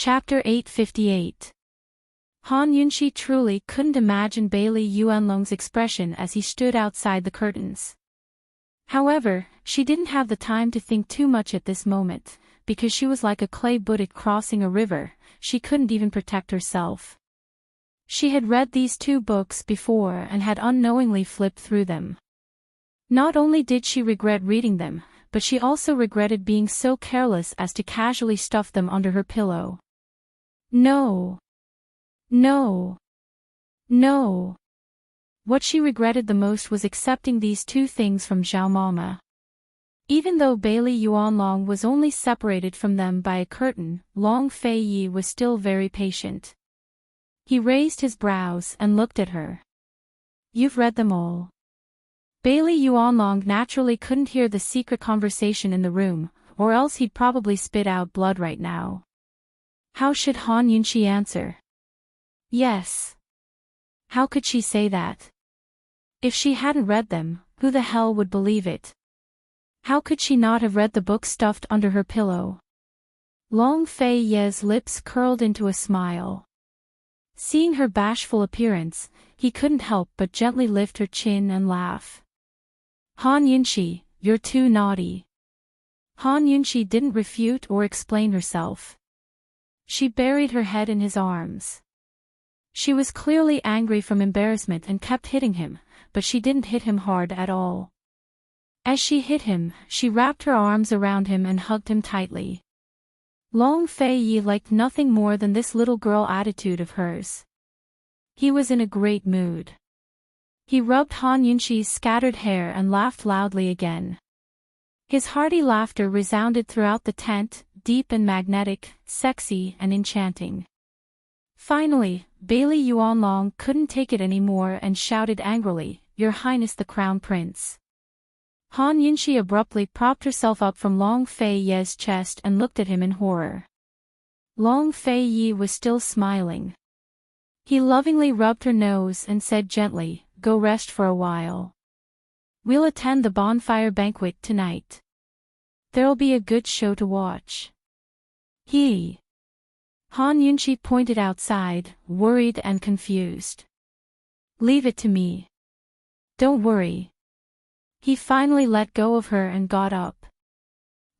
Chapter 858. Han Yunxi truly couldn't imagine Bailey Yuanlong's expression as he stood outside the curtains. However, she didn't have the time to think too much at this moment, because she was like a clay budget crossing a river. She couldn't even protect herself. She had read these two books before and had unknowingly flipped through them. Not only did she regret reading them, but she also regretted being so careless as to casually stuff them under her pillow. No. No. No. What she regretted the most was accepting these two things from Zhao Mama. Even though Bailey Yuanlong was only separated from them by a curtain, Long Fei Yi was still very patient. He raised his brows and looked at her. You've read them all. Bailey Yuanlong naturally couldn't hear the secret conversation in the room, or else he'd probably spit out blood right now. How should Han Yunxi answer? Yes. How could she say that? If she hadn't read them, who the hell would believe it? How could she not have read the book stuffed under her pillow? Long Fei Ye's lips curled into a smile. Seeing her bashful appearance, he couldn't help but gently lift her chin and laugh. Han Yunxi, you're too naughty. Han Yunxi didn't refute or explain herself. She buried her head in his arms. She was clearly angry from embarrassment and kept hitting him, but she didn't hit him hard at all. As she hit him, she wrapped her arms around him and hugged him tightly. Long Fei Yi liked nothing more than this little girl attitude of hers. He was in a great mood. He rubbed Han Yunxi's scattered hair and laughed loudly again. His hearty laughter resounded throughout the tent, deep and magnetic, sexy and enchanting. Finally, Bailey Yuanlong couldn't take it anymore and shouted angrily, "Your Highness the Crown Prince." Han Yunxi abruptly propped herself up from Long Fei Ye's chest and looked at him in horror. Long Fei Yi was still smiling. He lovingly rubbed her nose and said gently, "Go rest for a while. We'll attend the bonfire banquet tonight. There'll be a good show to watch." Han Yunxi pointed outside, worried and confused. "Leave it to me. Don't worry." He finally let go of her and got up.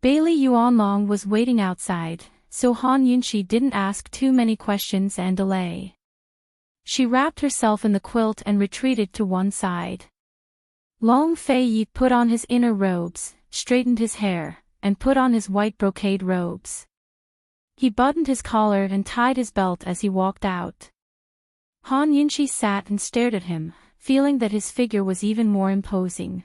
Bailey Yuanlong was waiting outside, so Han Yunxi didn't ask too many questions and delay. She wrapped herself in the quilt and retreated to one side. Long Fei Yi put on his inner robes, straightened his hair, and put on his white brocade robes. He buttoned his collar and tied his belt as he walked out. Han Yunxi sat and stared at him, feeling that his figure was even more imposing.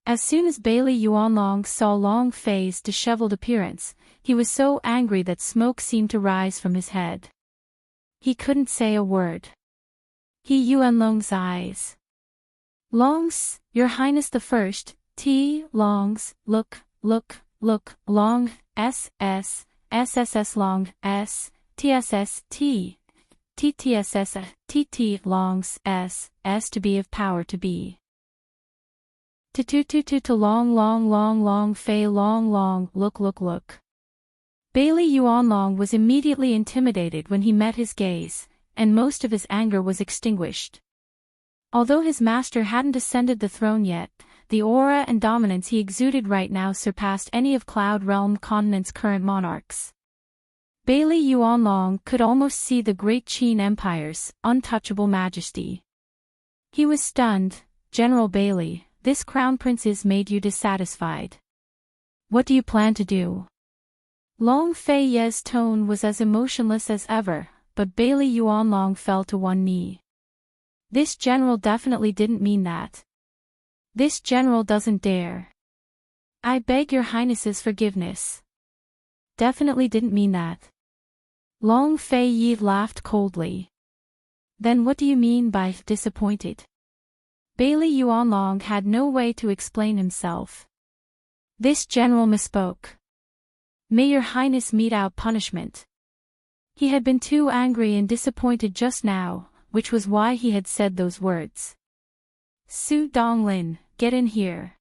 As soon as Bailey Yuanlong saw Long Fei's disheveled appearance, he was so angry that smoke seemed to rise from his head. He couldn't say a word. Yuanlong's eyes. "Longs, Your Highness the First, Longs, look, Long, SSS Long, TSS TTSS Longs, S to be of power to be. To long Fei long, look. Bailey Yuanlong was immediately intimidated when he met his gaze, and most of his anger was extinguished. Although his master hadn't ascended the throne yet, the aura and dominance he exuded right now surpassed any of Cloud Realm Continent's current monarchs. Bailey Yuanlong could almost see the great Qin Empire's untouchable majesty. He was stunned. "General Bailey, this crown prince's made you dissatisfied. What do you plan to do?" Long Fei Ye's tone was as emotionless as ever, but Bailey Yuanlong fell to one knee. "This general definitely didn't mean that. This general doesn't dare. I beg your highness's forgiveness. Definitely didn't mean that." Long Fei Yi laughed coldly. "Then what do you mean by disappointed?" Bailey Yuanlong had no way to explain himself. "This general misspoke. May your highness mete out punishment." He had been too angry and disappointed just now, which was why he had said those words. "Su Donglin, get in here."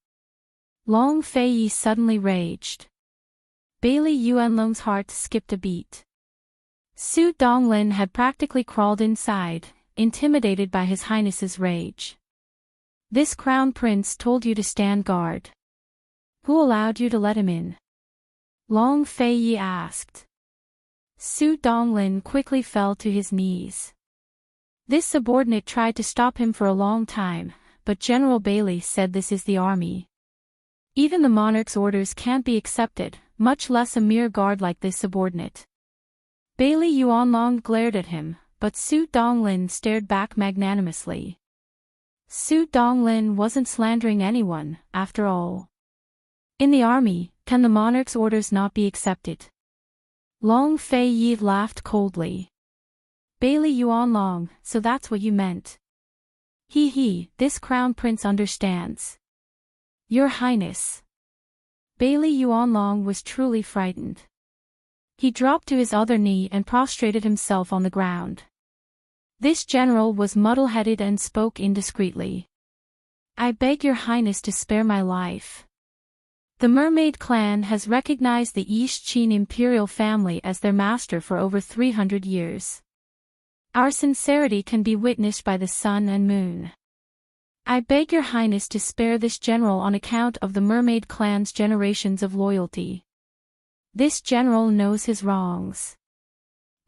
Long Fei Yi suddenly raged. Bailey Yuanlong's heart skipped a beat. Su Donglin had practically crawled inside, intimidated by His Highness's rage. This crown prince told you to stand guard. Who allowed you to let him in? Long Fei Yi asked. Su Donglin quickly fell to his knees. This subordinate tried to stop him for a long time, but General Bailey said this is the army. Even the monarch's orders can't be accepted, much less a mere guard like this subordinate. Bailey Yuanlong glared at him, but Su Donglin stared back magnanimously. Su Donglin wasn't slandering anyone, after all. In the army, can the monarch's orders not be accepted? Long Fei Yi laughed coldly. Bailey Yuanlong, so that's what you meant. This crown prince understands. Your Highness. Bailey Yuanlong was truly frightened. He dropped to his other knee and prostrated himself on the ground. This general was muddle-headed and spoke indiscreetly. I beg your Highness to spare my life. The Mermaid clan has recognized the East Qin imperial family as their master for over 300 years. Our sincerity can be witnessed by the sun and moon. I beg your Highness to spare this general on account of the Mermaid clan's generations of loyalty. This general knows his wrongs.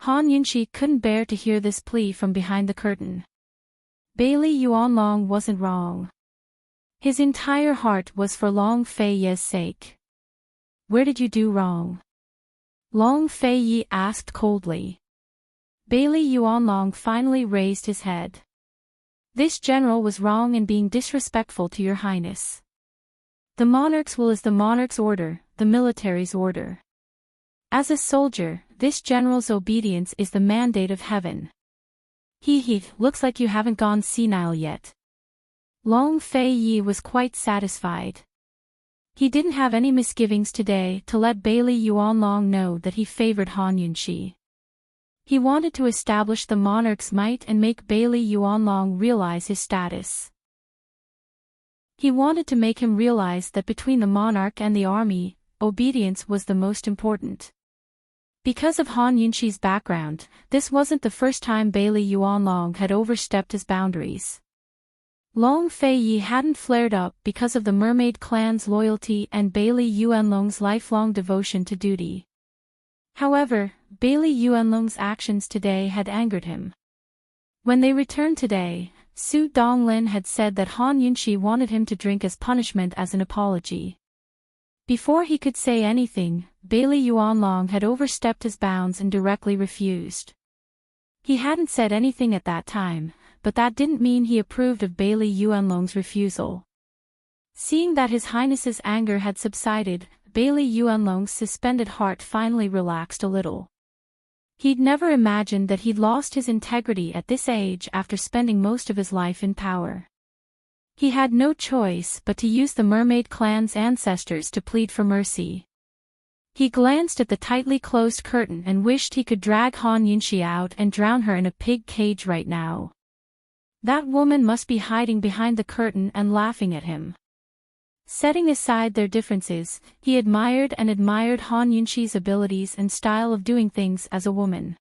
Han Yunxi couldn't bear to hear this plea from behind the curtain. Bailey Yuanlong wasn't wrong. His entire heart was for Long Fei Yi's sake. Where did you do wrong? Long Fei Yi asked coldly. Bailey Yuanlong finally raised his head. This general was wrong in being disrespectful to your Highness. The monarch's will is the monarch's order, the military's order. As a soldier, this general's obedience is the mandate of heaven. Looks like you haven't gone senile yet. Long Fei Yi was quite satisfied. He didn't have any misgivings today to let Bailey Yuanlong know that he favored Han Yunxi. He wanted to establish the monarch's might and make Bailey Yuanlong realize his status. He wanted to make him realize that between the monarch and the army, obedience was the most important. Because of Han Yunxi's background, this wasn't the first time Bailey Yuanlong had overstepped his boundaries. Long Fei Yi hadn't flared up because of the Mermaid clan's loyalty and Bailey Yuanlong's lifelong devotion to duty. However, Bailey Yuanlong's actions today had angered him. When they returned today, Su Donglin had said that Han Yunxi wanted him to drink as punishment as an apology. Before he could say anything, Bailey Yuanlong had overstepped his bounds and directly refused. He hadn't said anything at that time, but that didn't mean he approved of Bailey Yuanlong's refusal. Seeing that His Highness's anger had subsided, Bailey Yuanlong's suspended heart finally relaxed a little. He'd never imagined that he'd lost his integrity at this age after spending most of his life in power. He had no choice but to use the Mermaid clan's ancestors to plead for mercy. He glanced at the tightly closed curtain and wished he could drag Han Yunxi out and drown her in a pig cage right now. That woman must be hiding behind the curtain and laughing at him. Setting aside their differences, he admired Han Yunxi's abilities and style of doing things as a woman.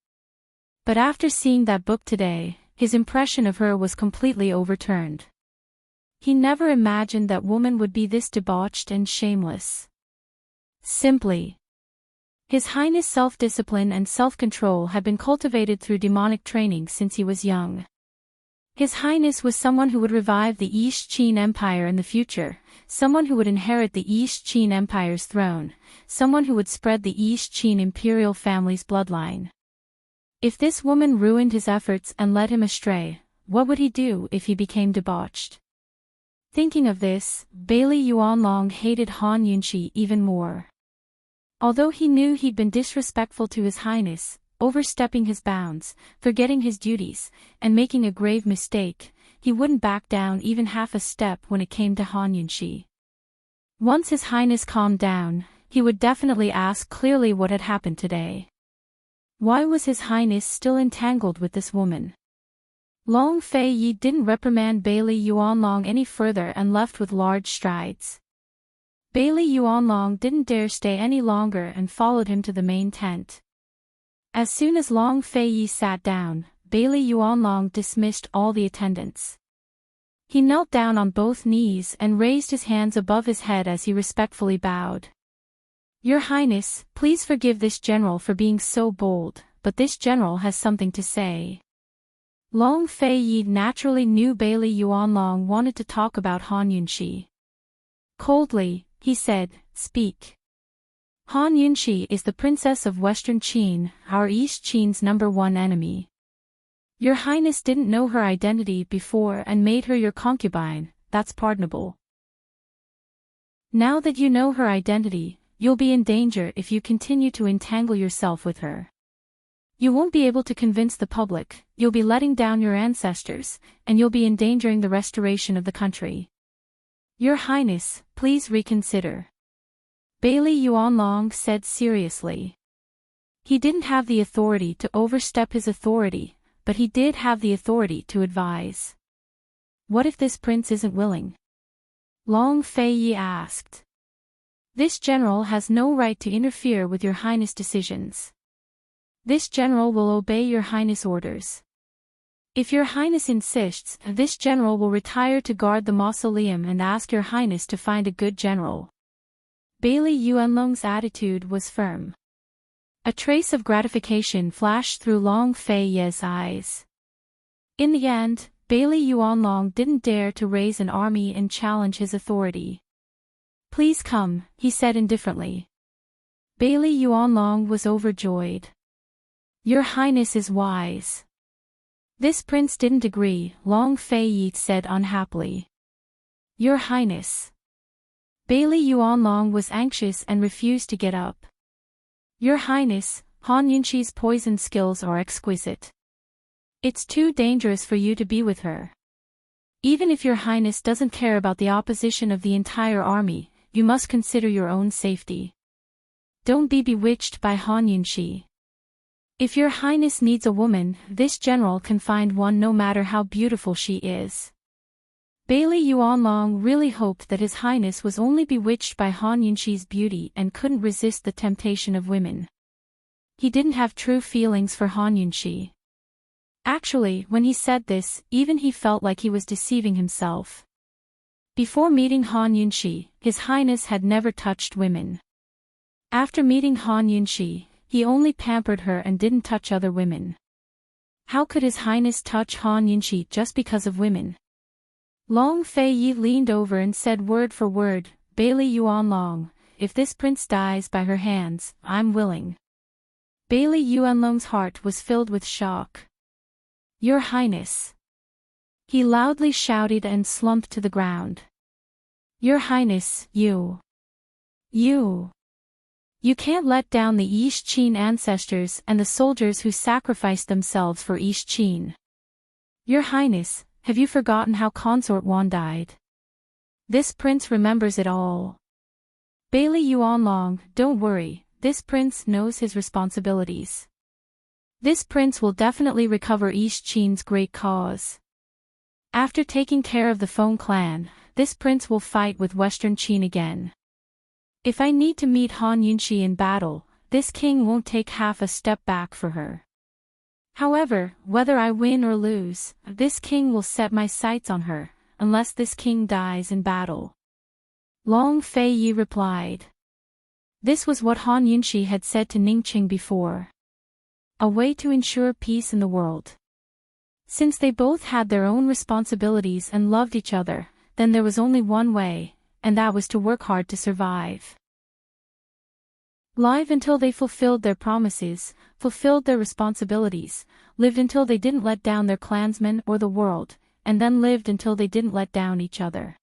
But after seeing that book today, his impression of her was completely overturned. He never imagined that woman would be this debauched and shameless. Simply. His Highness' self-discipline and self-control had been cultivated through demonic training since he was young. His Highness was someone who would revive the East Qin Empire in the future, someone who would inherit the East Qin Empire's throne, someone who would spread the East Qin imperial family's bloodline. If this woman ruined his efforts and led him astray, what would he do if he became debauched? Thinking of this, Bailey Yuanlong hated Han Yunxi even more. Although he knew he'd been disrespectful to His Highness, overstepping his bounds, forgetting his duties, and making a grave mistake, he wouldn't back down even half a step when it came to Han Yunxi. Once His Highness calmed down, he would definitely ask clearly what had happened today. Why was His Highness still entangled with this woman? Long Fei Yi didn't reprimand Bailey Yuanlong any further and left with large strides. Bailey Yuanlong didn't dare stay any longer and followed him to the main tent. As soon as Long Fei sat down, Bailey Yuanlong dismissed all the attendants. He knelt down on both knees and raised his hands above his head as he respectfully bowed. Your Highness, please forgive this general for being so bold, but this general has something to say. Long Fei naturally knew Bailey Yuanlong wanted to talk about Han Yunxi. Coldly, he said, Speak. Han Yunxi is the princess of Western Qin, our East Qin's #1 enemy. Your Highness didn't know her identity before and made her your concubine, that's pardonable. Now that you know her identity, you'll be in danger if you continue to entangle yourself with her. You won't be able to convince the public, you'll be letting down your ancestors, and you'll be endangering the restoration of the country. Your Highness, please reconsider. Bailey Yuanlong said seriously. He didn't have the authority to overstep his authority, but he did have the authority to advise. What if this prince isn't willing? Long Fei asked. This general has no right to interfere with your Highness' decisions. This general will obey your Highness' orders. If your Highness insists, this general will retire to guard the mausoleum and ask your Highness to find a good general. Bailey Yuanlong's attitude was firm. A trace of gratification flashed through Long Fei's eyes. In the end, Bailey Yuanlong didn't dare to raise an army and challenge his authority. Please come, he said indifferently. Bailey Yuanlong was overjoyed. Your Highness is wise. This prince didn't agree, Long Fei said unhappily. Your Highness. Bailey Yuanlong was anxious and refused to get up. Your Highness, Han Yunxi's poison skills are exquisite. It's too dangerous for you to be with her. Even if your Highness doesn't care about the opposition of the entire army, you must consider your own safety. Don't be bewitched by Han Yunxi. If your Highness needs a woman, this general can find one no matter how beautiful she is. Bailey Yuanlong really hoped that His Highness was only bewitched by Han Yunxi's beauty and couldn't resist the temptation of women. He didn't have true feelings for Han Yunxi. Actually, when he said this, even he felt like he was deceiving himself. Before meeting Han Yunxi, His Highness had never touched women. After meeting Han Yunxi, he only pampered her and didn't touch other women. How could His Highness touch Han Yunxi just because of women? Long Fei leaned over and said word for word, Bailey Yuanlong, if this prince dies by her hands, I'm willing. Bailey Yuanlong's heart was filled with shock. Your Highness. He loudly shouted and slumped to the ground. Your Highness, you can't let down the East Qin ancestors and the soldiers who sacrificed themselves for East Qin. Your Highness, have you forgotten how Consort Wan died? This prince remembers it all. Bailey Yuanlong, don't worry, this prince knows his responsibilities. This prince will definitely recover East Qin's great cause. After taking care of the Feng clan, this prince will fight with Western Qin again. If I need to meet Han Yunxi in battle, this king won't take half a step back for her. However, whether I win or lose, this king will set my sights on her, unless this king dies in battle. Long Fei replied. This was what Han Yunxi had said to Ningqing before. A way to ensure peace in the world. Since they both had their own responsibilities and loved each other, then there was only one way, and that was to work hard to survive. Live until they fulfilled their promises, fulfilled their responsibilities, lived until they didn't let down their clansmen or the world, and then lived until they didn't let down each other.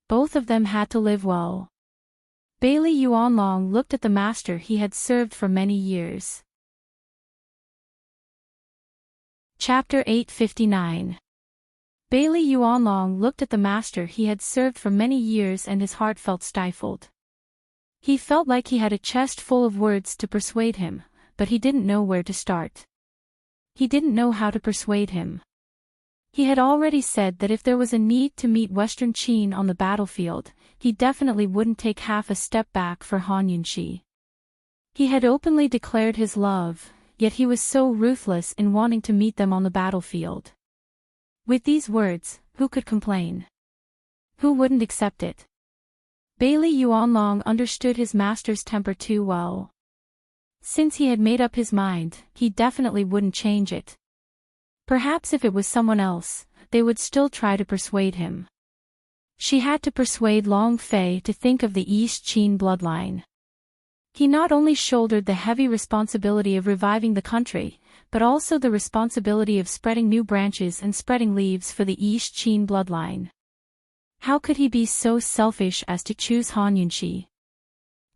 Both of them had to live well. Bailey Yuanlong looked at the master he had served for many years. Chapter 859. Bailey Yuanlong looked at the master he had served for many years and his heart felt stifled. He felt like he had a chest full of words to persuade him, but he didn't know where to start. He didn't know how to persuade him. He had already said that if there was a need to meet Western Qin on the battlefield, he definitely wouldn't take half a step back for Han Yunxi. He had openly declared his love, yet he was so ruthless in wanting to meet them on the battlefield. With these words, who could complain? Who wouldn't accept it? Bailey Yuanlong understood his master's temper too well. Since he had made up his mind, he definitely wouldn't change it. Perhaps if it was someone else, they would still try to persuade him. She had to persuade Long Fei to think of the East Qin bloodline. He not only shouldered the heavy responsibility of reviving the country, but also the responsibility of spreading new branches and spreading leaves for the East Qin bloodline. How could he be so selfish as to choose Han Yunxi?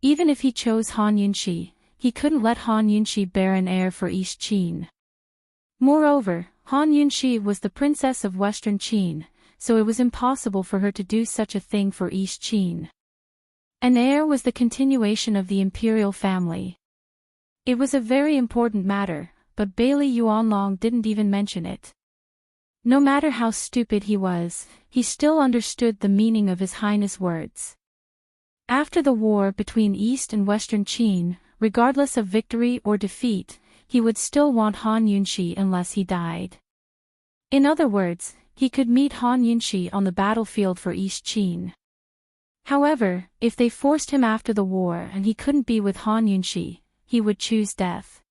Even if he chose Han Yunxi, he couldn't let Han Yunxi bear an heir for East Qin. Moreover, Han Yunxi was the princess of Western Qin, so it was impossible for her to do such a thing for East Qin. An heir was the continuation of the imperial family. It was a very important matter, but Bailey Yuanlong didn't even mention it. No matter how stupid he was, he still understood the meaning of His Highness' words. After the war between East and Western Qin, regardless of victory or defeat, he would still want Han Yunxi unless he died. In other words, he could meet Han Yunxi on the battlefield for East Qin. However, if they forced him after the war and he couldn't be with Han Yunxi, he would choose death.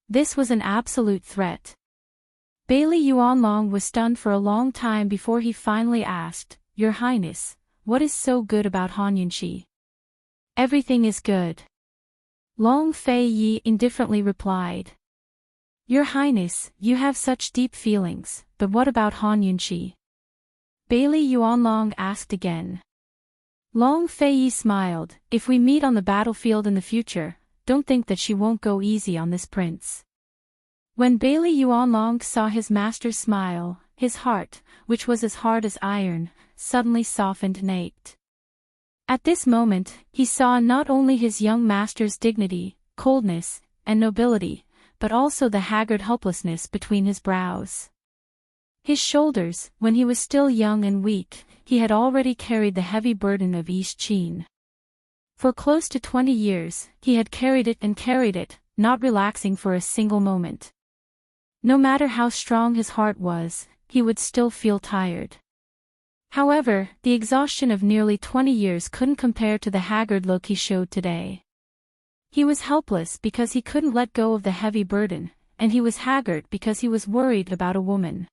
This was an absolute threat. Bailey Yuanlong was stunned for a long time before he finally asked, "Your Highness, what is so good about Han Yunxi?" "Everything is good." Long Fei Yi indifferently replied. "Your Highness, you have such deep feelings, but what about Han Yunxi?" Bailey Yuanlong asked again. Long Fei Yi smiled. "If we meet on the battlefield in the future, don't think that she won't go easy on this prince." When Bailey Yuanlong saw his master's smile, his heart, which was as hard as iron, suddenly softened and ached. At this moment, he saw not only his young master's dignity, coldness, and nobility, but also the haggard helplessness between his brows. His shoulders, when he was still young and weak, he had already carried the heavy burden of East Qin. For close to 20 years, he had carried it, not relaxing for a single moment. No matter how strong his heart was, he would still feel tired. However, the exhaustion of nearly 20 years couldn't compare to the haggard look he showed today. He was helpless because he couldn't let go of the heavy burden, and he was haggard because he was worried about a woman.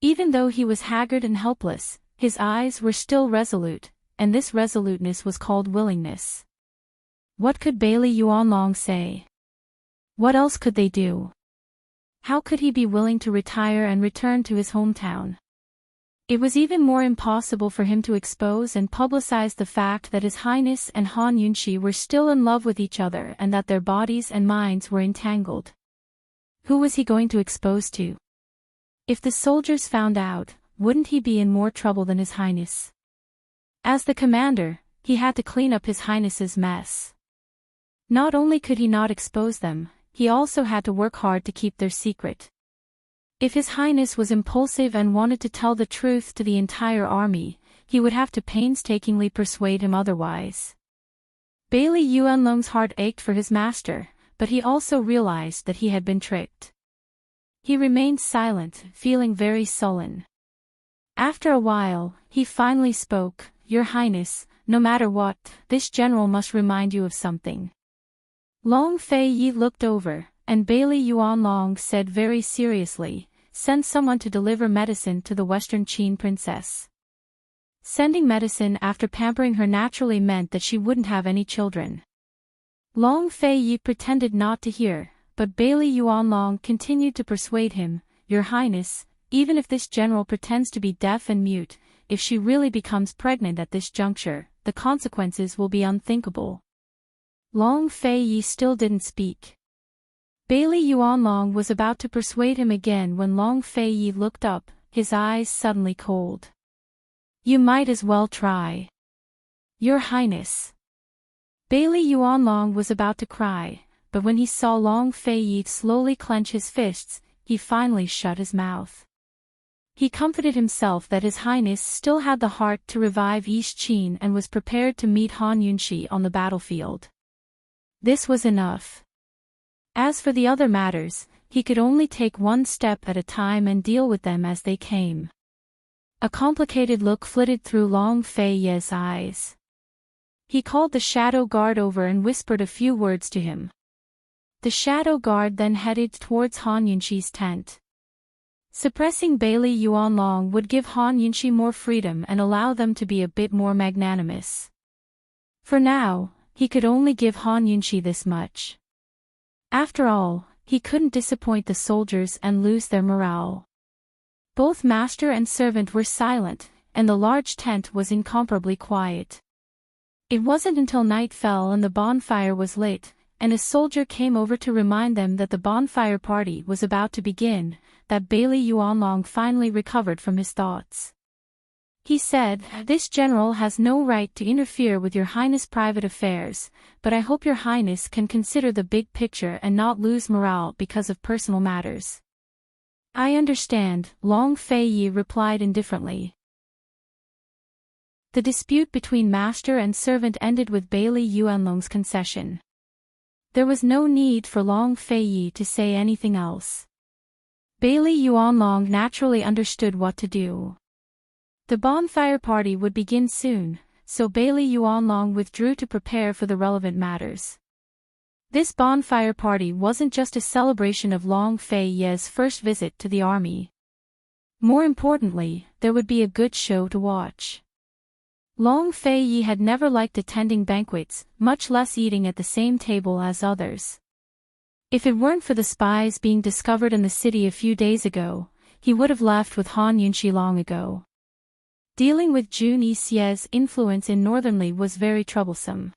Even though he was haggard and helpless, his eyes were still resolute, and this resoluteness was called willingness. What could Bailey Yuanlong say? What else could they do? How could he be willing to retire and return to his hometown? It was even more impossible for him to expose and publicize the fact that His Highness and Han Yunxi were still in love with each other and that their bodies and minds were entangled. Who was he going to expose to? If the soldiers found out, wouldn't he be in more trouble than His Highness? As the commander, he had to clean up His Highness's mess. Not only could he not expose them, he also had to work hard to keep their secret. If His Highness was impulsive and wanted to tell the truth to the entire army, he would have to painstakingly persuade him otherwise. Bailey Yuanlong's heart ached for his master, but he also realized that he had been tricked. He remained silent, feeling very sullen. After a while, he finally spoke, "Your Highness, no matter what, this general must remind you of something." Long Fei Yi looked over, and Bailey Yuanlong said very seriously, "Send someone to deliver medicine to the Western Qin princess." Sending medicine after pampering her naturally meant that she wouldn't have any children. Long Fei Yi pretended not to hear, but Bailey Yuanlong continued to persuade him, "Your Highness, even if this general pretends to be deaf and mute, if she really becomes pregnant at this juncture, the consequences will be unthinkable." Long Fei Yi still didn't speak. Bailey Yuanlong was about to persuade him again when Long Fei Yi looked up, his eyes suddenly cold. "You might as well try." "Your Highness." Bailey Yuanlong was about to cry, but when he saw Long Fei Yi slowly clench his fists, he finally shut his mouth. He comforted himself that His Highness still had the heart to revive East Qin and was prepared to meet Han Yunxi on the battlefield. This was enough. As for the other matters, he could only take one step at a time and deal with them as they came. A complicated look flitted through Long Fei-Ye's eyes. He called the shadow guard over and whispered a few words to him. The shadow guard then headed towards Han Yunxi's tent. Suppressing Bailey Yuanlong would give Han Yunxi more freedom and allow them to be a bit more magnanimous. For now, he could only give Han Yunxi this much. After all, he couldn't disappoint the soldiers and lose their morale. Both master and servant were silent, and the large tent was incomparably quiet. It wasn't until night fell and the bonfire was lit, and a soldier came over to remind them that the bonfire party was about to begin, that Bailey Yuanlong finally recovered from his thoughts. He said, "This general has no right to interfere with your highness' private affairs, but I hope your highness can consider the big picture and not lose morale because of personal matters." "I understand," Long Fei-Yi replied indifferently. The dispute between master and servant ended with Bailey Yuanlong's concession. There was no need for Long Fei-Yi to say anything else. Bailey Yuanlong naturally understood what to do. The bonfire party would begin soon, so Bailey Yuanlong withdrew to prepare for the relevant matters. This bonfire party wasn't just a celebration of Long Fei-Ye's first visit to the army. More importantly, there would be a good show to watch. Long Fei-Yi had never liked attending banquets, much less eating at the same table as others. If it weren't for the spies being discovered in the city a few days ago, he would have left with Han Yunxi long ago. Dealing with Jun Yixie's influence in Northernly was very troublesome.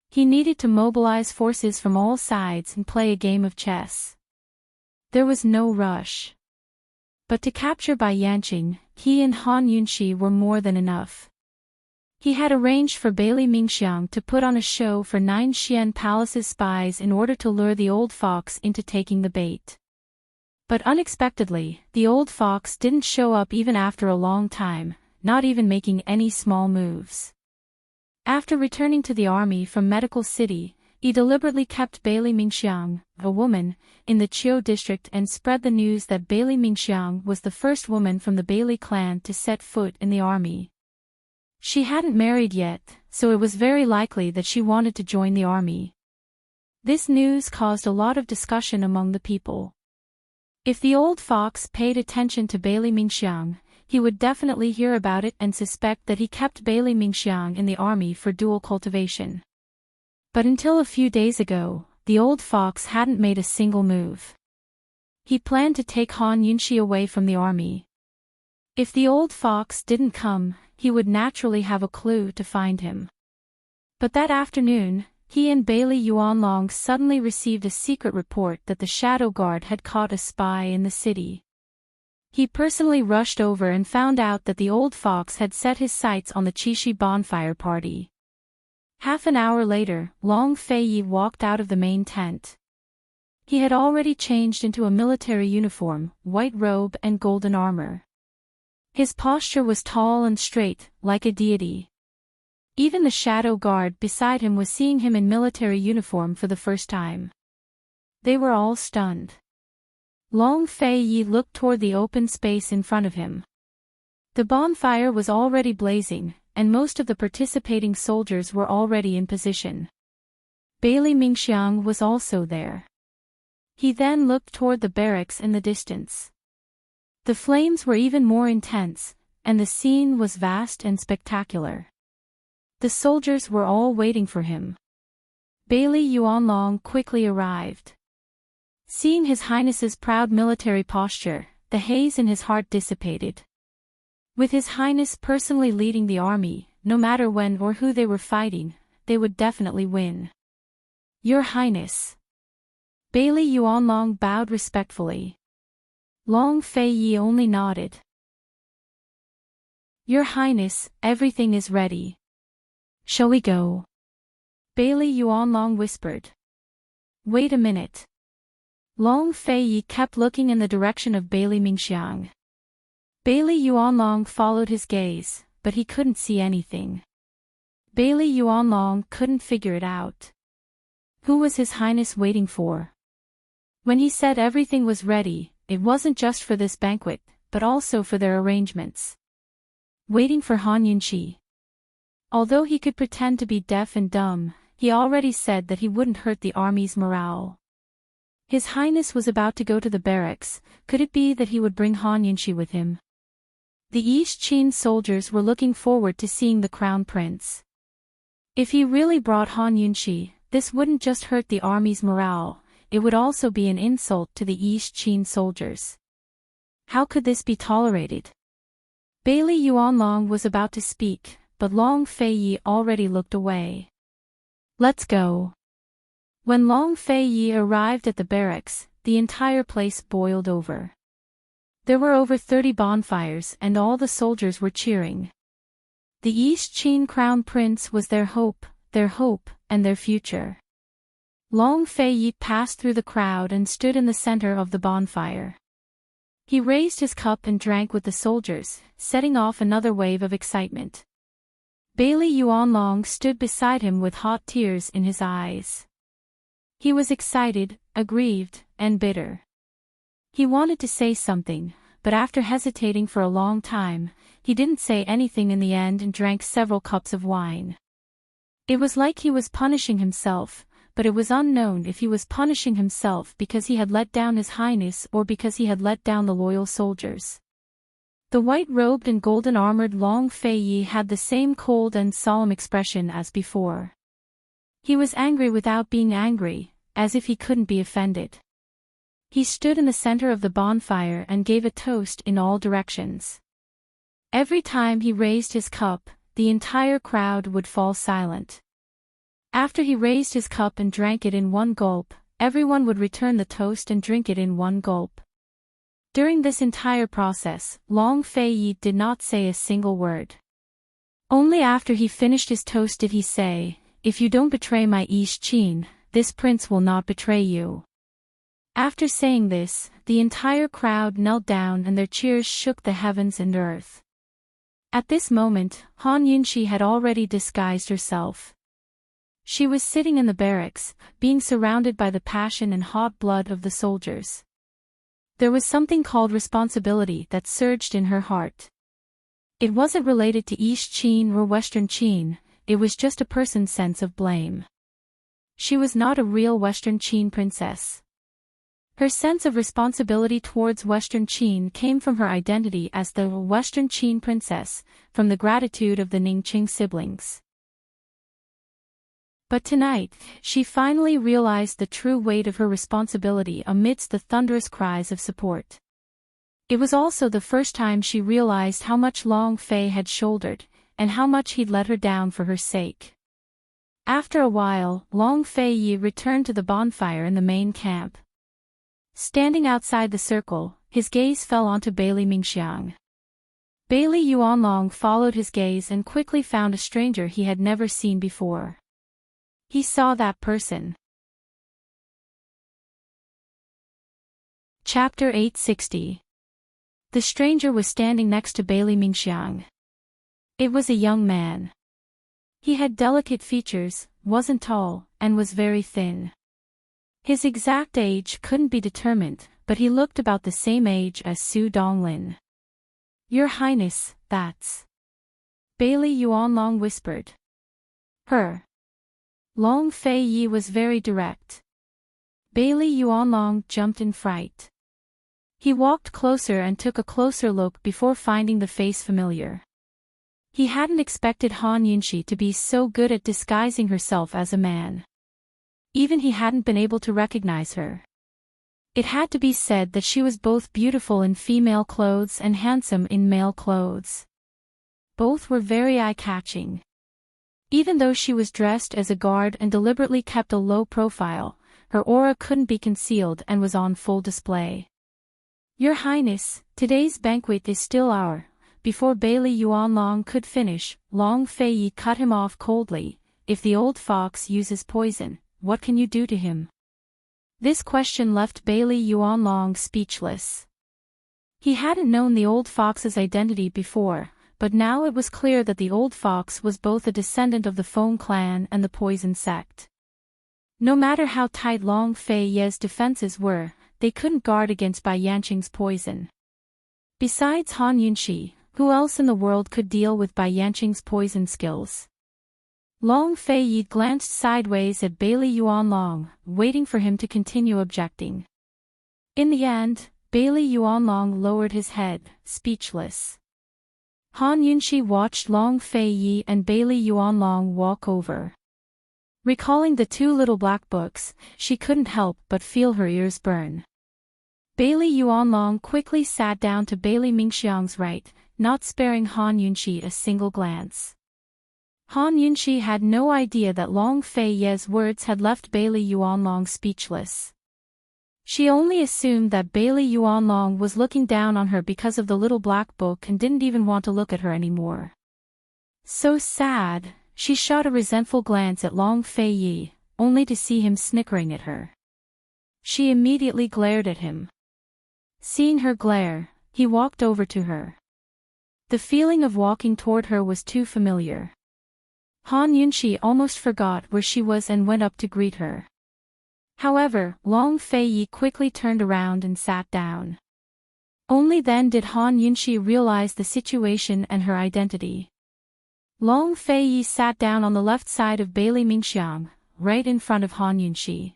He needed to mobilize forces from all sides and play a game of chess. There was no rush. But to capture Bai Yanqing, he and Han Yunxi were more than enough. He had arranged for Bailey Mingxiang to put on a show for 9 Xian Palace's spies in order to lure the old fox into taking the bait. But unexpectedly, the old fox didn't show up even after a long time, not even making any small moves. After returning to the army from Medical City, he deliberately kept Bailey Mingxiang, a woman, in the Qiu district and spread the news that Bailey Mingxiang was the first woman from the Bailey clan to set foot in the army. She hadn't married yet, so it was very likely that she wanted to join the army. This news caused a lot of discussion among the people. If the old fox paid attention to Bailey Mingxiang, he would definitely hear about it and suspect that he kept Bailey Mingxiang in the army for dual cultivation. But until a few days ago, the old fox hadn't made a single move. He planned to take Han Yunxi away from the army. If the old fox didn't come, he would naturally have a clue to find him. But that afternoon, he and Bailey Yuanlong suddenly received a secret report that the Shadow Guard had caught a spy in the city. He personally rushed over and found out that the old fox had set his sights on the Qixi bonfire party. Half an hour later, Long Fei-Yi walked out of the main tent. He had already changed into a military uniform, white robe and golden armor. His posture was tall and straight, like a deity. Even the shadow guard beside him was seeing him in military uniform for the first time. They were all stunned. Long Fei-Yi looked toward the open space in front of him. The bonfire was already blazing, and most of the participating soldiers were already in position. Bailey Mingxiang was also there. He then looked toward the barracks in the distance. The flames were even more intense, and the scene was vast and spectacular. The soldiers were all waiting for him. Bailey Yuanlong quickly arrived. Seeing His Highness's proud military posture, the haze in his heart dissipated. With His Highness personally leading the army, no matter when or who they were fighting, they would definitely win. Your Highness. Bailey Yuanlong bowed respectfully. Long Fei-Yi only nodded. Your Highness, everything is ready. Shall we go? Bailey Yuanlong whispered. Wait a minute. Long Fei-Yi kept looking in the direction of Bailey Mingxiang. Bailey Yuanlong followed his gaze, but he couldn't see anything. Bailey Yuanlong couldn't figure it out. Who was His Highness waiting for? When he said everything was ready, it wasn't just for this banquet, but also for their arrangements. Waiting for Han Yunqi. Although he could pretend to be deaf and dumb, he already said that he wouldn't hurt the army's morale. His Highness was about to go to the barracks. Could it be that he would bring Han Yunqi with him? The East Qin soldiers were looking forward to seeing the crown prince. If he really brought Han Yunqi, this wouldn't just hurt the army's morale, it would also be an insult to the East Qin soldiers. How could this be tolerated? Bailey Yuanlong was about to speak, but Long Feiyi already looked away. Let's go. When Long Feiyi arrived at the barracks, the entire place boiled over. There were over 30 bonfires and all the soldiers were cheering. The East Qin crown prince was their hope, and their future. Long Feiyi passed through the crowd and stood in the center of the bonfire. He raised his cup and drank with the soldiers, setting off another wave of excitement. Bailey Yuanlong stood beside him with hot tears in his eyes. He was excited, aggrieved, and bitter. He wanted to say something, but after hesitating for a long time, he didn't say anything in the end and drank several cups of wine. It was like he was punishing himself, but it was unknown if he was punishing himself because he had let down his highness or because he had let down the loyal soldiers. The white-robed and golden-armored Long Feiyi had the same cold and solemn expression as before. He was angry without being angry, as if he couldn't be offended. He stood in the center of the bonfire and gave a toast in all directions. Every time he raised his cup, the entire crowd would fall silent. After he raised his cup and drank it in one gulp, everyone would return the toast and drink it in one gulp. During this entire process, Long Feiyi did not say a single word. Only after he finished his toast did he say, "If you don't betray my East Qin, this prince will not betray you." After saying this, the entire crowd knelt down and their cheers shook the heavens and earth. At this moment, Han Yunqi had already disguised herself. She was sitting in the barracks, being surrounded by the passion and hot blood of the soldiers. There was something called responsibility that surged in her heart. It wasn't related to East Qin or Western Qin, it was just a person's sense of blame. She was not a real Western Qin princess. Her sense of responsibility towards Western Qin came from her identity as the Western Qin princess, from the gratitude of the Ningqing siblings. But tonight, she finally realized the true weight of her responsibility amidst the thunderous cries of support. It was also the first time she realized how much Long Fei had shouldered, and how much he'd let her down for her sake. After a while, Long Feiyi returned to the bonfire in the main camp. Standing outside the circle, his gaze fell onto Bailey Mingxiang. Bailey Yuanlong followed his gaze and quickly found a stranger he had never seen before. He saw that person. Chapter 860. The stranger was standing next to Bailey Mingxiang. It was a young man. He had delicate features, wasn't tall, and was very thin. His exact age couldn't be determined, but he looked about the same age as Su Donglin. "Your Highness, that's..." Bailey Yuanlong whispered. "Her." Long Feiyi was very direct. Bailey Yuanlong jumped in fright. He walked closer and took a closer look before finding the face familiar. He hadn't expected Han Yunqi to be so good at disguising herself as a man. Even he hadn't been able to recognize her. It had to be said that she was both beautiful in female clothes and handsome in male clothes. Both were very eye-catching. Even though she was dressed as a guard and deliberately kept a low profile, her aura couldn't be concealed and was on full display. "Your Highness, today's banquet is still our..." Before Bailey Yuanlong could finish, Long Feiyi cut him off coldly. "If the old fox uses poison, what can you do to him?" This question left Bailey Yuanlong speechless. He hadn't known the old fox's identity before, but now it was clear that the old fox was both a descendant of the Feng clan and the poison sect. No matter how tight Long Fei Ye's defenses were, they couldn't guard against Bai Yanqing's poison. Besides Han Yunxi, who else in the world could deal with Bai Yanqing's poison skills? Long Fei Yi glanced sideways at Bailey Yuanlong, waiting for him to continue objecting. In the end, Bailey Yuanlong lowered his head, speechless. Han Yunxi watched Long Fei Yi and Bailey Yuanlong walk over. Recalling the two little black books, she couldn't help but feel her ears burn. Bailey Yuanlong quickly sat down to Bailey Mingxiang's right, not sparing Han Yunxi a single glance. Han Yunxi had no idea that Long Fei Ye's words had left Bailey Yuanlong speechless. She only assumed that Bailey Yuanlong was looking down on her because of the little black book and didn't even want to look at her anymore. So sad, she shot a resentful glance at Long Fei Yi, only to see him snickering at her. She immediately glared at him. Seeing her glare, he walked over to her. The feeling of walking toward her was too familiar. Han Yunxi almost forgot where she was and went up to greet her. However, Long Fei Yi quickly turned around and sat down. Only then did Han Yunxi realize the situation and her identity. Long Fei Yi sat down on the left side of Bailey Mingxiang, right in front of Han Yunxi.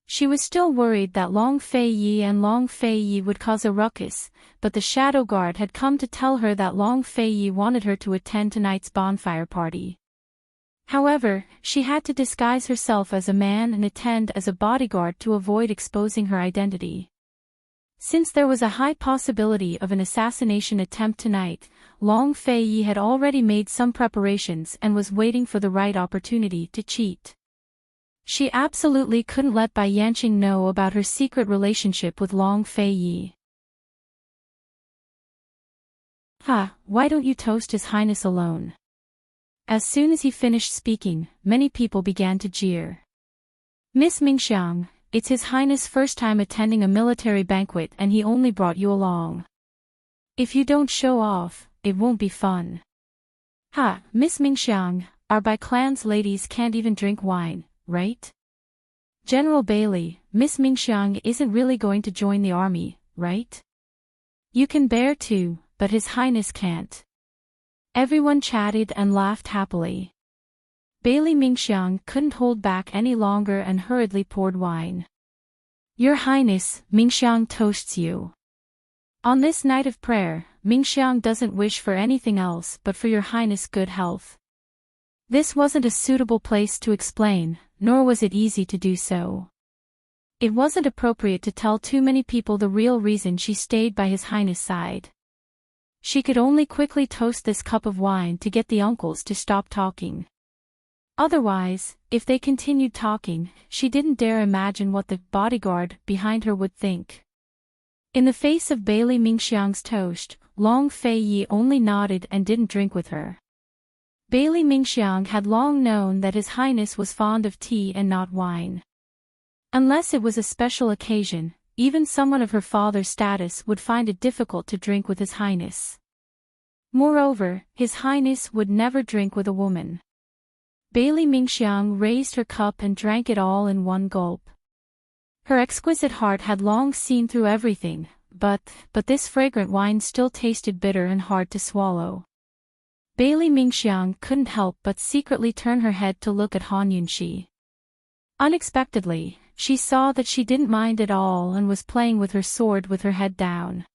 She was still worried that Long Fei Yi and Long Fei Yi would cause a ruckus, but the shadow guard had come to tell her that Long Fei Yi wanted her to attend tonight's bonfire party. However, she had to disguise herself as a man and attend as a bodyguard to avoid exposing her identity. Since there was a high possibility of an assassination attempt tonight, Long Fei Yi had already made some preparations and was waiting for the right opportunity to cheat. She absolutely couldn't let Bai Yanqing know about her secret relationship with Long Fei Yi. Why don't you toast His Highness alone? As soon as he finished speaking, many people began to jeer. Miss Mingxiang, it's His Highness' first time attending a military banquet and he only brought you along. If you don't show off, it won't be fun. Miss Mingxiang, our Bai clan's ladies can't even drink wine, right? General Bailey, Miss Mingxiang isn't really going to join the army, right? You can bear to, but His Highness can't. Everyone chatted and laughed happily. Bailey Mingxiang couldn't hold back any longer and hurriedly poured wine. Your Highness, Mingxiang toasts you. On this night of prayer, Mingxiang doesn't wish for anything else but for your Highness' good health. This wasn't a suitable place to explain, nor was it easy to do so. It wasn't appropriate to tell too many people the real reason she stayed by His Highness' side. She could only quickly toast this cup of wine to get the uncles to stop talking. Otherwise, if they continued talking, she didn't dare imagine what the bodyguard behind her would think. In the face of Bailey Mingxiang's toast, Long Fei Yi only nodded and didn't drink with her. Bailey Mingxiang had long known that His Highness was fond of tea and not wine. Unless it was a special occasion, even someone of her father's status would find it difficult to drink with His Highness. Moreover, His Highness would never drink with a woman. Bailey Mingxiang raised her cup and drank it all in one gulp. Her exquisite heart had long seen through everything, but this fragrant wine still tasted bitter and hard to swallow. Bailey Mingxiang couldn't help but secretly turn her head to look at Han Yunxi. Unexpectedly, she saw that she didn't mind at all and was playing with her sword with her head down.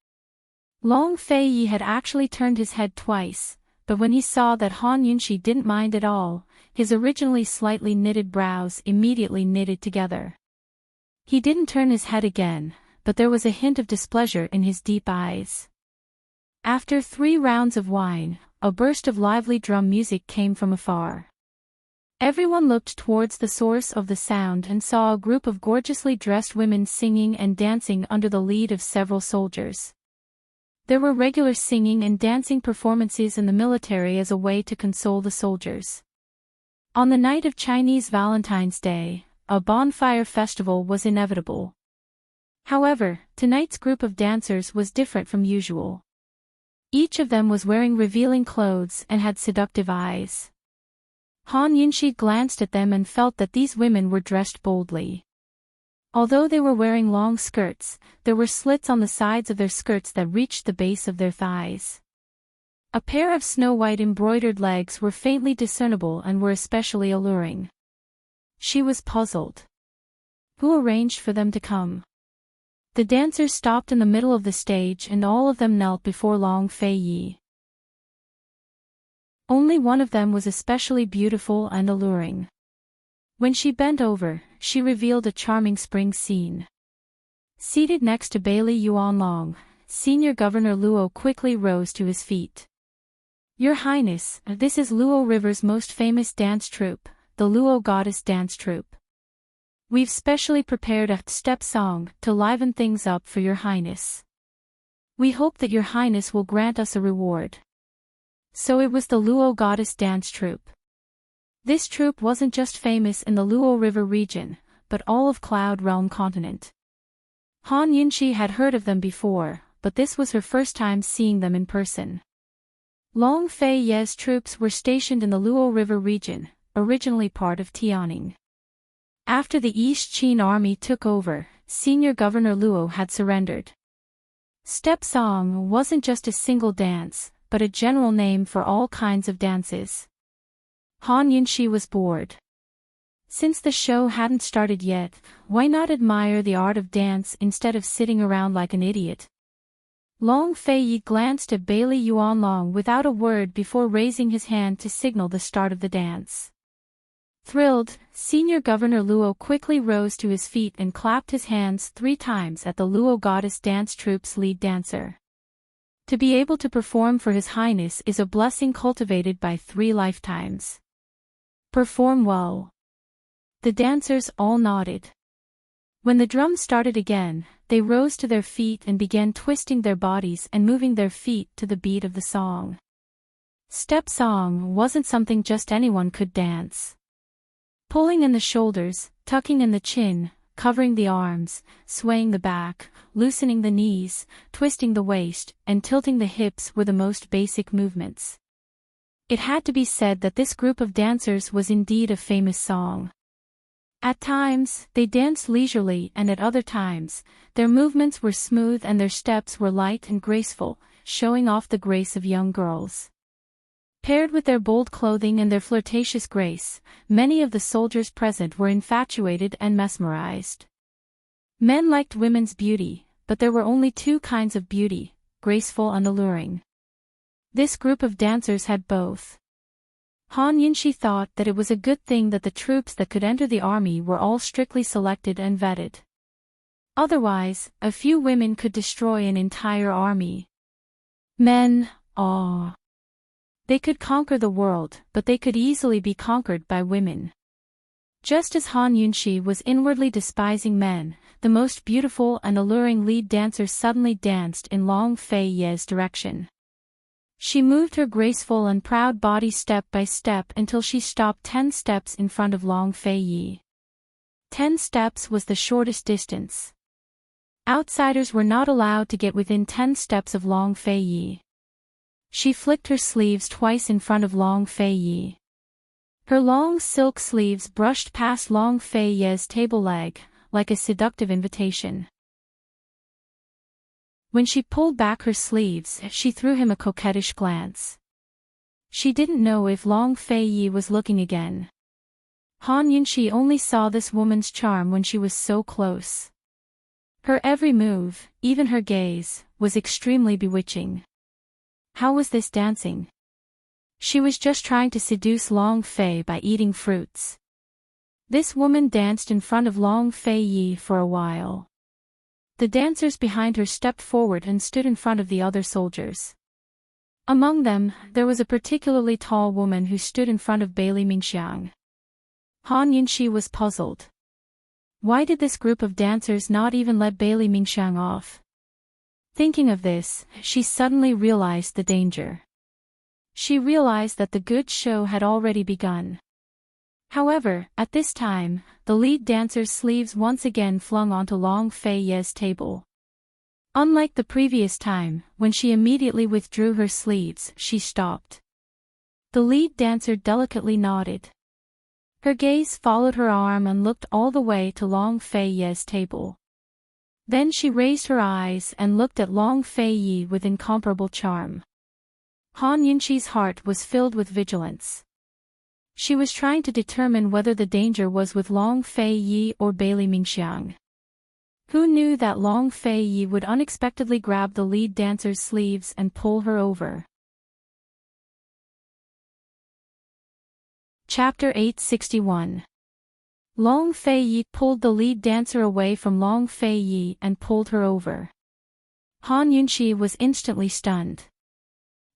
Long Fei Yi had actually turned his head twice, but when he saw that Han Yunxi didn't mind at all, his originally slightly knitted brows immediately knitted together. He didn't turn his head again, but there was a hint of displeasure in his deep eyes. After 3 rounds of wine, a burst of lively drum music came from afar. Everyone looked towards the source of the sound and saw a group of gorgeously dressed women singing and dancing under the lead of several soldiers. There were regular singing and dancing performances in the military as a way to console the soldiers. On the night of Chinese Valentine's Day, a bonfire festival was inevitable. However, tonight's group of dancers was different from usual. Each of them was wearing revealing clothes and had seductive eyes. Han Yunxi glanced at them and felt that these women were dressed boldly. Although they were wearing long skirts, there were slits on the sides of their skirts that reached the base of their thighs. A pair of snow-white embroidered legs were faintly discernible and were especially alluring. She was puzzled. Who arranged for them to come? The dancers stopped in the middle of the stage and all of them knelt before Long Fei Yi. Only one of them was especially beautiful and alluring. When she bent over, she revealed a charming spring scene. Seated next to Bailey Yuanlong, Senior Governor Luo quickly rose to his feet. Your Highness, this is Luo River's most famous dance troupe, the Luo Goddess Dance Troupe. We've specially prepared a step song to liven things up for Your Highness. We hope that Your Highness will grant us a reward. So it was the Luo Goddess Dance Troupe. This troupe wasn't just famous in the Luo River region, but all of Cloud Realm continent. Han Yunxi had heard of them before, but this was her first time seeing them in person. Long Fei Ye's troops were stationed in the Luo River region, originally part of Tianning. After the East Qin army took over, Senior Governor Luo had surrendered. Step song wasn't just a single dance, but a general name for all kinds of dances. Han Yunxi was bored. Since the show hadn't started yet, why not admire the art of dance instead of sitting around like an idiot? Long Fei Yi glanced at Bailey Yuanlong without a word before raising his hand to signal the start of the dance. Thrilled, Senior Governor Luo quickly rose to his feet and clapped his hands 3 times at the Luo Goddess Dance Troupe's lead dancer. To be able to perform for His Highness is a blessing cultivated by 3 lifetimes. Perform well. The dancers all nodded. When the drum started again, they rose to their feet and began twisting their bodies and moving their feet to the beat of the song. Step song wasn't something just anyone could dance. Pulling in the shoulders, tucking in the chin, covering the arms, swaying the back, loosening the knees, twisting the waist, and tilting the hips were the most basic movements. It had to be said that this group of dancers was indeed a famous song. At times, they danced leisurely and at other times, their movements were smooth and their steps were light and graceful, showing off the grace of young girls. Paired with their bold clothing and their flirtatious grace, many of the soldiers present were infatuated and mesmerized. Men liked women's beauty, but there were only 2 kinds of beauty, graceful and alluring. This group of dancers had both. Han Yunxi thought that it was a good thing that the troops that could enter the army were all strictly selected and vetted. Otherwise, a few women could destroy an entire army. Men, they could conquer the world, but they could easily be conquered by women. Just as Han Yunxi was inwardly despising men, the most beautiful and alluring lead dancer suddenly danced in Long Fei Ye's direction. She moved her graceful and proud body step by step until she stopped 10 steps in front of Long Fei Yi. 10 steps was the shortest distance. Outsiders were not allowed to get within 10 steps of Long Fei Yi. She flicked her sleeves twice in front of Long Fei Yi. Her long silk sleeves brushed past Long Fei Yi's table leg, like a seductive invitation. When she pulled back her sleeves, she threw him a coquettish glance. She didn't know if Long Fei Yi was looking again. Han Yunxi only saw this woman's charm when she was so close. Her every move, even her gaze, was extremely bewitching. How was this dancing? She was just trying to seduce Long Fei by eating fruits. This woman danced in front of Long Fei Yi for a while. The dancers behind her stepped forward and stood in front of the other soldiers. Among them, there was a particularly tall woman who stood in front of Bailey Mingxiang. Han Yunxi was puzzled. Why did this group of dancers not even let Bailey Mingxiang off? Thinking of this, she suddenly realized the danger. She realized that the good show had already begun. However, at this time, the lead dancer's sleeves once again flung onto Long Fei Ye's table. Unlike the previous time, when she immediately withdrew her sleeves, she stopped. The lead dancer delicately nodded. Her gaze followed her arm and looked all the way to Long Fei Ye's table. Then she raised her eyes and looked at Long Fei Ye with incomparable charm. Han Yunqi's heart was filled with vigilance. She was trying to determine whether the danger was with Long Fei Yi or Bailey Mingxiang. Who knew that Long Fei Yi would unexpectedly grab the lead dancer's sleeves and pull her over? Chapter 861. Long Fei Yi pulled the lead dancer away from Long Fei Yi and pulled her over. Han Yunqi was instantly stunned.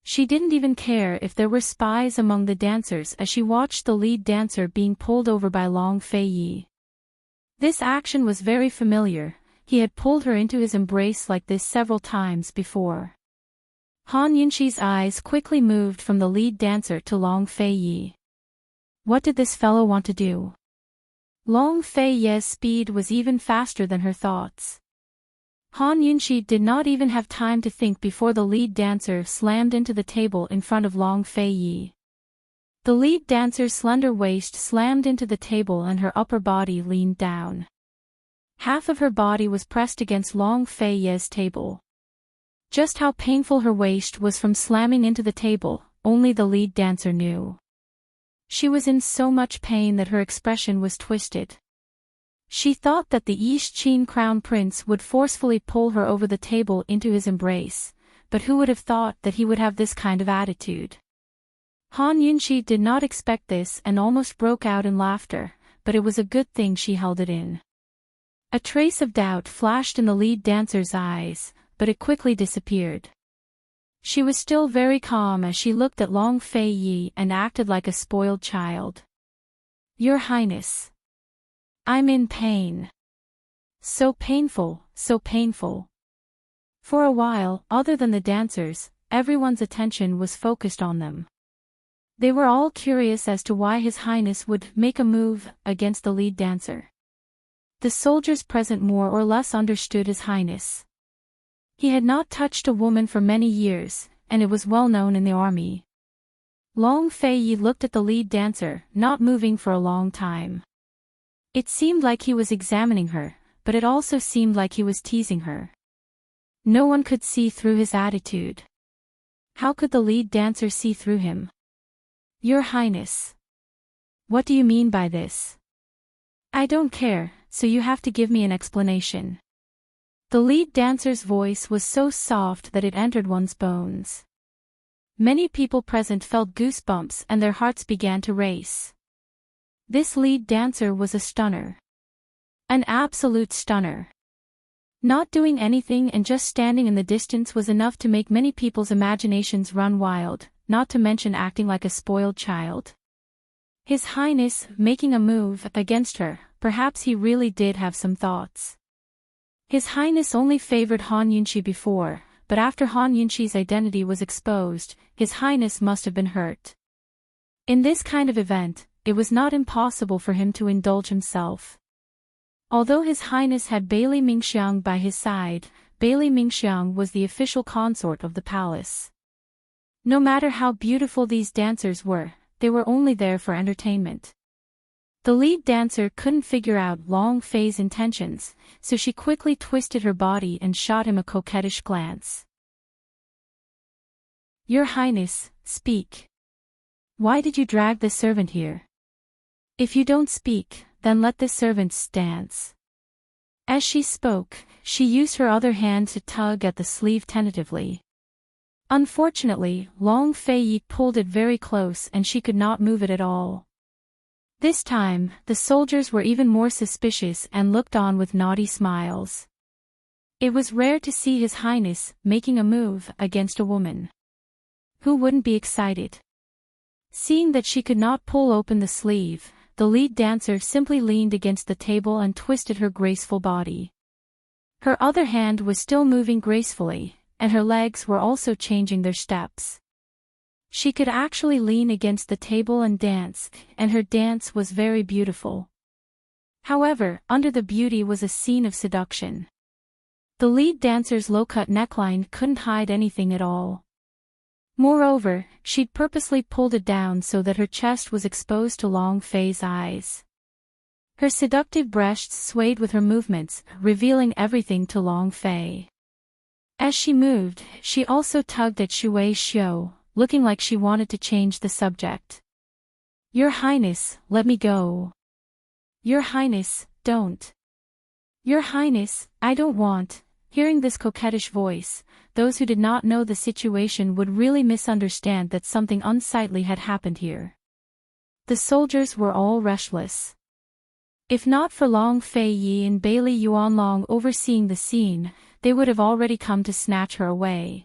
She didn't even care if there were spies among the dancers as she watched the lead dancer being pulled over by Long Fei Yi. This action was very familiar. He had pulled her into his embrace like this several times before. Han Yunqi's eyes quickly moved from the lead dancer to Long Fei Yi. What did this fellow want to do? Long Fei Ye's speed was even faster than her thoughts. Han Yunqi did not even have time to think before the lead dancer slammed into the table in front of Long Fei Yi. The lead dancer's slender waist slammed into the table and her upper body leaned down. Half of her body was pressed against Long Fei Ye's table. Just how painful her waist was from slamming into the table, only the lead dancer knew. She was in so much pain that her expression was twisted. She thought that the East Qin crown prince would forcefully pull her over the table into his embrace, but who would have thought that he would have this kind of attitude? Han Yunqi did not expect this and almost broke out in laughter, but it was a good thing she held it in. A trace of doubt flashed in the lead dancer's eyes, but it quickly disappeared. She was still very calm as she looked at Long Fei Yi and acted like a spoiled child. Your Highness. I'm in pain. So painful, so painful. For a while, other than the dancers, everyone's attention was focused on them. They were all curious as to why His Highness would make a move against the lead dancer. The soldiers present more or less understood His Highness. He had not touched a woman for many years, and it was well known in the army. Long Fei Yi looked at the lead dancer, not moving for a long time. It seemed like he was examining her, but it also seemed like he was teasing her. No one could see through his attitude. How could the lead dancer see through him? Your Highness. What do you mean by this? I don't care, so you have to give me an explanation. The lead dancer's voice was so soft that it entered one's bones. Many people present felt goosebumps and their hearts began to race. This lead dancer was a stunner. An absolute stunner. Not doing anything and just standing in the distance was enough to make many people's imaginations run wild, not to mention acting like a spoiled child. His Highness making a move against her, perhaps he really did have some thoughts. His Highness only favored Han Yunqi before, but after Han Yunqi's identity was exposed, His Highness must have been hurt. In this kind of event, it was not impossible for him to indulge himself. Although His Highness had Bailey Mingxiang by his side, Bailey Mingxiang was the official consort of the palace. No matter how beautiful these dancers were, they were only there for entertainment. The lead dancer couldn't figure out Long Fei's intentions, so she quickly twisted her body and shot him a coquettish glance. Your Highness, speak. Why did you drag this servant here? If you don't speak, then let this servant dance. As she spoke, she used her other hand to tug at the sleeve tentatively. Unfortunately, Long Fei Yi pulled it very close and she could not move it at all. This time, the soldiers were even more suspicious and looked on with naughty smiles. It was rare to see His Highness making a move against a woman. Who wouldn't be excited? Seeing that she could not pull open the sleeve, the lead dancer simply leaned against the table and twisted her graceful body. Her other hand was still moving gracefully, and her legs were also changing their steps. She could actually lean against the table and dance, and her dance was very beautiful. However, under the beauty was a scene of seduction. The lead dancer's low-cut neckline couldn't hide anything at all. Moreover, she'd purposely pulled it down so that her chest was exposed to Long Fei's eyes. Her seductive breasts swayed with her movements, revealing everything to Long Fei. As she moved, she also tugged at Shui Xiu, looking like she wanted to change the subject. "Your Highness, let me go." "Your Highness, don't." "Your Highness, I don't want." Hearing this coquettish voice, those who did not know the situation would really misunderstand that something unsightly had happened here. The soldiers were all restless. If not for Long Fei Yi and Bailey Yuanlong overseeing the scene, they would have already come to snatch her away.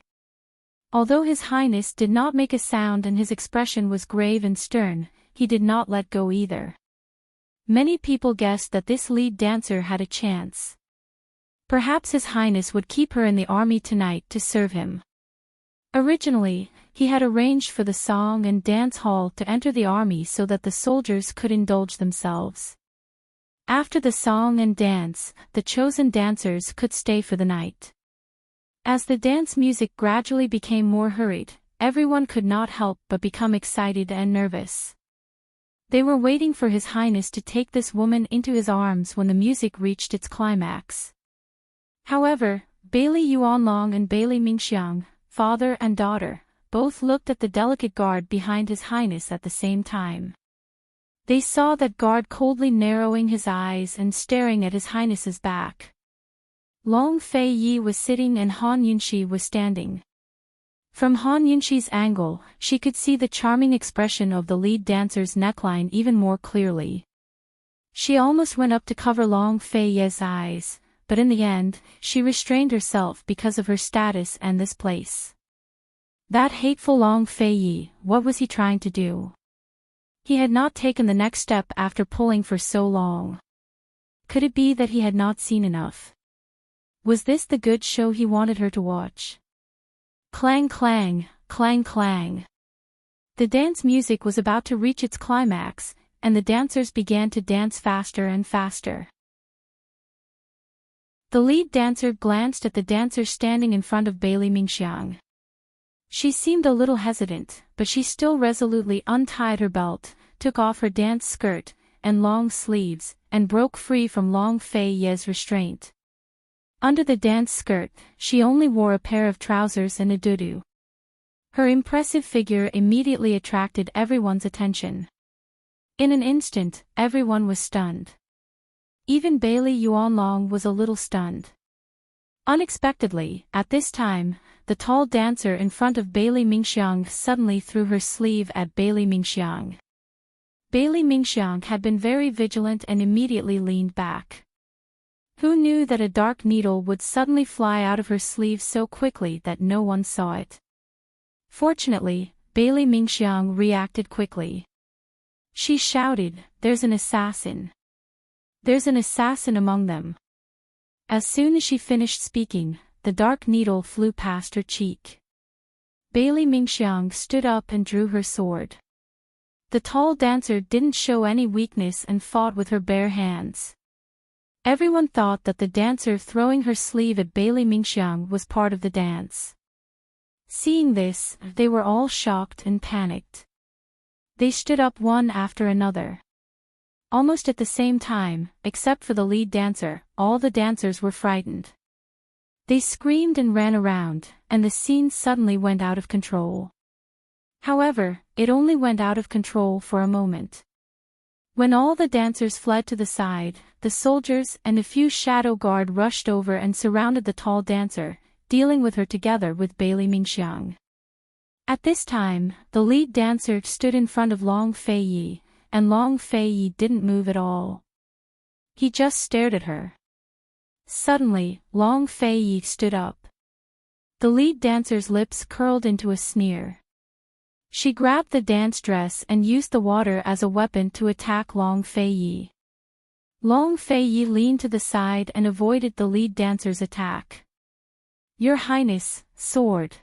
Although His Highness did not make a sound and his expression was grave and stern, he did not let go either. Many people guessed that this lead dancer had a chance. Perhaps His Highness would keep her in the army tonight to serve him. Originally, he had arranged for the song and dance hall to enter the army so that the soldiers could indulge themselves. After the song and dance, the chosen dancers could stay for the night. As the dance music gradually became more hurried, everyone could not help but become excited and nervous. They were waiting for His Highness to take this woman into his arms when the music reached its climax. However, Bailey Yuanlong and Bailey Mingxiang, father and daughter, both looked at the delicate guard behind His Highness at the same time. They saw that guard coldly narrowing his eyes and staring at His Highness's back. Long Fei Yi was sitting and Han Yunxi was standing. From Han Yunxi's angle, she could see the charming expression of the lead dancer's neckline even more clearly. She almost went up to cover Long Fei Yi's eyes, but in the end, she restrained herself because of her status and this place. That hateful Long Fei Yi, what was he trying to do? He had not taken the next step after pulling for so long. Could it be that he had not seen enough? Was this the good show he wanted her to watch? Clang clang, clang clang. The dance music was about to reach its climax, and the dancers began to dance faster and faster. The lead dancer glanced at the dancer standing in front of Bailey Mingxiang. She seemed a little hesitant, but she still resolutely untied her belt, took off her dance skirt and long sleeves, and broke free from Long Fei Yi's restraint. Under the dance skirt, she only wore a pair of trousers and a dudu. Her impressive figure immediately attracted everyone's attention. In an instant, everyone was stunned. Even Bailey Yuanlong was a little stunned. Unexpectedly, at this time, the tall dancer in front of Bailey Mingxiang suddenly threw her sleeve at Bailey Mingxiang. Bailey Mingxiang had been very vigilant and immediately leaned back. Who knew that a dark needle would suddenly fly out of her sleeve so quickly that no one saw it? Fortunately, Bailey Mingxiang reacted quickly. She shouted, "There's an assassin! There's an assassin among them!" As soon as she finished speaking, the dark needle flew past her cheek. Bailey Mingxiang stood up and drew her sword. The tall dancer didn't show any weakness and fought with her bare hands. Everyone thought that the dancer throwing her sleeve at Bailey Mingxiang was part of the dance. Seeing this, they were all shocked and panicked. They stood up one after another. Almost at the same time, except for the lead dancer, all the dancers were frightened. They screamed and ran around, and the scene suddenly went out of control. However, it only went out of control for a moment. When all the dancers fled to the side, the soldiers and a few shadow guard rushed over and surrounded the tall dancer, dealing with her together with Bailey Mingxiang. At this time, the lead dancer stood in front of Long Fei Yi, and Long Fei Yi didn't move at all. He just stared at her. Suddenly, Long Fei Yi stood up. The lead dancer's lips curled into a sneer. She grabbed the dance dress and used the water as a weapon to attack Long Fei Yi. Long Fei Yi leaned to the side and avoided the lead dancer's attack. "Your Highness, sword."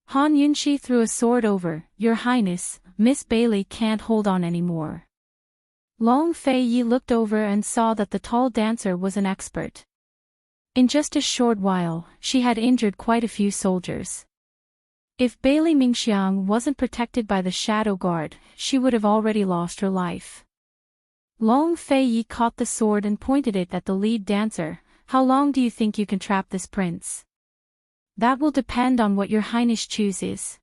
Han Yunxi threw a sword over. "Your Highness, Miss Bailey can't hold on anymore." Long Fei Yi looked over and saw that the tall dancer was an expert. In just a short while, she had injured quite a few soldiers. If Bailey Mingxiang wasn't protected by the shadow guard, she would have already lost her life. Long Fei Yi caught the sword and pointed it at the lead dancer. How long do you think you can trap this prince? That will depend on what your highness chooses.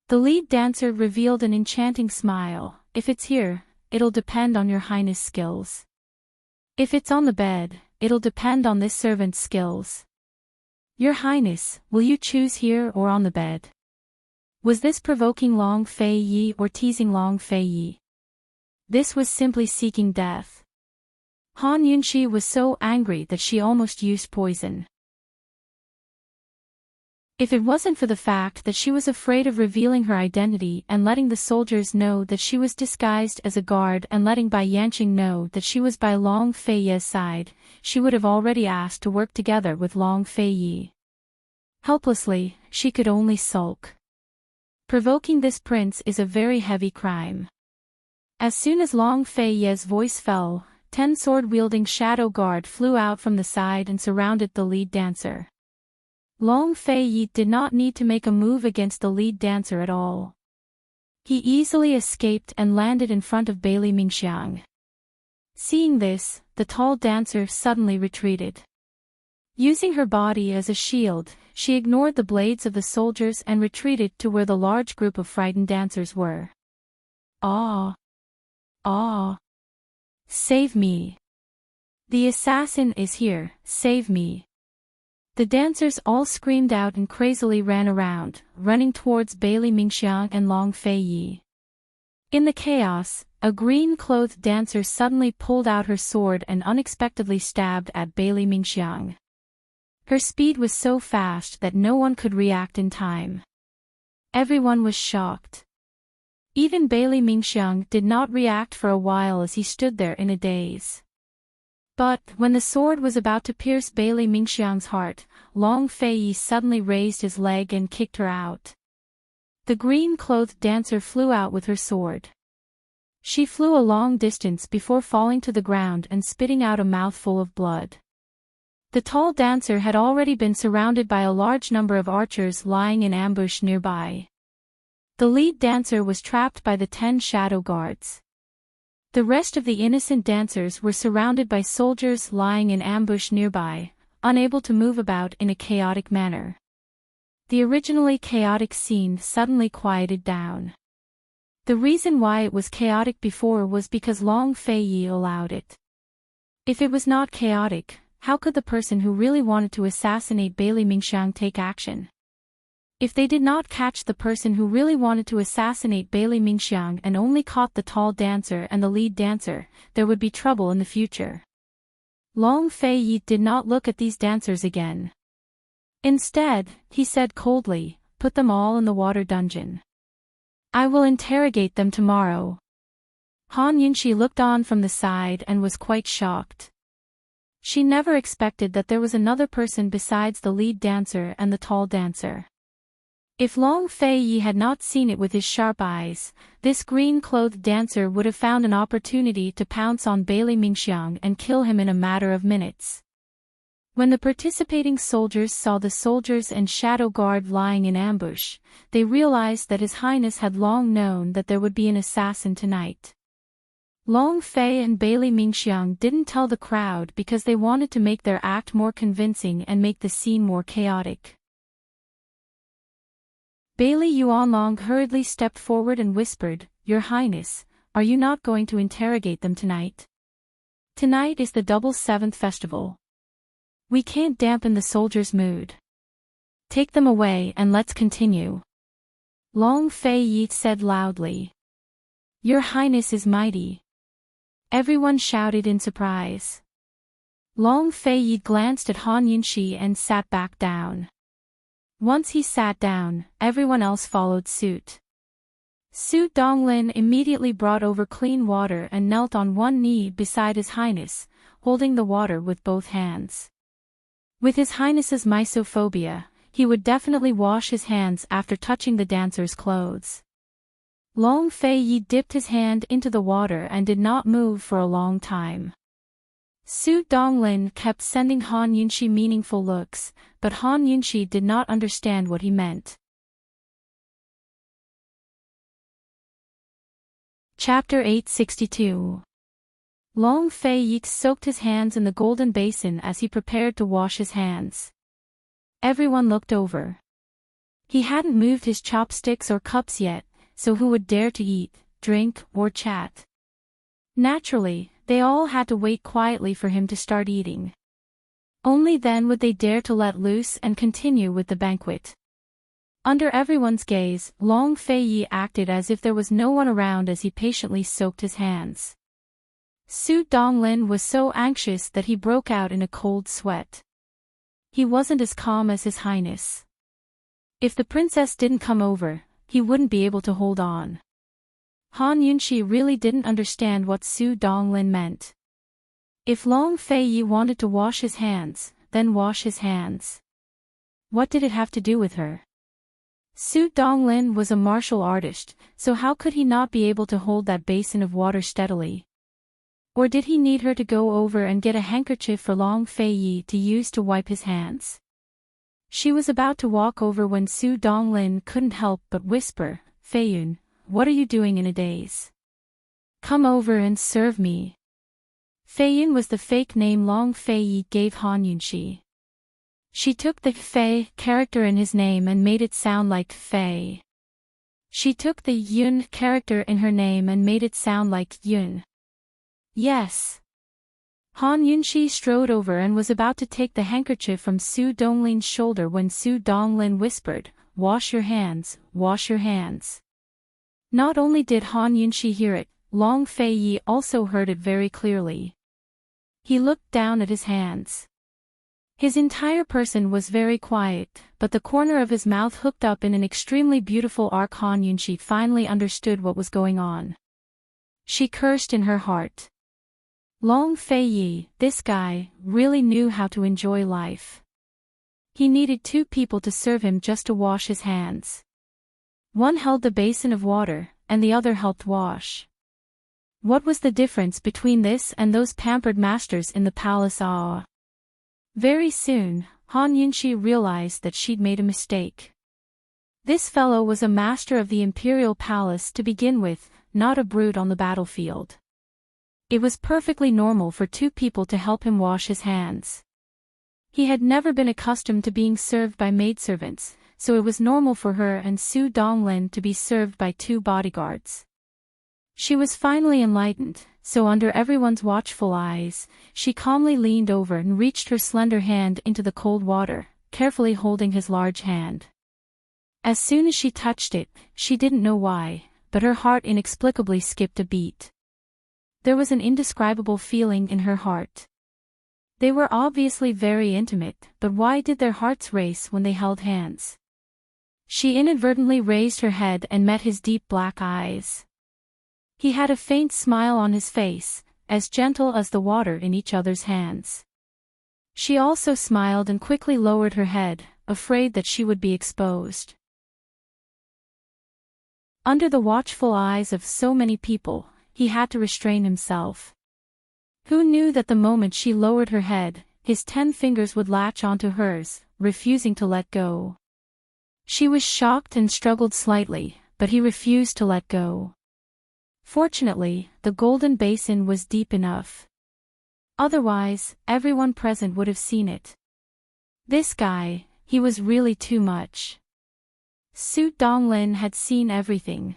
The lead dancer revealed an enchanting smile. If it's here, it'll depend on your highness' skills. If it's on the bed, it'll depend on this servant's skills. Your highness, will you choose here or on the bed? Was this provoking Long Fei Yi or teasing Long Fei Yi? This was simply seeking death. Han Yunxi was so angry that she almost used poison. If it wasn't for the fact that she was afraid of revealing her identity and letting the soldiers know that she was disguised as a guard and letting Bai Yanqing know that she was by Long Fei Yi's side, she would have already asked to work together with Long Fei Yi. Helplessly, she could only sulk. Provoking this prince is a very heavy crime. As soon as Long Fei Yi's voice fell, 10 sword-wielding shadow guard flew out from the side and surrounded the lead dancer. Long Fei Yi did not need to make a move against the lead dancer at all. He easily escaped and landed in front of Bailey Mingxiang. Seeing this, the tall dancer suddenly retreated. Using her body as a shield, she ignored the blades of the soldiers and retreated to where the large group of frightened dancers were. Ah! Ah! Save me! The assassin is here, save me! The dancers all screamed out and crazily ran around, running towards Bailey Mingxiang and Long Fei Yi. In the chaos, a green-clothed dancer suddenly pulled out her sword and unexpectedly stabbed at Bailey Mingxiang. Her speed was so fast that no one could react in time. Everyone was shocked. Even Bailey Mingxiang did not react for a while as he stood there in a daze. But, when the sword was about to pierce Bailey Mingxiang's heart, Long Fei Yi suddenly raised his leg and kicked her out. The green-clothed dancer flew out with her sword. She flew a long distance before falling to the ground and spitting out a mouthful of blood. The tall dancer had already been surrounded by a large number of archers lying in ambush nearby. The lead dancer was trapped by the 10 shadow guards. The rest of the innocent dancers were surrounded by soldiers lying in ambush nearby, unable to move about in a chaotic manner. The originally chaotic scene suddenly quieted down. The reason why it was chaotic before was because Long Fei Yi allowed it. If it was not chaotic, how could the person who really wanted to assassinate Bailey Mingxiang take action? If they did not catch the person who really wanted to assassinate Bailey Mingxiang and only caught the tall dancer and the lead dancer, there would be trouble in the future. Long Fei Yi did not look at these dancers again. Instead, he said coldly, "Put them all in the water dungeon. I will interrogate them tomorrow." Han Yunxi looked on from the side and was quite shocked. She never expected that there was another person besides the lead dancer and the tall dancer. If Long Fei Yi had not seen it with his sharp eyes, this green-clothed dancer would have found an opportunity to pounce on Bailey Mingxiang and kill him in a matter of minutes. When the participating soldiers saw the soldiers and shadow guard lying in ambush, they realized that His Highness had long known that there would be an assassin tonight. Long Fei and Bailey Mingxiang didn't tell the crowd because they wanted to make their act more convincing and make the scene more chaotic. Bailey Yuanlong hurriedly stepped forward and whispered, "Your Highness, are you not going to interrogate them tonight? Tonight is the Double Seventh Festival. We can't dampen the soldiers' mood. Take them away and let's continue." Long Fei Yi said loudly. "Your Highness is mighty." Everyone shouted in surprise. Long Fei Yi glanced at Han Yunxi and sat back down. Once he sat down, everyone else followed suit. Su Donglin immediately brought over clean water and knelt on one knee beside His Highness, holding the water with both hands. With His Highness's mysophobia, he would definitely wash his hands after touching the dancer's clothes. Long Fei Yi dipped his hand into the water and did not move for a long time. Su Donglin kept sending Han Yunxi meaningful looks, but Han Yunxi did not understand what he meant. Chapter 862. Long Fei Yi soaked his hands in the golden basin as he prepared to wash his hands. Everyone looked over. He hadn't moved his chopsticks or cups yet, so who would dare to eat, drink, or chat? Naturally, they all had to wait quietly for him to start eating. Only then would they dare to let loose and continue with the banquet. Under everyone's gaze, Long Fei Yi acted as if there was no one around as he patiently soaked his hands. Su Donglin was so anxious that he broke out in a cold sweat. He wasn't as calm as His Highness. If the princess didn't come over, he wouldn't be able to hold on. Han Yunxi really didn't understand what Su Donglin meant. If Long Fei Yi wanted to wash his hands, then wash his hands. What did it have to do with her? Su Donglin was a martial artist, so how could he not be able to hold that basin of water steadily? Or did he need her to go over and get a handkerchief for Long Fei Yi to use to wipe his hands? She was about to walk over when Su Donglin couldn't help but whisper, "Feiyun, what are you doing in a daze? Come over and serve me." Feiyun was the fake name Long Fei Yi gave Han Yunxi. She took the Fei character in his name and made it sound like Fei. She took the Yun character in her name and made it sound like Yun. Yes. Han Yunxi strode over and was about to take the handkerchief from Su Donglin's shoulder when Su Donglin whispered, "Wash your hands, wash your hands." Not only did Han Yunxi hear it, Long Fei Yi also heard it very clearly. He looked down at his hands. His entire person was very quiet, but the corner of his mouth hooked up in an extremely beautiful arc. Han Yunxi finally understood what was going on. She cursed in her heart. Long Fei Yi, this guy, really knew how to enjoy life. He needed two people to serve him just to wash his hands. One held the basin of water, and the other helped wash. What was the difference between this and those pampered masters in the palace? Very soon, Han Yunxi realized that she'd made a mistake. This fellow was a master of the imperial palace to begin with, not a brute on the battlefield. It was perfectly normal for two people to help him wash his hands. He had never been accustomed to being served by maidservants, so it was normal for her and Su Donglin to be served by two bodyguards. She was finally enlightened, so under everyone's watchful eyes, she calmly leaned over and reached her slender hand into the cold water, carefully holding his large hand. As soon as she touched it, she didn't know why, but her heart inexplicably skipped a beat. There was an indescribable feeling in her heart. They were obviously very intimate, but why did their hearts race when they held hands? She inadvertently raised her head and met his deep black eyes. He had a faint smile on his face, as gentle as the water in each other's hands. She also smiled and quickly lowered her head, afraid that she would be exposed. Under the watchful eyes of so many people, he had to restrain himself. Who knew that the moment she lowered her head, his 10 fingers would latch onto hers, refusing to let go. She was shocked and struggled slightly, but he refused to let go. Fortunately, the golden basin was deep enough. Otherwise, everyone present would have seen it. This guy, he was really too much. Su Donglin had seen everything.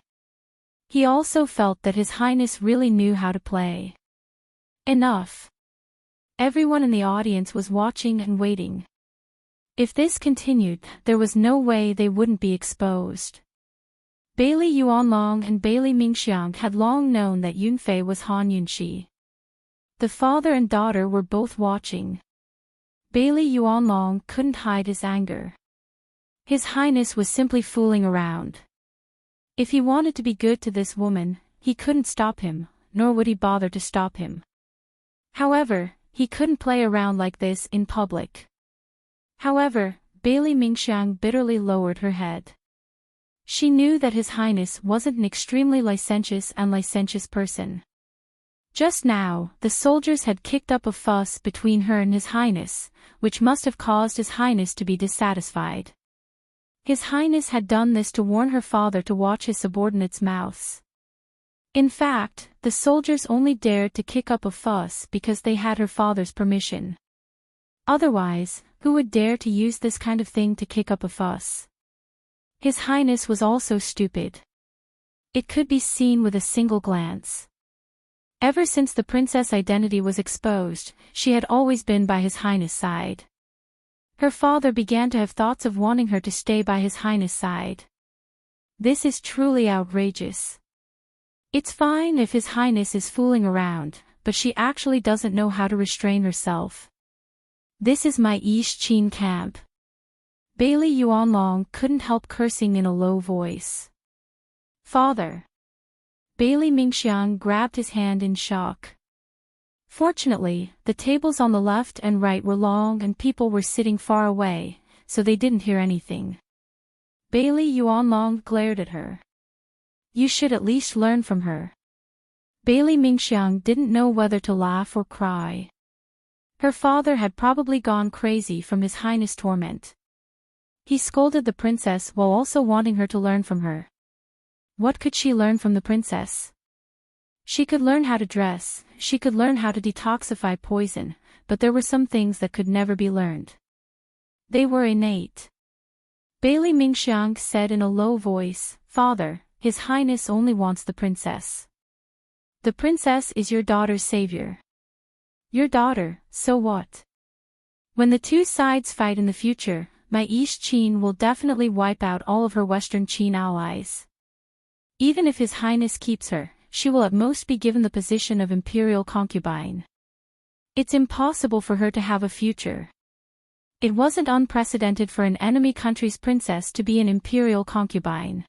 He also felt that His Highness really knew how to play. Enough. Everyone in the audience was watching and waiting. If this continued, there was no way they wouldn't be exposed. Bailey Yuanlong and Bailey Mingxiang had long known that Yunfei was Han Yunxi. The father and daughter were both watching. Bailey Yuanlong couldn't hide his anger. His Highness was simply fooling around. If he wanted to be good to this woman, he couldn't stop him, nor would he bother to stop him. However, he couldn't play around like this in public. However, Bailey Mingxiang bitterly lowered her head. She knew that His Highness wasn't an extremely licentious person. Just now, the soldiers had kicked up a fuss between her and His Highness, which must have caused His Highness to be dissatisfied. His Highness had done this to warn her father to watch his subordinates' mouths. In fact, the soldiers only dared to kick up a fuss because they had her father's permission. Otherwise, who would dare to use this kind of thing to kick up a fuss? His Highness was also stupid. It could be seen with a single glance. Ever since the princess' identity was exposed, she had always been by His Highness' side. Her father began to have thoughts of wanting her to stay by His Highness' side. This is truly outrageous. It's fine if His Highness is fooling around, but she actually doesn't know how to restrain herself. This is my Enchanting camp. Bailey Yuanlong couldn't help cursing in a low voice. Father. Bailey Mingxiang grabbed his hand in shock. Fortunately, the tables on the left and right were long and people were sitting far away, so they didn't hear anything. Bailey Yuanlong glared at her. You should at least learn from her. Bailey Mingxiang didn't know whether to laugh or cry. Her father had probably gone crazy from His Highness' torment. He scolded the princess while also wanting her to learn from her. What could she learn from the princess? She could learn how to dress, she could learn how to detoxify poison, but there were some things that could never be learned. They were innate. Bailey Mingxiang said in a low voice, Father, His Highness only wants the princess. The princess is your daughter's savior. Your daughter, so what? When the two sides fight in the future, my East Qin will definitely wipe out all of her Western Qin allies. Even if His Highness keeps her, she will at most be given the position of imperial concubine. It's impossible for her to have a future. It wasn't unprecedented for an enemy country's princess to be an imperial concubine.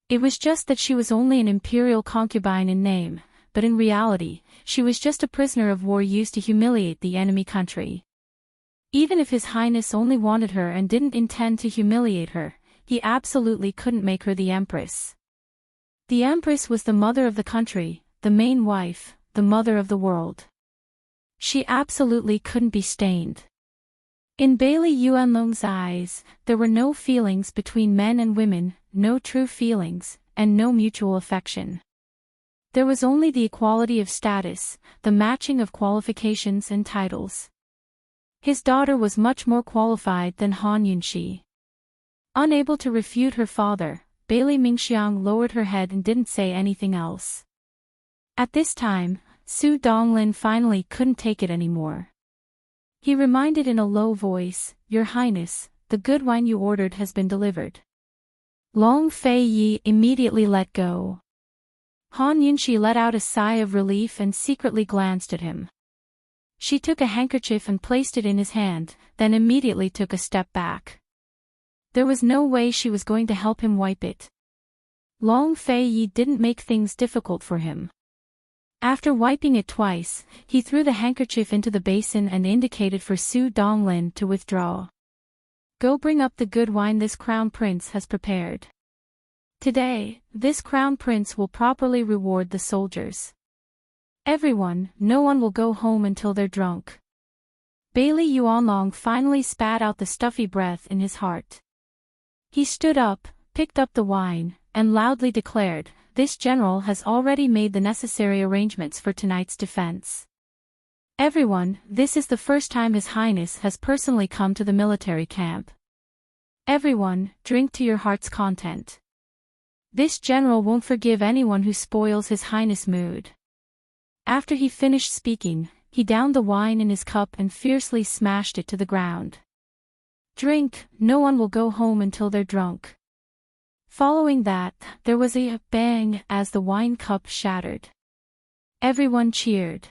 It was just that she was only an imperial concubine in name, but in reality, she was just a prisoner of war used to humiliate the enemy country. Even if His Highness only wanted her and didn't intend to humiliate her, he absolutely couldn't make her the empress. The empress was the mother of the country, the main wife, the mother of the world. She absolutely couldn't be stained. In Bailey Yuanlong's eyes, there were no feelings between men and women, no true feelings, and no mutual affection. There was only the equality of status, the matching of qualifications and titles. His daughter was much more qualified than Han Yunxi. Unable to refute her father, Bailey Mingxiang lowered her head and didn't say anything else. At this time, Su Donglin finally couldn't take it anymore. He reminded in a low voice, Your Highness, the good wine you ordered has been delivered. Long Fei Yi immediately let go. Han Yunxi let out a sigh of relief and secretly glanced at him. She took a handkerchief and placed it in his hand, then immediately took a step back. There was no way she was going to help him wipe it. Long Fei Yi didn't make things difficult for him. After wiping it twice, he threw the handkerchief into the basin and indicated for Su Donglin to withdraw. Go bring up the good wine this crown prince has prepared. Today, this crown prince will properly reward the soldiers. Everyone, no one will go home until they're drunk. Bailey Yuanlong finally spat out the stuffy breath in his heart. He stood up, picked up the wine, and loudly declared, This general has already made the necessary arrangements for tonight's defense. Everyone, this is the first time His Highness has personally come to the military camp. Everyone, drink to your heart's content. This general won't forgive anyone who spoils His Highness' mood. After he finished speaking, he downed the wine in his cup and fiercely smashed it to the ground. Drink, no one will go home until they're drunk. Following that, there was a bang as the wine cup shattered. Everyone cheered.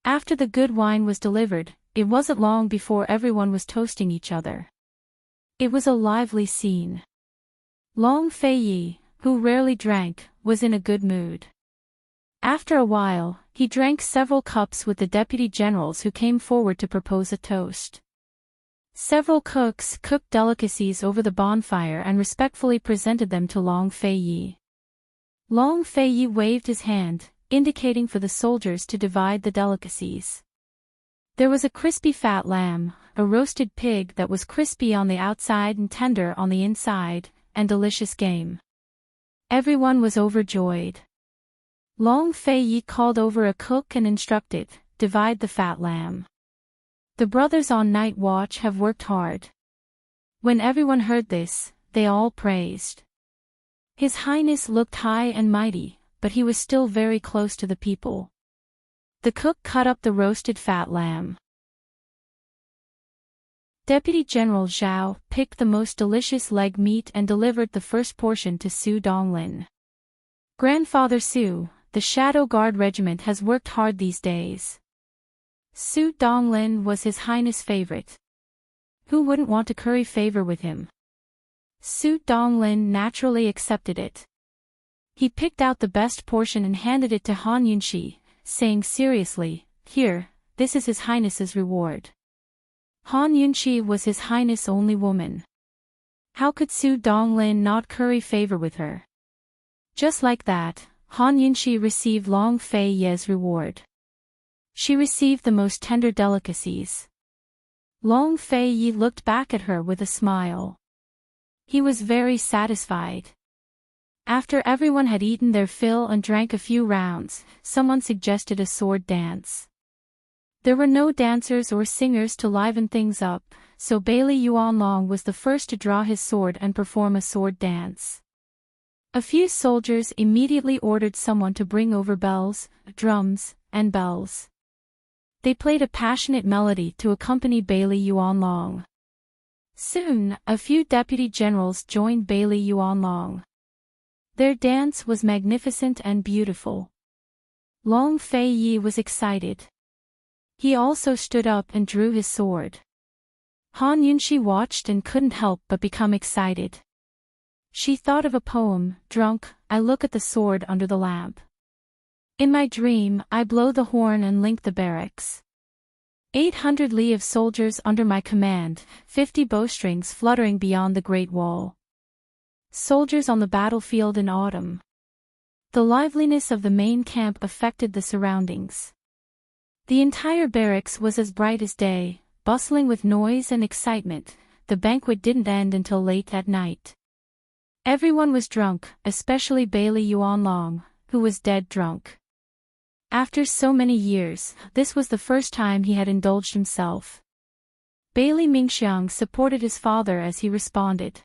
After the good wine was delivered, it wasn't long before everyone was toasting each other. It was a lively scene. Long Fei Yi, who rarely drank, was in a good mood. After a while, he drank several cups with the deputy generals who came forward to propose a toast. Several cooks cooked delicacies over the bonfire and respectfully presented them to Long Fei Yi. Long Fei Yi waved his hand, indicating for the soldiers to divide the delicacies. There was a crispy fat lamb, a roasted pig that was crispy on the outside and tender on the inside, and delicious game. Everyone was overjoyed. Long Fei Yi called over a cook and instructed, divide the fat lamb. The brothers on night watch have worked hard. When everyone heard this, they all praised. His Highness looked high and mighty, but he was still very close to the people. The cook cut up the roasted fat lamb. Deputy General Zhao picked the most delicious leg meat and delivered the first portion to Su Donglin. Grandfather Su, the Shadow Guard Regiment has worked hard these days. Su Donglin was His Highness' favorite. Who wouldn't want to curry favor with him? Su Donglin naturally accepted it. He picked out the best portion and handed it to Han Yunxi, saying seriously, "Here, this is His Highness's reward." Han Yunxi was His Highness' only woman. How could Su Donglin not curry favor with her? Just like that, Han Yunxi received Long Fei Ye's reward. She received the most tender delicacies. Long Fei Yi looked back at her with a smile. He was very satisfied. After everyone had eaten their fill and drank a few rounds, someone suggested a sword dance. There were no dancers or singers to liven things up, so Bailey Yuanlong was the first to draw his sword and perform a sword dance. A few soldiers immediately ordered someone to bring over bells, drums, and bells. They played a passionate melody to accompany Bailey Yuanlong. Soon, a few deputy generals joined Bailey Yuanlong. Their dance was magnificent and beautiful. Long Fei Yi was excited. He also stood up and drew his sword. Han Yunxi watched and couldn't help but become excited. She thought of a poem, "Drunk, I look at the sword under the lamp. In my dream, I blow the horn and link the barracks. 800 li of soldiers under my command, 50 bowstrings fluttering beyond the Great Wall. Soldiers on the battlefield in autumn." The liveliness of the main camp affected the surroundings. The entire barracks was as bright as day, bustling with noise and excitement. The banquet didn't end until late at night. Everyone was drunk, especially Bailey Yuanlong, who was dead drunk. After so many years, this was the first time he had indulged himself. Bailey Mingxiang supported his father as he responded.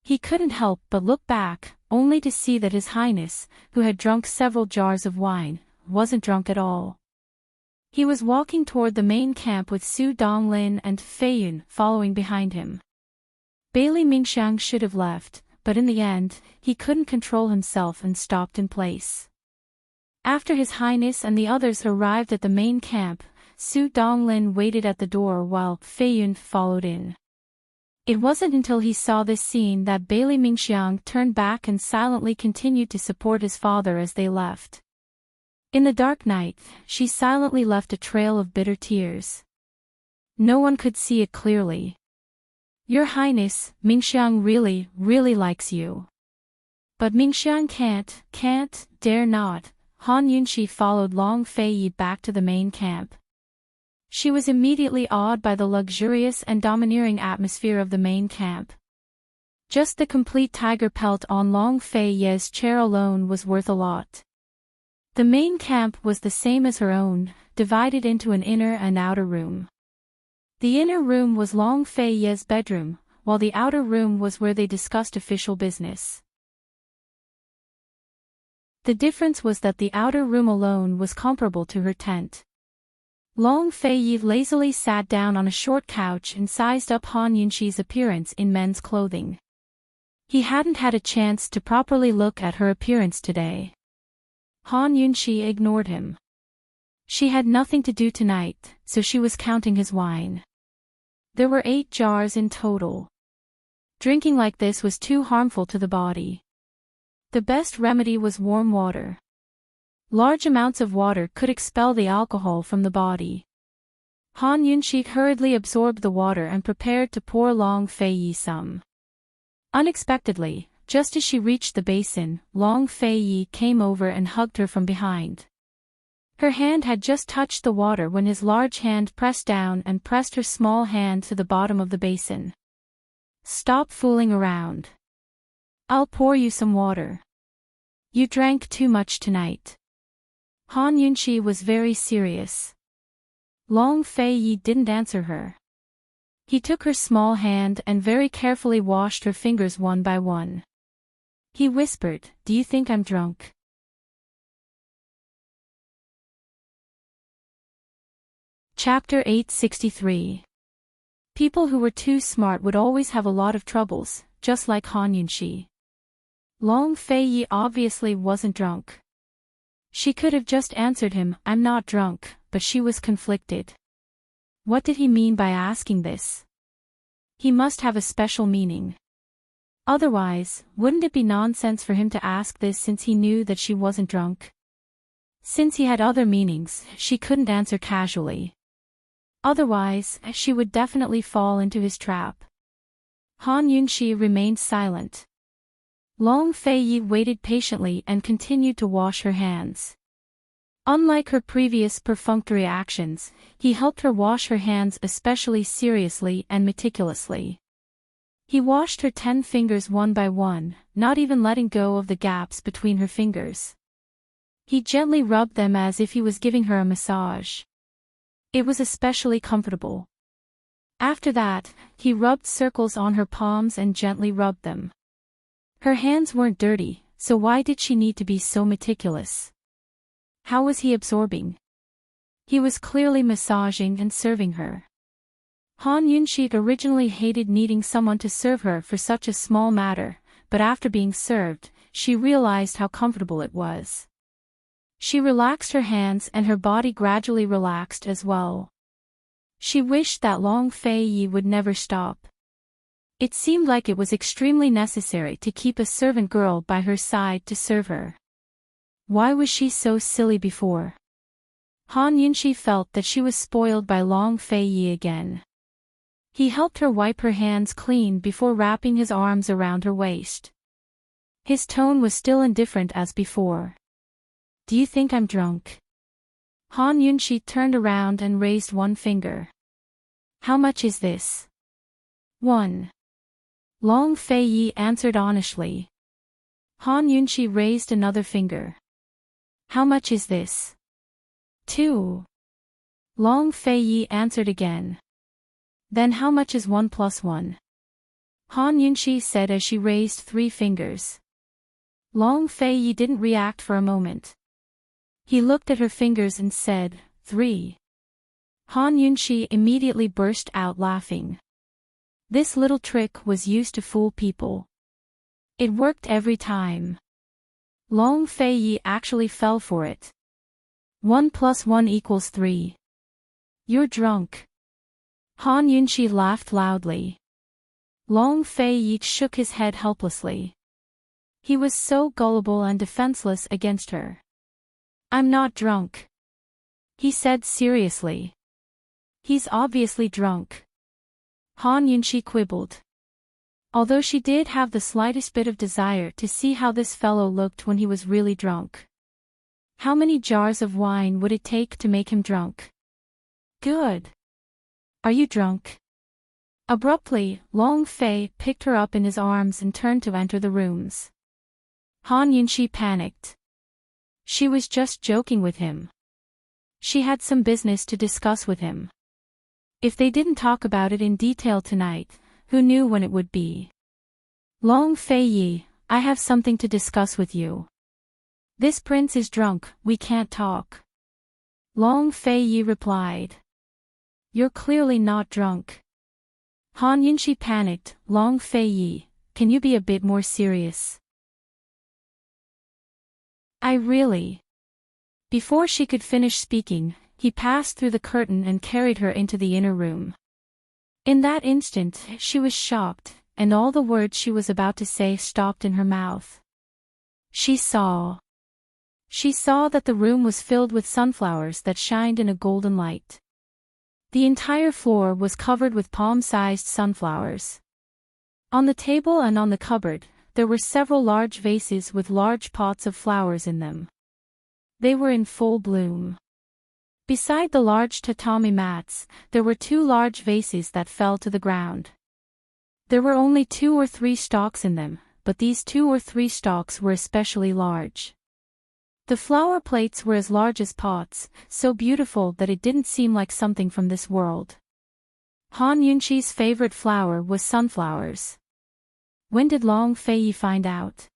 He couldn't help but look back, only to see that His Highness, who had drunk several jars of wine, wasn't drunk at all. He was walking toward the main camp with Su Donglin and Fei Yun following behind him. Bailey Mingxiang should have left, but in the end, he couldn't control himself and stopped in place. After His Highness and the others arrived at the main camp, Su Donglin waited at the door while Fei Yun followed in. It wasn't until he saw this scene that Bailey Mingxiang turned back and silently continued to support his father as they left. In the dark night, she silently left a trail of bitter tears. No one could see it clearly. "Your Highness, Mingxiang really likes you." But Mingxiang can't, dare not. Han Yunxi followed Long Fei Yi back to the main camp. She was immediately awed by the luxurious and domineering atmosphere of the main camp. Just the complete tiger pelt on Long Fei Yi's chair alone was worth a lot. The main camp was the same as her own, divided into an inner and outer room. The inner room was Long Fei Yi's bedroom, while the outer room was where they discussed official business. The difference was that the outer room alone was comparable to her tent. Long Fei Yi lazily sat down on a short couch and sized up Han Yunxi's appearance in men's clothing. He hadn't had a chance to properly look at her appearance today. Han Yunxi ignored him. She had nothing to do tonight, so she was counting his wine. There were 8 jars in total. Drinking like this was too harmful to the body. The best remedy was warm water. Large amounts of water could expel the alcohol from the body. Han Yunxi hurriedly absorbed the water and prepared to pour Long Fei Yi some. Unexpectedly, just as she reached the basin, Long Fei Yi came over and hugged her from behind. Her hand had just touched the water when his large hand pressed down and pressed her small hand to the bottom of the basin. "Stop fooling around. I'll pour you some water." You drank too much tonight. Han Yunshi was very serious. Long Fei Yi didn't answer her. He took her small hand and very carefully washed her fingers one by one. He whispered, "Do you think I'm drunk?" Chapter 863. People who were too smart would always have a lot of troubles, just like Han Yunshi. Long Fei Yi obviously wasn't drunk. She could have just answered him, "I'm not drunk," but she was conflicted. What did he mean by asking this? He must have a special meaning. Otherwise, wouldn't it be nonsense for him to ask this since he knew that she wasn't drunk? Since he had other meanings, she couldn't answer casually. Otherwise, she would definitely fall into his trap. Han Yunshi remained silent. Long Fei Yi waited patiently and continued to wash her hands. Unlike her previous perfunctory actions, he helped her wash her hands especially seriously and meticulously. He washed her 10 fingers one by one, not even letting go of the gaps between her fingers. He gently rubbed them as if he was giving her a massage. It was especially comfortable. After that, he rubbed circles on her palms and gently rubbed them. Her hands weren't dirty, so why did she need to be so meticulous? How was he absorbing? He was clearly massaging and serving her. Han Yunshi originally hated needing someone to serve her for such a small matter, but after being served, she realized how comfortable it was. She relaxed her hands and her body gradually relaxed as well. She wished that Long Fei Yi would never stop. It seemed like it was extremely necessary to keep a servant girl by her side to serve her. Why was she so silly before? Han Yunshi felt that she was spoiled by Long Fei Yi again. He helped her wipe her hands clean before wrapping his arms around her waist. His tone was still indifferent as before. "Do you think I'm drunk?" Han Yunshi turned around and raised one finger. "How much is this?" "1." Long Fei Yi answered honestly. Han Yunshi raised another finger. "How much is this?" 2. Long Fei Yi answered again. "Then how much is 1 plus 1? Han Yunshi said as she raised 3 fingers. Long Fei Yi didn't react for a moment. He looked at her fingers and said, 3. Han Yunshi immediately burst out laughing. This little trick was used to fool people. It worked every time. Long Fei Yi actually fell for it. 1 plus 1 equals 3. You're drunk. Han Yunshi laughed loudly. Long Fei Yi shook his head helplessly. He was so gullible and defenseless against her. "I'm not drunk," he said seriously. "He's obviously drunk." Han Yunshi quibbled. Although she did have the slightest bit of desire to see how this fellow looked when he was really drunk. How many jars of wine would it take to make him drunk? "Good. Are you drunk?" Abruptly, Long Fei picked her up in his arms and turned to enter the rooms. Han Yunshi panicked. She was just joking with him. She had some business to discuss with him. If they didn't talk about it in detail tonight, who knew when it would be? "Long Fei Yi, I have something to discuss with you. This prince is drunk, we can't talk." Long Fei Yi replied. "You're clearly not drunk." Han Yunshi panicked. "Long Fei Yi, can you be a bit more serious?" "I really..." Before she could finish speaking, he passed through the curtain and carried her into the inner room. In that instant, she was shocked, and all the words she was about to say stopped in her mouth. She saw that the room was filled with sunflowers that shined in a golden light. The entire floor was covered with palm-sized sunflowers. On the table and on the cupboard, there were several large vases with large pots of flowers in them. They were in full bloom. Beside the large tatami mats, there were 2 large vases that fell to the ground. There were only 2 or 3 stalks in them, but these 2 or 3 stalks were especially large. The flower plates were as large as pots, so beautiful that it didn't seem like something from this world. Han Yunqi's favorite flower was sunflowers. When did Long Feiyi find out?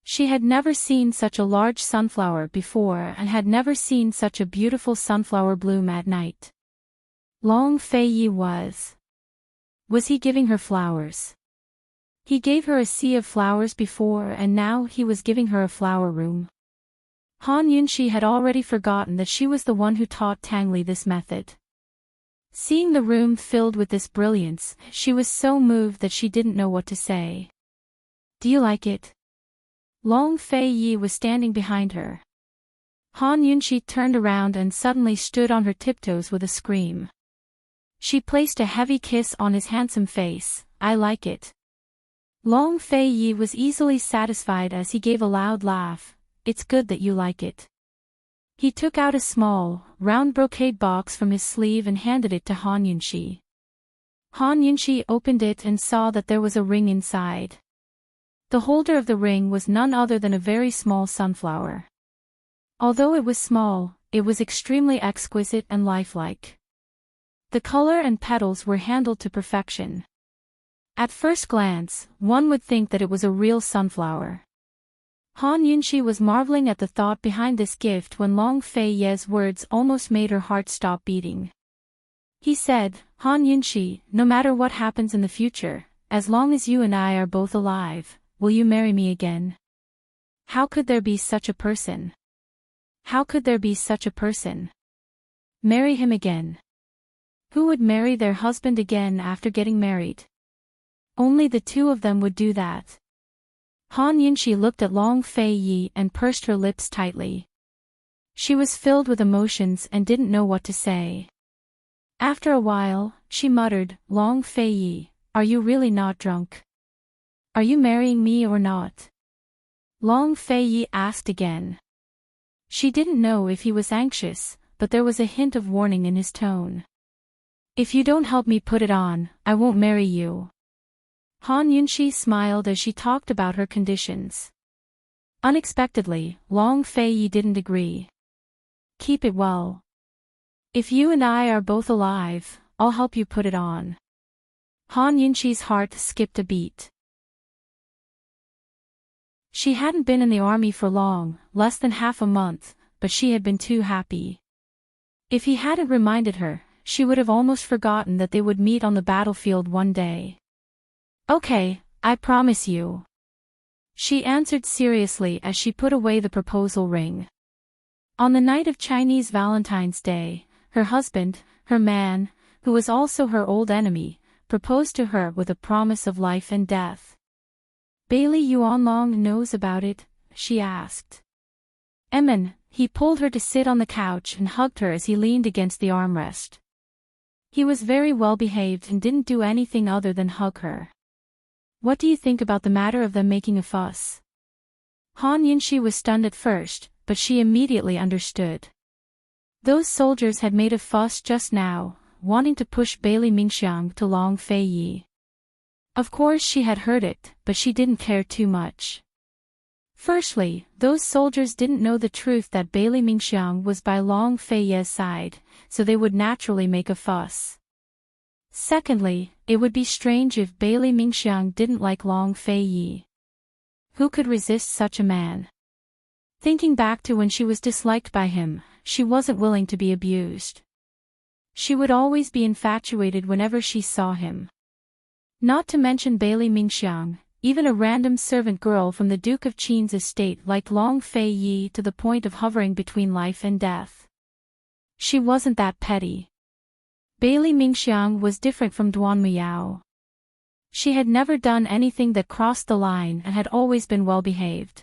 She had never seen such a large sunflower before and had never seen such a beautiful sunflower bloom at night. Long Feiyi was. Was he giving her flowers? He gave her a sea of flowers before and now he was giving her a flower room. Han Yunqi had already forgotten that she was the one who taught Tang Li this method. Seeing the room filled with this brilliance, she was so moved that she didn't know what to say. Do you like it? Long Feiyi was standing behind her. Han Yunqi turned around and suddenly stood on her tiptoes with a scream. She placed a heavy kiss on his handsome face. I like it. Long Feiyi was easily satisfied as he gave a loud laugh. It's good that you like it. He took out a small, round brocade box from his sleeve and handed it to Han Yunqi. Han Yunqi opened it and saw that there was a ring inside. The holder of the ring was none other than a very small sunflower. Although it was small, it was extremely exquisite and lifelike. The color and petals were handled to perfection. At first glance, one would think that it was a real sunflower. Han Yunqi was marveling at the thought behind this gift when Long Feiyi's words almost made her heart stop beating. He said, Han Yunqi, no matter what happens in the future, as long as you and I are both alive, will you marry me again? How could there be such a person? How could there be such a person? Marry him again. Who would marry their husband again after getting married? Only the 2 of them would do that. Han Yunqi looked at Long Feiyi and pursed her lips tightly. She was filled with emotions and didn't know what to say. After a while, she muttered, Long Feiyi, are you really not drunk? Are you marrying me or not? Long Feiyi asked again. She didn't know if he was anxious, but there was a hint of warning in his tone. If you don't help me put it on, I won't marry you. Han Yunqi smiled as she talked about her conditions. Unexpectedly, Long Feiyi didn't agree. Keep it well. If you and I are both alive, I'll help you put it on. Han Yunqi's heart skipped a beat. She hadn't been in the army for long, less than half a month, but she had been too happy. If he hadn't reminded her, she would have almost forgotten that they would meet on the battlefield one day. Okay, I promise you. She answered seriously as she put away the proposal ring. On the night of Chinese Valentine's Day, her husband, her man, who was also her old enemy, proposed to her with a promise of life and death. Bailey Yuanlong knows about it, she asked. He pulled her to sit on the couch and hugged her as he leaned against the armrest. He was very well behaved and didn't do anything other than hug her. What do you think about the matter of them making a fuss? Han Yunqi was stunned at first, but she immediately understood. Those soldiers had made a fuss just now, wanting to push Bailey Mingxiang to Long Feiyi. Of course she had heard it, but she didn't care too much. Firstly, those soldiers didn't know the truth that Bailey Mingxiang was by Long Feiyi's side, so they would naturally make a fuss. Secondly, it would be strange if Bailey Mingxiang didn't like Long Feiyi. Who could resist such a man? Thinking back to when she was disliked by him, she wasn't willing to be abused. She would always be infatuated whenever she saw him. Not to mention Bailey Mingxiang, even a random servant girl from the Duke of Qin's estate liked Long Feiyi to the point of hovering between life and death. She wasn't that petty. Bailey Mingxiang was different from Duan Muyao. She had never done anything that crossed the line and had always been well behaved.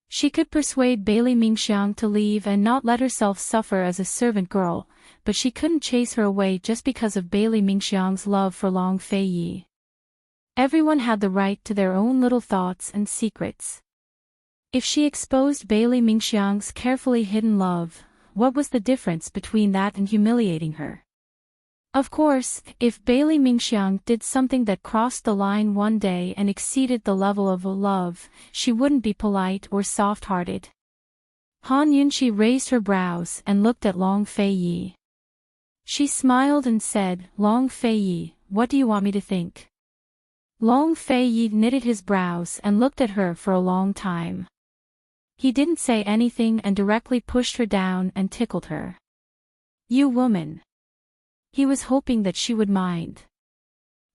She could persuade Bailey Mingxiang to leave and not let herself suffer as a servant girl, but she couldn't chase her away just because of Bailey Mingxiang's love for Long Feiyi. Everyone had the right to their own little thoughts and secrets. If she exposed Bailey Mingxiang's carefully hidden love, what was the difference between that and humiliating her? Of course, if Bailey Mingxiang did something that crossed the line one day and exceeded the level of love, she wouldn't be polite or soft-hearted. Han Yunqi raised her brows and looked at Long Feiyi. She smiled and said, "Long Feiyi, what do you want me to think?" Long Feiyi knitted his brows and looked at her for a long time. He didn't say anything and directly pushed her down and tickled her. "You woman." He was hoping that she would mind.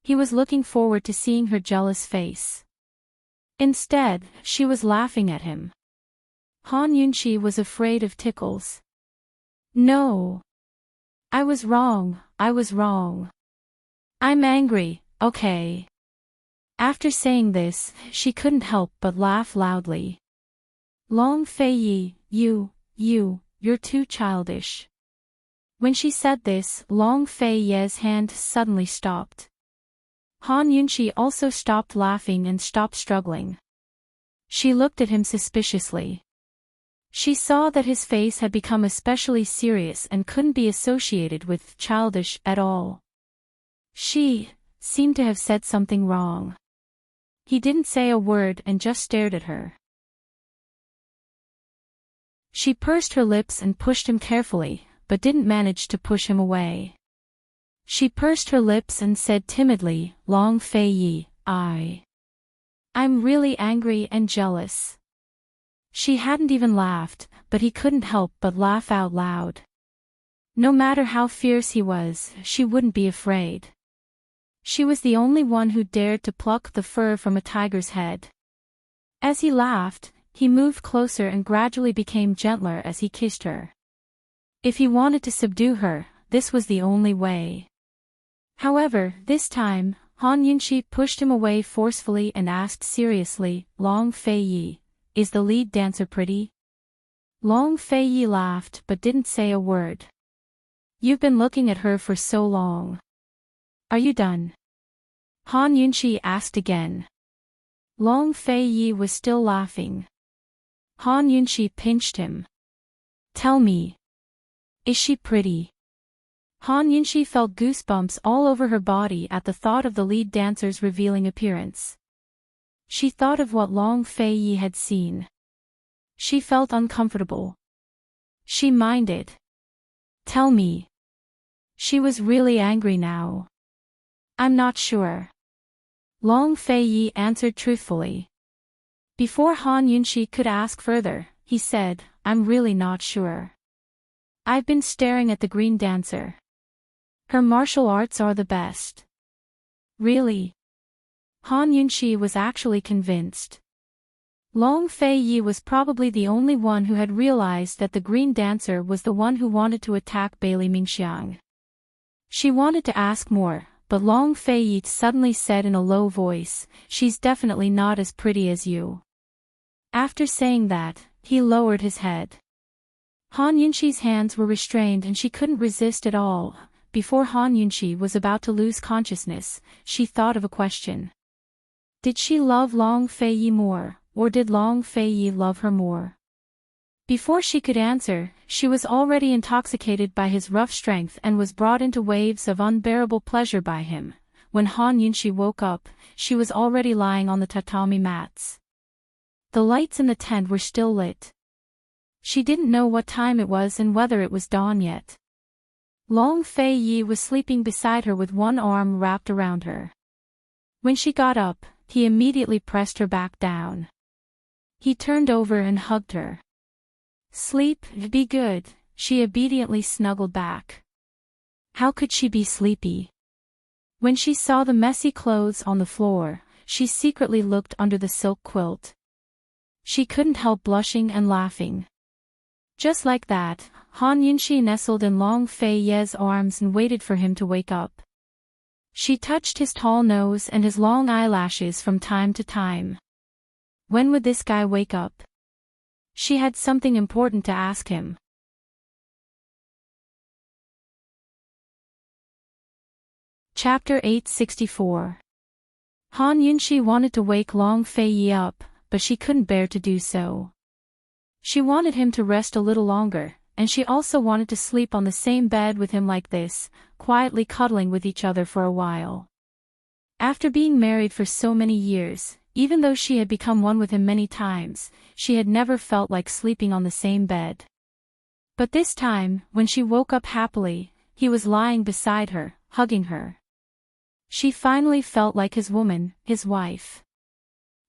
He was looking forward to seeing her jealous face. Instead, she was laughing at him. Han Yunqi was afraid of tickles. "No. I was wrong, I was wrong. I'm angry, okay." After saying this, she couldn't help but laugh loudly. "Long Feiyi, you're too childish." When she said this, Long Feiyi's hand suddenly stopped. Han Yunqi also stopped laughing and stopped struggling. She looked at him suspiciously. She saw that his face had become especially serious and couldn't be associated with childish at all. She seemed to have said something wrong. He didn't say a word and just stared at her. She pursed her lips and pushed him carefully, but didn't manage to push him away. She pursed her lips and said timidly, "Long Feiyi, I'm really angry and jealous." She hadn't even laughed, but he couldn't help but laugh out loud. No matter how fierce he was, she wouldn't be afraid. She was the only one who dared to pluck the fur from a tiger's head. As he laughed, he moved closer and gradually became gentler as he kissed her. If he wanted to subdue her, this was the only way. However, this time, Han Yunqi pushed him away forcefully and asked seriously, "Long Feiyi, is the lead dancer pretty?" Long Feiyi laughed but didn't say a word. "You've been looking at her for so long. Are you done?" Han Yunqi asked again. Long Feiyi was still laughing. Han Yunqi pinched him. "Tell me. Is she pretty?" Han Yunqi felt goosebumps all over her body at the thought of the lead dancer's revealing appearance. She thought of what Long Feiyi had seen. She felt uncomfortable. She minded. "Tell me." She was really angry now. "I'm not sure." Long Feiyi answered truthfully. Before Han Yunqi could ask further, he said, "I'm really not sure. I've been staring at the green dancer. Her martial arts are the best." "Really?" Han Yunqi was actually convinced. Long Feiyi was probably the only one who had realized that the green dancer was the one who wanted to attack Bailey Mingxiang. She wanted to ask more, but Long Feiyi suddenly said in a low voice, "She's definitely not as pretty as you." After saying that, he lowered his head. Han Yunqi's hands were restrained and she couldn't resist at all. Before Han Yunqi was about to lose consciousness, she thought of a question. Did she love Long Feiyi more, or did Long Feiyi love her more? Before she could answer, she was already intoxicated by his rough strength and was brought into waves of unbearable pleasure by him. When Han Yunqi woke up, she was already lying on the tatami mats. The lights in the tent were still lit. She didn't know what time it was and whether it was dawn yet. Long Feiyi was sleeping beside her with one arm wrapped around her. When she got up, he immediately pressed her back down. He turned over and hugged her. "Sleep, be good," she obediently snuggled back. How could she be sleepy? When she saw the messy clothes on the floor, she secretly looked under the silk quilt. She couldn't help blushing and laughing. Just like that, Han Yunqi nestled in Long Feiyi's arms and waited for him to wake up. She touched his tall nose and his long eyelashes from time to time. When would this guy wake up? She had something important to ask him. Chapter 864. Han Yunqi wanted to wake Long Feiyi up, but she couldn't bear to do so. She wanted him to rest a little longer, and she also wanted to sleep on the same bed with him like this, quietly cuddling with each other for a while. After being married for so many years, even though she had become one with him many times, she had never felt like sleeping on the same bed. But this time, when she woke up happily, he was lying beside her, hugging her. She finally felt like his woman, his wife.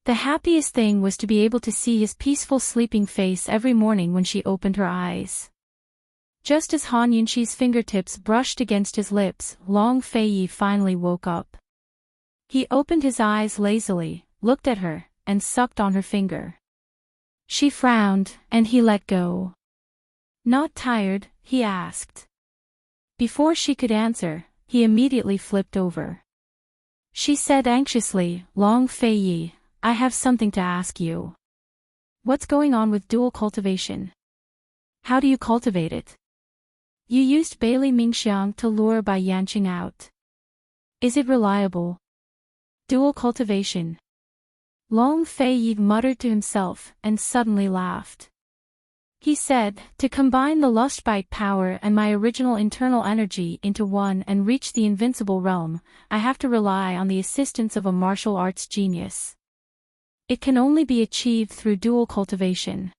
The happiest thing was to be able to see his peaceful sleeping face every morning when she opened her eyes. Just as Han Yunxi's fingertips brushed against his lips, Long Feiyi finally woke up. He opened his eyes lazily, looked at her, and sucked on her finger. She frowned, and he let go. "Not tired?" he asked. Before she could answer, he immediately flipped over. She said anxiously, "Long Feiyi, I have something to ask you. What's going on with dual cultivation? How do you cultivate it? You used Bailey Mingxiang to lure Bai Yanqing out. Is it reliable? Dual cultivation." Long Feiyi muttered to himself, and suddenly laughed. He said, "To combine the lustbite power and my original internal energy into one and reach the invincible realm, I have to rely on the assistance of a martial arts genius. It can only be achieved through dual cultivation.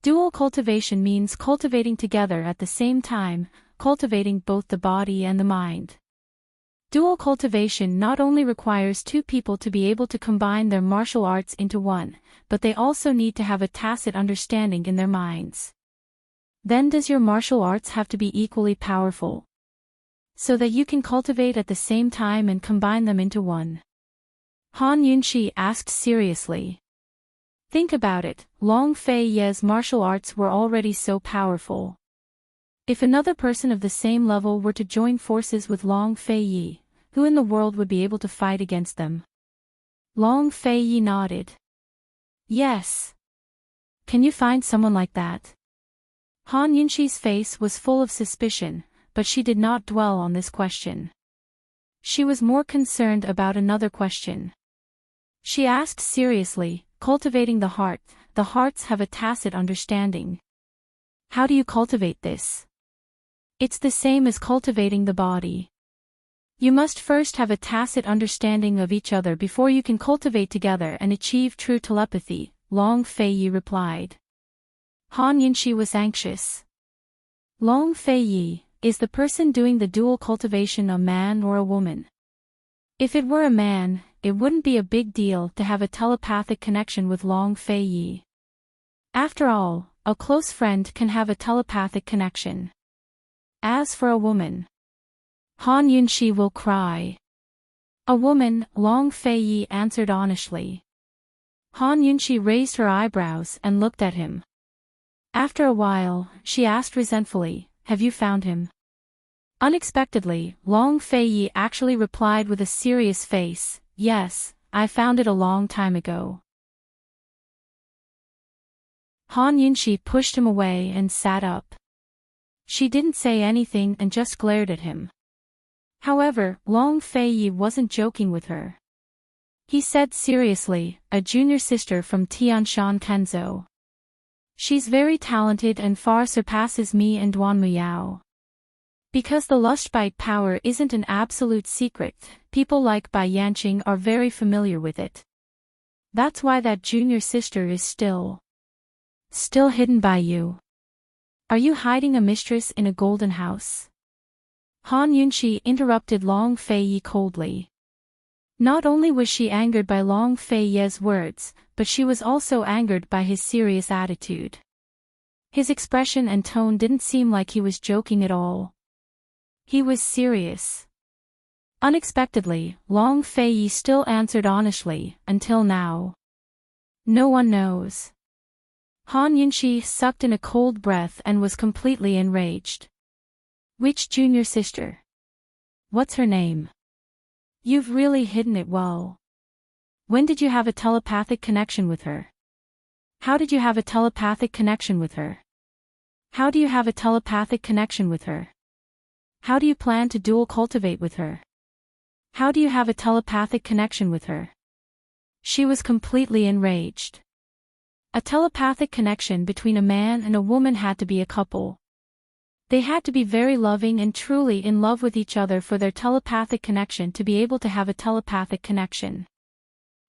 Dual cultivation means cultivating together at the same time, cultivating both the body and the mind. Dual cultivation not only requires two people to be able to combine their martial arts into one, but they also need to have a tacit understanding in their minds. Then does your martial arts have to be equally powerful, so that you can cultivate at the same time and combine them into one?" Han Yunxi asked seriously. Think about it, Long Feiyi's martial arts were already so powerful. If another person of the same level were to join forces with Long Feiyi, who in the world would be able to fight against them? Long Feiyi nodded. "Yes. Can you find someone like that?" Han Yunxi's face was full of suspicion, but she did not dwell on this question. She was more concerned about another question. She asked seriously, "Cultivating the hearts have a tacit understanding. How do you cultivate this?" "It's the same as cultivating the body. You must first have a tacit understanding of each other before you can cultivate together and achieve true telepathy," Long Feiyi replied. Han Yunxi was anxious. "Long Feiyi, is the person doing the dual cultivation a man or a woman?" If it were a man, it wouldn't be a big deal to have a telepathic connection with Long Feiyi. After all, a close friend can have a telepathic connection. As for a woman, Han Yunxi will cry. "A woman," Long Feiyi answered honestly. Han Yunxi raised her eyebrows and looked at him. After a while, she asked resentfully, "Have you found him?" Unexpectedly, Long Feiyi actually replied with a serious face, "Yes, I found it a long time ago." Han Yunxi pushed him away and sat up. She didn't say anything and just glared at him. However, Long Feiyi wasn't joking with her. He said seriously, "A junior sister from Tianshan Kenzhou. She's very talented and far surpasses me and Duan Muyao. Because the lustbite power isn't an absolute secret, people like Bai Yanqing are very familiar with it. That's why that junior sister is still hidden by you. Are you hiding a mistress in a golden house?" Han Yunxi interrupted Long Feiyi coldly. Not only was she angered by Long Feiyi's words, but she was also angered by his serious attitude. His expression and tone didn't seem like he was joking at all. He was serious. Unexpectedly, Long Feiyi still answered honestly, "Until now, no one knows." Han Yunxi sucked in a cold breath and was completely enraged. "Which junior sister? What's her name? You've really hidden it well. When did you have a telepathic connection with her? How did you have a telepathic connection with her? How do you have a telepathic connection with her? How do you plan to dual cultivate with her? How do you have a telepathic connection with her?" She was completely enraged. A telepathic connection between a man and a woman had to be a couple. They had to be very loving and truly in love with each other for their telepathic connection to be able to have a telepathic connection.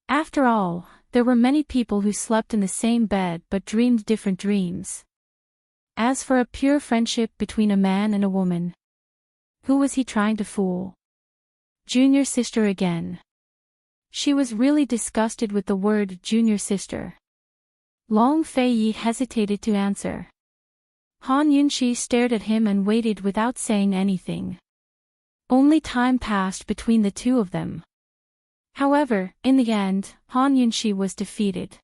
After all, there were many people who slept in the same bed but dreamed different dreams. As for a pure friendship between a man and a woman, who was he trying to fool? Junior sister again. She was really disgusted with the word junior sister. Long Fei-yi hesitated to answer. Han Yunxi stared at him and waited without saying anything. Only time passed between the two of them. However, in the end, Han Yunxi was defeated.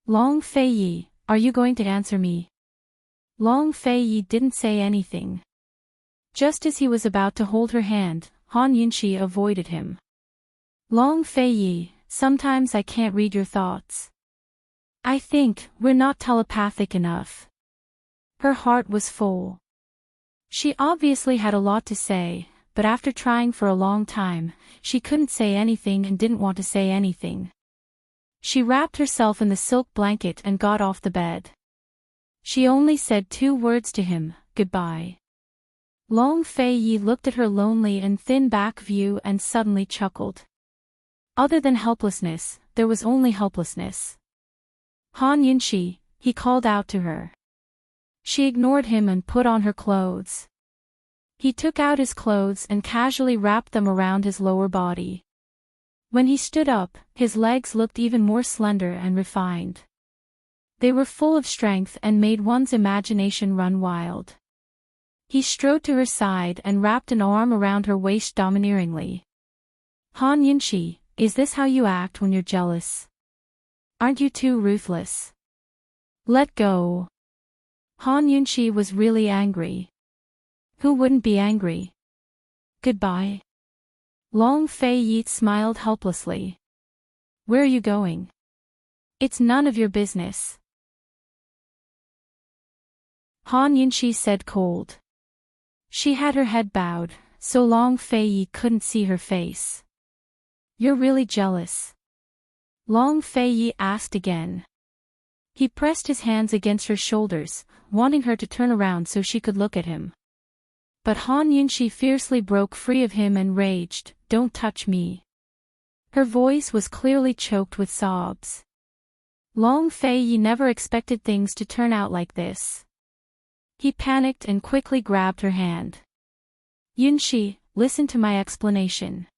Long Fei-yi, are you going to answer me? Long Fei-yi didn't say anything. Just as he was about to hold her hand, Han Yunxi avoided him. Long Fei-yi, sometimes I can't read your thoughts. I think we're not telepathic enough. Her heart was full. She obviously had a lot to say, but after trying for a long time, she couldn't say anything and didn't want to say anything. She wrapped herself in the silk blanket and got off the bed. She only said 2 words to him, goodbye. Long Fei-yi looked at her lonely and thin back view and suddenly chuckled. Other than helplessness, there was only helplessness. Han Yunxi, he called out to her. She ignored him and put on her clothes. He took out his clothes and casually wrapped them around his lower body. When he stood up, his legs looked even more slender and refined. They were full of strength and made one's imagination run wild. He strode to her side and wrapped an arm around her waist domineeringly. Han Yunxi, is this how you act when you're jealous? Aren't you too ruthless? Let go. Han Yunxi was really angry. Who wouldn't be angry? Goodbye. Long Fei-yi smiled helplessly. Where are you going? It's none of your business. Han Yunxi said cold. She had her head bowed, so Long Fei-yi couldn't see her face. You're really jealous? Long Fei-yi asked again. He pressed his hands against her shoulders, wanting her to turn around so she could look at him. But Han Yunxi fiercely broke free of him and raged, "Don't touch me." Her voice was clearly choked with sobs. Long Fei-yi never expected things to turn out like this. He panicked and quickly grabbed her hand. Yunxi, listen to my explanation.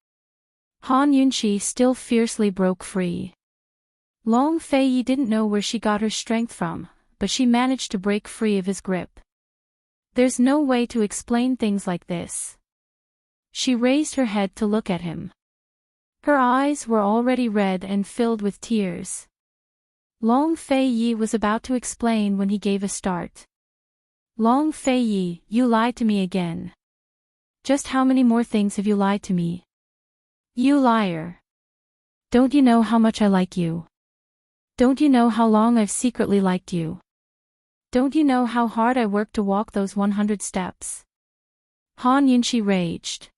Han Yunxi still fiercely broke free. Long Fei-yi didn't know where she got her strength from, but she managed to break free of his grip. There's no way to explain things like this. She raised her head to look at him. Her eyes were already red and filled with tears. Long Fei-yi was about to explain when he gave a start. Long Fei-yi, you lied to me again. Just how many more things have you lied to me? You liar. Don't you know how much I like you? Don't you know how long I've secretly liked you? Don't you know how hard I worked to walk those 100 steps? Han Yunxi raged.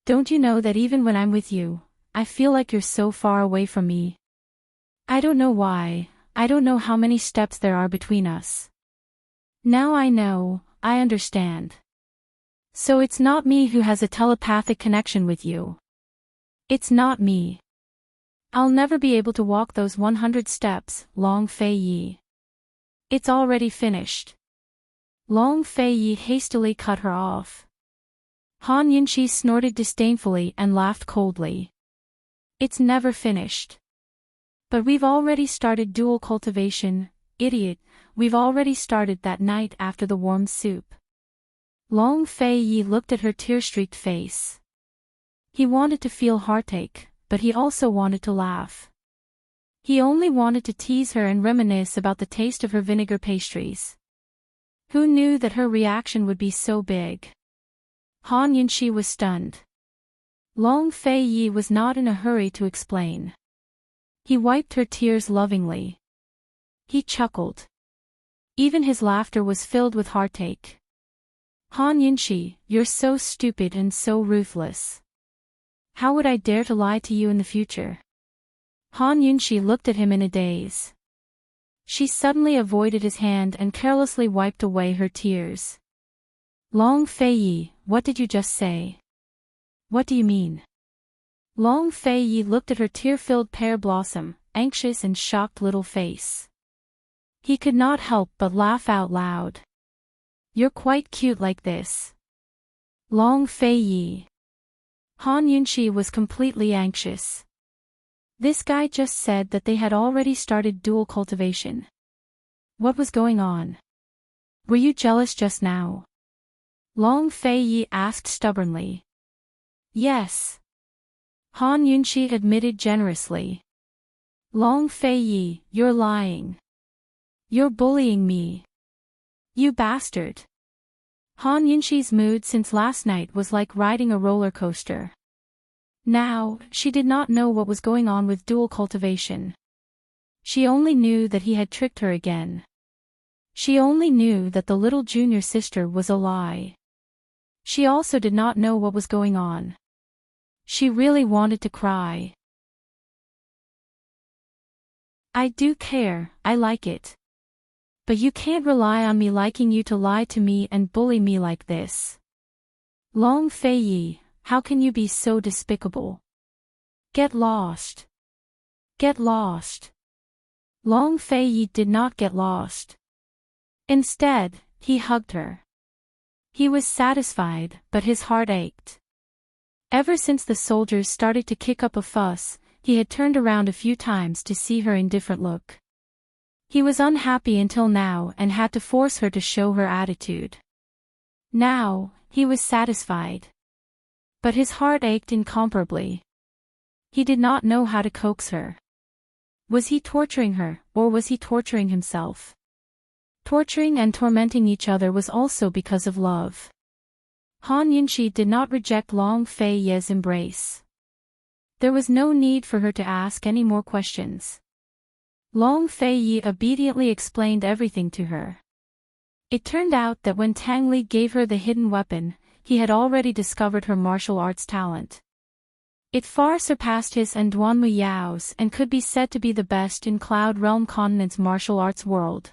Don't you know that even when I'm with you, I feel like you're so far away from me? I don't know why, I don't know how many steps there are between us. Now I know, I understand. So it's not me who has a telepathic connection with you. It's not me. I'll never be able to walk those 100 steps, Long Fei-yi. It's already finished. Long Fei-yi hastily cut her off. Han Yunxi snorted disdainfully and laughed coldly. It's never finished. But we've already started dual cultivation, idiot, we've already started that night after the warm soup. Long Fei-yi looked at her tear-streaked face. He wanted to feel heartache, but he also wanted to laugh. He only wanted to tease her and reminisce about the taste of her vinegar pastries. Who knew that her reaction would be so big? Han Yunxi was stunned. Long Fei-yi was not in a hurry to explain. He wiped her tears lovingly. He chuckled. Even his laughter was filled with heartache. Han Yunxi, you're so stupid and so ruthless. How would I dare to lie to you in the future? Han Yunxi looked at him in a daze. She suddenly avoided his hand and carelessly wiped away her tears. Long Fei, what did you just say? What do you mean? Long Fei looked at her tear-filled pear blossom, anxious and shocked little face. He could not help but laugh out loud. You're quite cute like this. Long Fei. Han Yunxi was completely anxious. This guy just said that they had already started dual cultivation. What was going on? Were you jealous just now? Long Fei asked stubbornly. Yes. Han Yunxi admitted generously. Long Fei, you're lying. You're bullying me. You bastard. Han Yunxi's mood since last night was like riding a roller coaster. Now, she did not know what was going on with dual cultivation. She only knew that he had tricked her again. She only knew that the little junior sister was a lie. She also did not know what was going on. She really wanted to cry. I do care, I like it. But you can't rely on me liking you to lie to me and bully me like this. Long Fei, how can you be so despicable? Get lost. Get lost. Long Fei did not get lost. Instead, he hugged her. He was satisfied, but his heart ached. Ever since the soldiers started to kick up a fuss, he had turned around a few times to see her indifferent look. He was unhappy until now and had to force her to show her attitude. Now, he was satisfied. But his heart ached incomparably. He did not know how to coax her. Was he torturing her, or was he torturing himself? Torturing and tormenting each other was also because of love. Han Yunxi did not reject Long Fei's embrace. There was no need for her to ask any more questions. Long Fei obediently explained everything to her. It turned out that when Tang Li gave her the hidden weapon, he had already discovered her martial arts talent. It far surpassed his and Duan Muyao's and could be said to be the best in Cloud Realm Continent's martial arts world.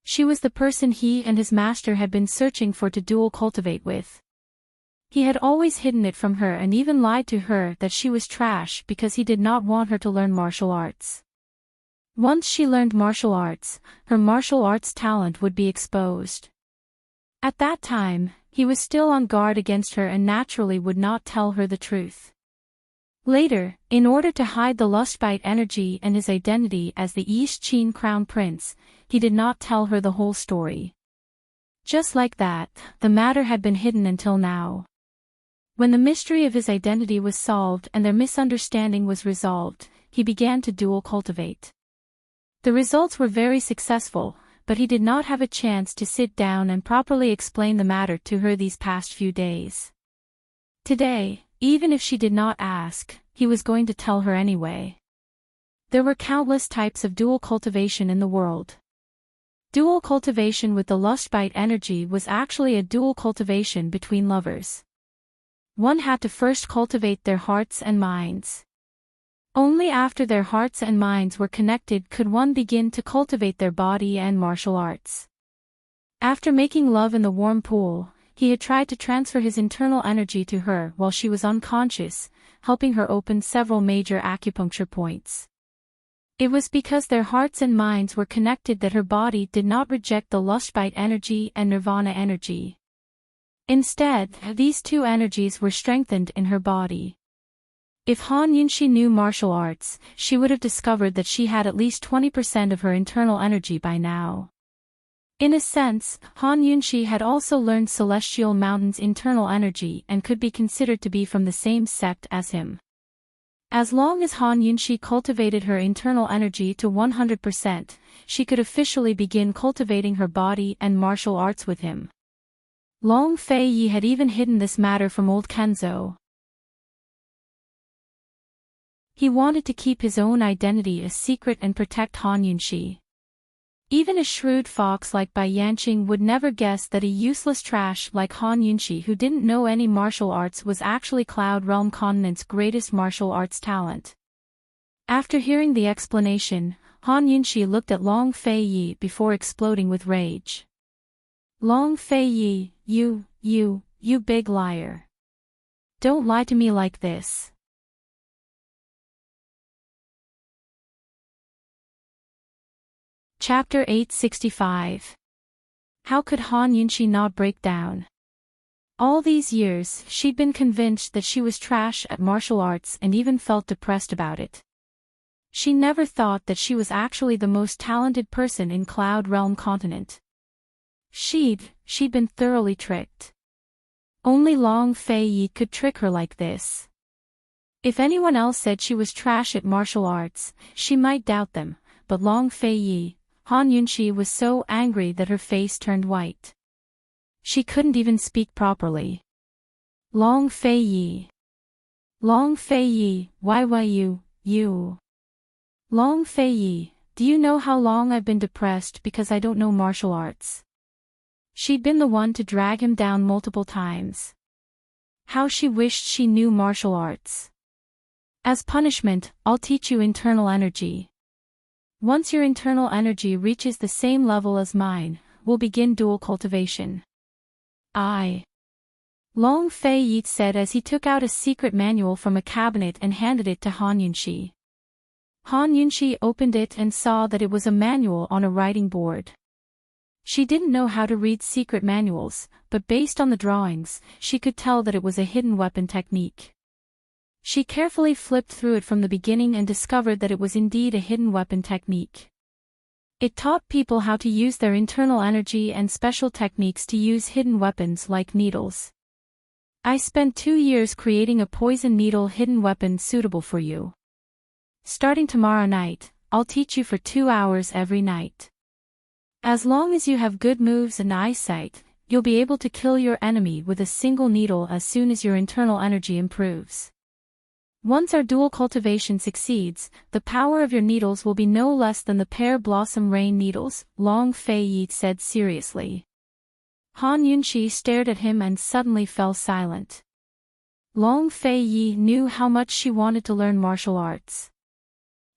She was the person he and his master had been searching for to dual cultivate with. He had always hidden it from her and even lied to her that she was trash because he did not want her to learn martial arts. Once she learned martial arts, her martial arts talent would be exposed. At that time, he was still on guard against her and naturally would not tell her the truth. Later, in order to hide the lustbite energy and his identity as the East Qin Crown Prince, he did not tell her the whole story. Just like that, the matter had been hidden until now. When the mystery of his identity was solved and their misunderstanding was resolved, he began to dual cultivate. The results were very successful, but he did not have a chance to sit down and properly explain the matter to her these past few days. Today, even if she did not ask, he was going to tell her anyway. There were countless types of dual cultivation in the world. Dual cultivation with the lustbite energy was actually a dual cultivation between lovers. One had to first cultivate their hearts and minds. Only after their hearts and minds were connected could one begin to cultivate their body and martial arts. After making love in the warm pool, he had tried to transfer his internal energy to her while she was unconscious, helping her open several major acupuncture points. It was because their hearts and minds were connected that her body did not reject the lustbite energy and nirvana energy. Instead, these two energies were strengthened in her body. If Han Yunxi knew martial arts, she would have discovered that she had at least 20% of her internal energy by now. In a sense, Han Yunxi had also learned Celestial Mountain's internal energy and could be considered to be from the same sect as him. As long as Han Yunxi cultivated her internal energy to 100%, she could officially begin cultivating her body and martial arts with him. Long Fei had even hidden this matter from old Kenzo. He wanted to keep his own identity a secret and protect Han Yunxi. Even a shrewd fox like Bai Yanqing would never guess that a useless trash like Han Yunxi who didn't know any martial arts was actually Cloud Realm Continent's greatest martial arts talent. After hearing the explanation, Han Yunxi looked at Long Fei before exploding with rage. Long Fei Yi, you big liar. Don't lie to me like this. Chapter 865. How could Han Yunxi not break down? All these years, she'd been convinced that she was trash at martial arts and even felt depressed about it. She never thought that she was actually the most talented person in Cloud Realm continent. She'd been thoroughly tricked. Only Long Fei Yi could trick her like this. If anyone else said she was trash at martial arts, she might doubt them, but Long Fei Yi, Han Yunxi was so angry that her face turned white. She couldn't even speak properly. Long Fei Yi. Long Fei Yi, why you? Long Fei Yi, do you know how long I've been depressed because I don't know martial arts? She'd been the one to drag him down multiple times. How she wished she knew martial arts. As punishment, I'll teach you internal energy. Once your internal energy reaches the same level as mine, we'll begin dual cultivation. Long Fei Yi said as he took out a secret manual from a cabinet and handed it to Han Yunxi. Han Yunxi opened it and saw that it was a manual on a writing board. She didn't know how to read secret manuals, but based on the drawings, she could tell that it was a hidden weapon technique. She carefully flipped through it from the beginning and discovered that it was indeed a hidden weapon technique. It taught people how to use their internal energy and special techniques to use hidden weapons like needles. I spent 2 years creating a poison needle hidden weapon suitable for you. Starting tomorrow night, I'll teach you for 2 hours every night. As long as you have good moves and eyesight, you'll be able to kill your enemy with a single needle as soon as your internal energy improves. Once our dual cultivation succeeds, the power of your needles will be no less than the pear blossom rain needles, Long Fei Yi said seriously. Han Yunxi stared at him and suddenly fell silent. Long Fei Yi knew how much she wanted to learn martial arts.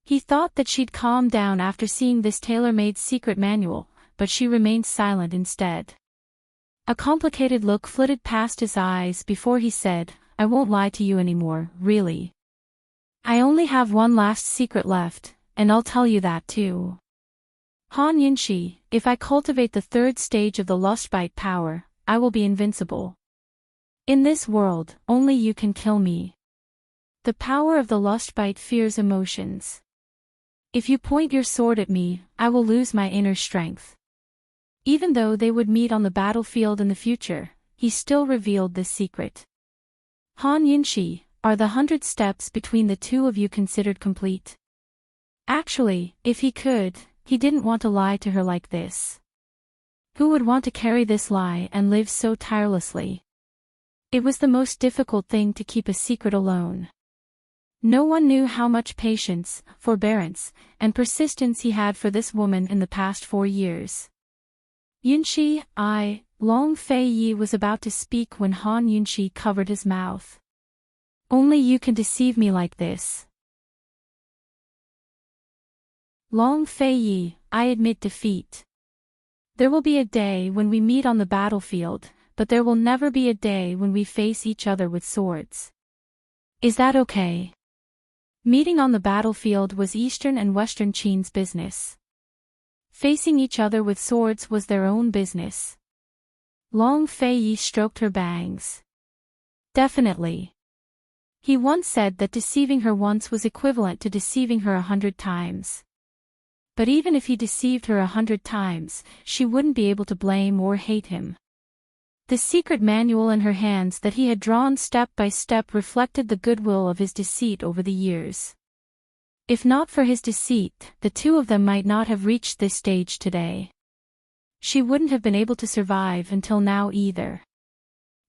He thought that she'd calm down after seeing this tailor-made secret manual, but she remained silent instead. A complicated look flitted past his eyes before he said, I won't lie to you anymore, really. I only have one last secret left, and I'll tell you that too. Han Yunxi, if I cultivate the 3rd stage of the Lustbite power, I will be invincible. In this world, only you can kill me. The power of the Lustbite fears emotions. If you point your sword at me, I will lose my inner strength. Even though they would meet on the battlefield in the future, he still revealed this secret. Han Yunxi, are the 100 steps between the two of you considered complete? Actually, if he could, he didn't want to lie to her like this. Who would want to carry this lie and live so tirelessly? It was the most difficult thing to keep a secret alone. No one knew how much patience, forbearance, and persistence he had for this woman in the past 4 years. Yunxi, Long Fei Yi was about to speak when Han Yunxi covered his mouth. Only you can deceive me like this. Long Fei Yi, I admit defeat. There will be a day when we meet on the battlefield, but there will never be a day when we face each other with swords. Is that okay? Meeting on the battlefield was Eastern and Western Qin's business. Facing each other with swords was their own business. Long Fei Yi stroked her bangs. Definitely. He once said that deceiving her once was equivalent to deceiving her 100 times. But even if he deceived her 100 times, she wouldn't be able to blame or hate him. The secret manual in her hands that he had drawn step by step reflected the goodwill of his deceit over the years. If not for his deceit, the two of them might not have reached this stage today. She wouldn't have been able to survive until now either.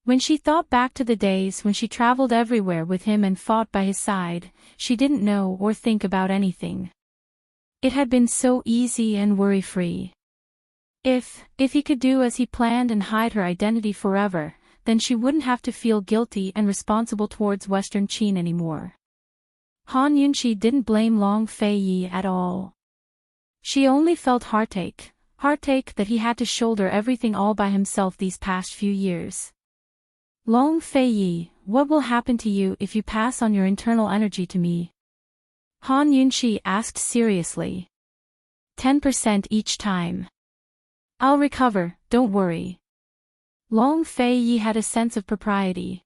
When she thought back to the days when she traveled everywhere with him and fought by his side, she didn't know or think about anything. It had been so easy and worry-free. If he could do as he planned and hide her identity forever, then she wouldn't have to feel guilty and responsible towards Western Qin anymore. Han Yunxi didn't blame Long Fei Yi at all. She only felt heartache, heartache that he had to shoulder everything all by himself these past few years. Long Fei, what will happen to you if you pass on your internal energy to me? Han Yunxi asked seriously. 10% each time. I'll recover, don't worry. Long Fei had a sense of propriety.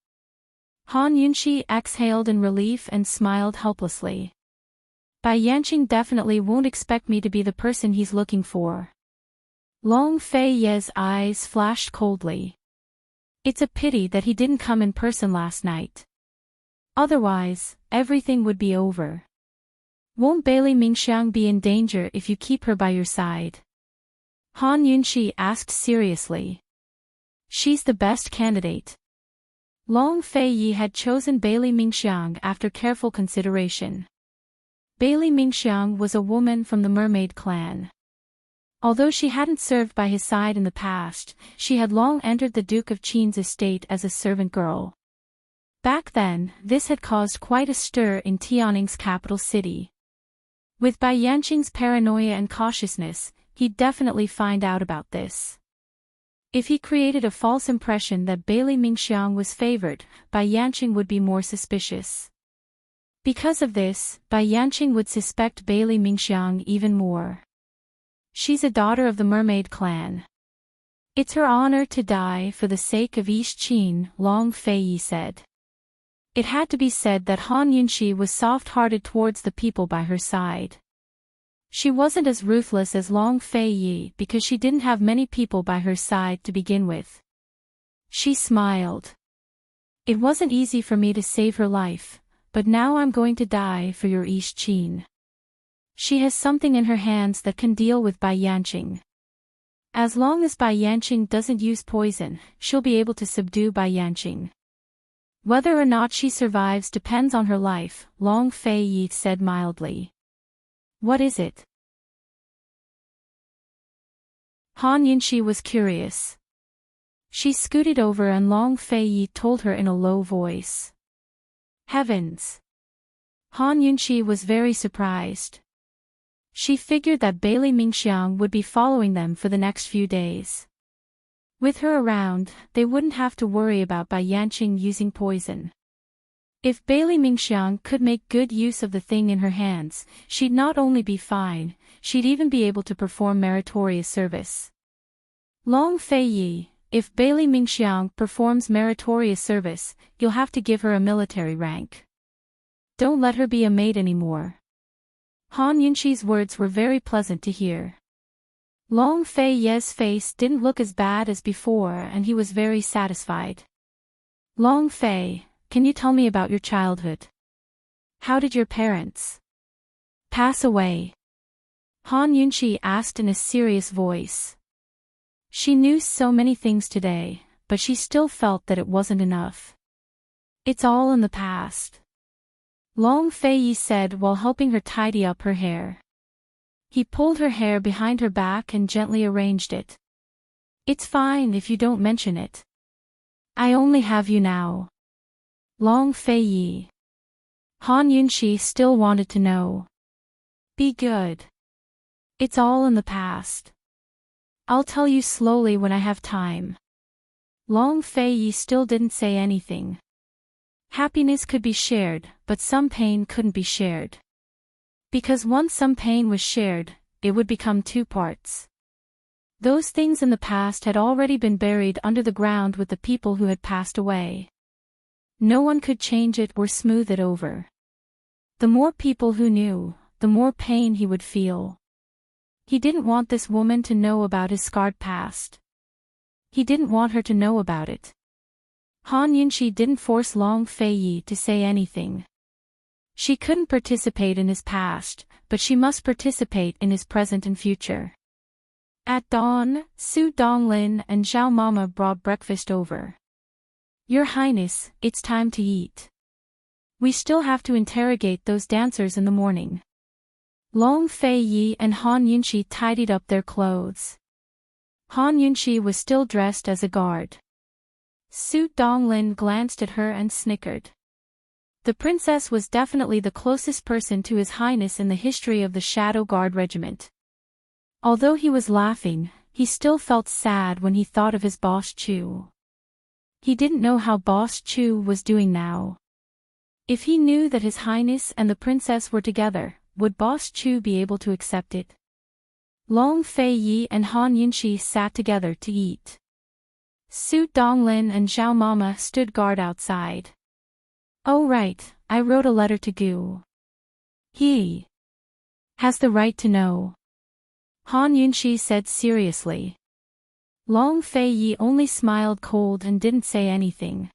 Han Yunxi exhaled in relief and smiled helplessly. Bai Yanqing definitely won't expect me to be the person he's looking for. Long Fei's eyes flashed coldly. It's a pity that he didn't come in person last night. Otherwise, everything would be over. Won't Bailey Mingxiang be in danger if you keep her by your side? Han Yunxi asked seriously. She's the best candidate. Long Fei had chosen Bailey Mingxiang after careful consideration. Bailey Mingxiang was a woman from the mermaid clan. Although she hadn't served by his side in the past, she had long entered the Duke of Qin's estate as a servant girl. Back then, this had caused quite a stir in Tianning's capital city. With Bai Yanqing's paranoia and cautiousness, he'd definitely find out about this. If he created a false impression that Bailey Mingxiang was favored, Bai Yanqing would be more suspicious. Because of this, Bai Yanqing would suspect Bailey Mingxiang even more. She's a daughter of the mermaid clan. It's her honor to die for the sake of East Qin, Long Fei said. It had to be said that Han Yunxi was soft-hearted towards the people by her side. She wasn't as ruthless as Long Fei because she didn't have many people by her side to begin with. She smiled. It wasn't easy for me to save her life, but now I'm going to die for your East Qin. She has something in her hands that can deal with Bai Yanqing. As long as Bai Yanqing doesn't use poison, she'll be able to subdue Bai Yanqing. Whether or not she survives depends on her life, Long Fei said mildly. What is it? Han Yunxi was curious. She scooted over and Long Fei told her in a low voice. Heavens! Han Yunxi was very surprised. She figured that Bailey Mingxiang would be following them for the next few days. With her around, they wouldn't have to worry about Bai Yanqing using poison. If Bailey Mingxiang could make good use of the thing in her hands, she'd not only be fine, she'd even be able to perform meritorious service. Long Fei, if Bailey Mingxiang performs meritorious service, you'll have to give her a military rank. Don't let her be a maid anymore. Han Yunxi's words were very pleasant to hear. Long Fei's face didn't look as bad as before and he was very satisfied. Long Fei, can you tell me about your childhood? How did your parents pass away? Han Yunxi asked in a serious voice. She knew so many things today, but she still felt that it wasn't enough. It's all in the past. Long Fei said while helping her tidy up her hair. He pulled her hair behind her back and gently arranged it. It's fine if you don't mention it. I only have you now. Long Fei. Han Yunxi still wanted to know. Be good. It's all in the past. I'll tell you slowly when I have time. Long Fei still didn't say anything. Happiness could be shared, but some pain couldn't be shared. Because once some pain was shared, it would become two parts. Those things in the past had already been buried under the ground with the people who had passed away. No one could change it or smooth it over. The more people who knew, the more pain he would feel. He didn't want this woman to know about his scarred past. He didn't want her to know about it. Han Yunxi didn't force Long Fei to say anything. She couldn't participate in his past, but she must participate in his present and future. At dawn, Su Donglin and Zhao Mama brought breakfast over. Your Highness, it's time to eat. We still have to interrogate those dancers in the morning. Long Fei and Han Yunxi tidied up their clothes. Han Yunxi was still dressed as a guard. Su Donglin glanced at her and snickered. The princess was definitely the closest person to His Highness in the history of the Shadow Guard Regiment. Although he was laughing, he still felt sad when he thought of his boss Chu. He didn't know how boss Chu was doing now. If he knew that His Highness and the princess were together, would boss Chu be able to accept it? Long Fei Yi and Han Yunxi sat together to eat. Su Donglin and Zhao Mama stood guard outside. Oh right, I wrote a letter to Gu. He has the right to know. Han Yunxi said seriously. Long Fei Yi only smiled cold and didn't say anything.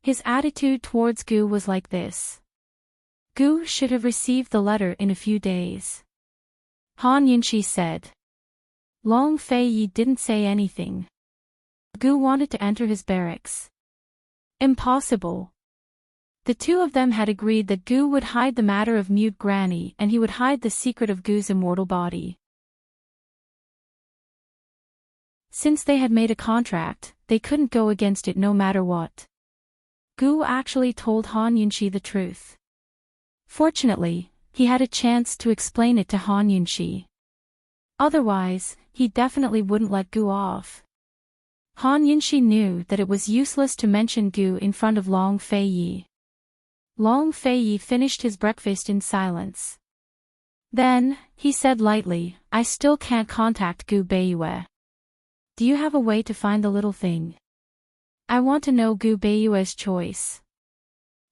His attitude towards Gu was like this. Gu should have received the letter in a few days. Han Yunxi said. Long Fei Yi didn't say anything. Gu wanted to enter his barracks. Impossible. The two of them had agreed that Gu would hide the matter of Mute Granny and he would hide the secret of Gu's immortal body. Since they had made a contract, they couldn't go against it no matter what. Gu actually told Han Yunxi the truth. Fortunately, he had a chance to explain it to Han Yunxi. Otherwise, he definitely wouldn't let Gu off. Han Yunxi knew that it was useless to mention Gu in front of Long Fei Yi. Long Fei Yi finished his breakfast in silence. Then, he said lightly, I still can't contact Gu Beiyue. Do you have a way to find the little thing? I want to know Gu Beiyue's choice.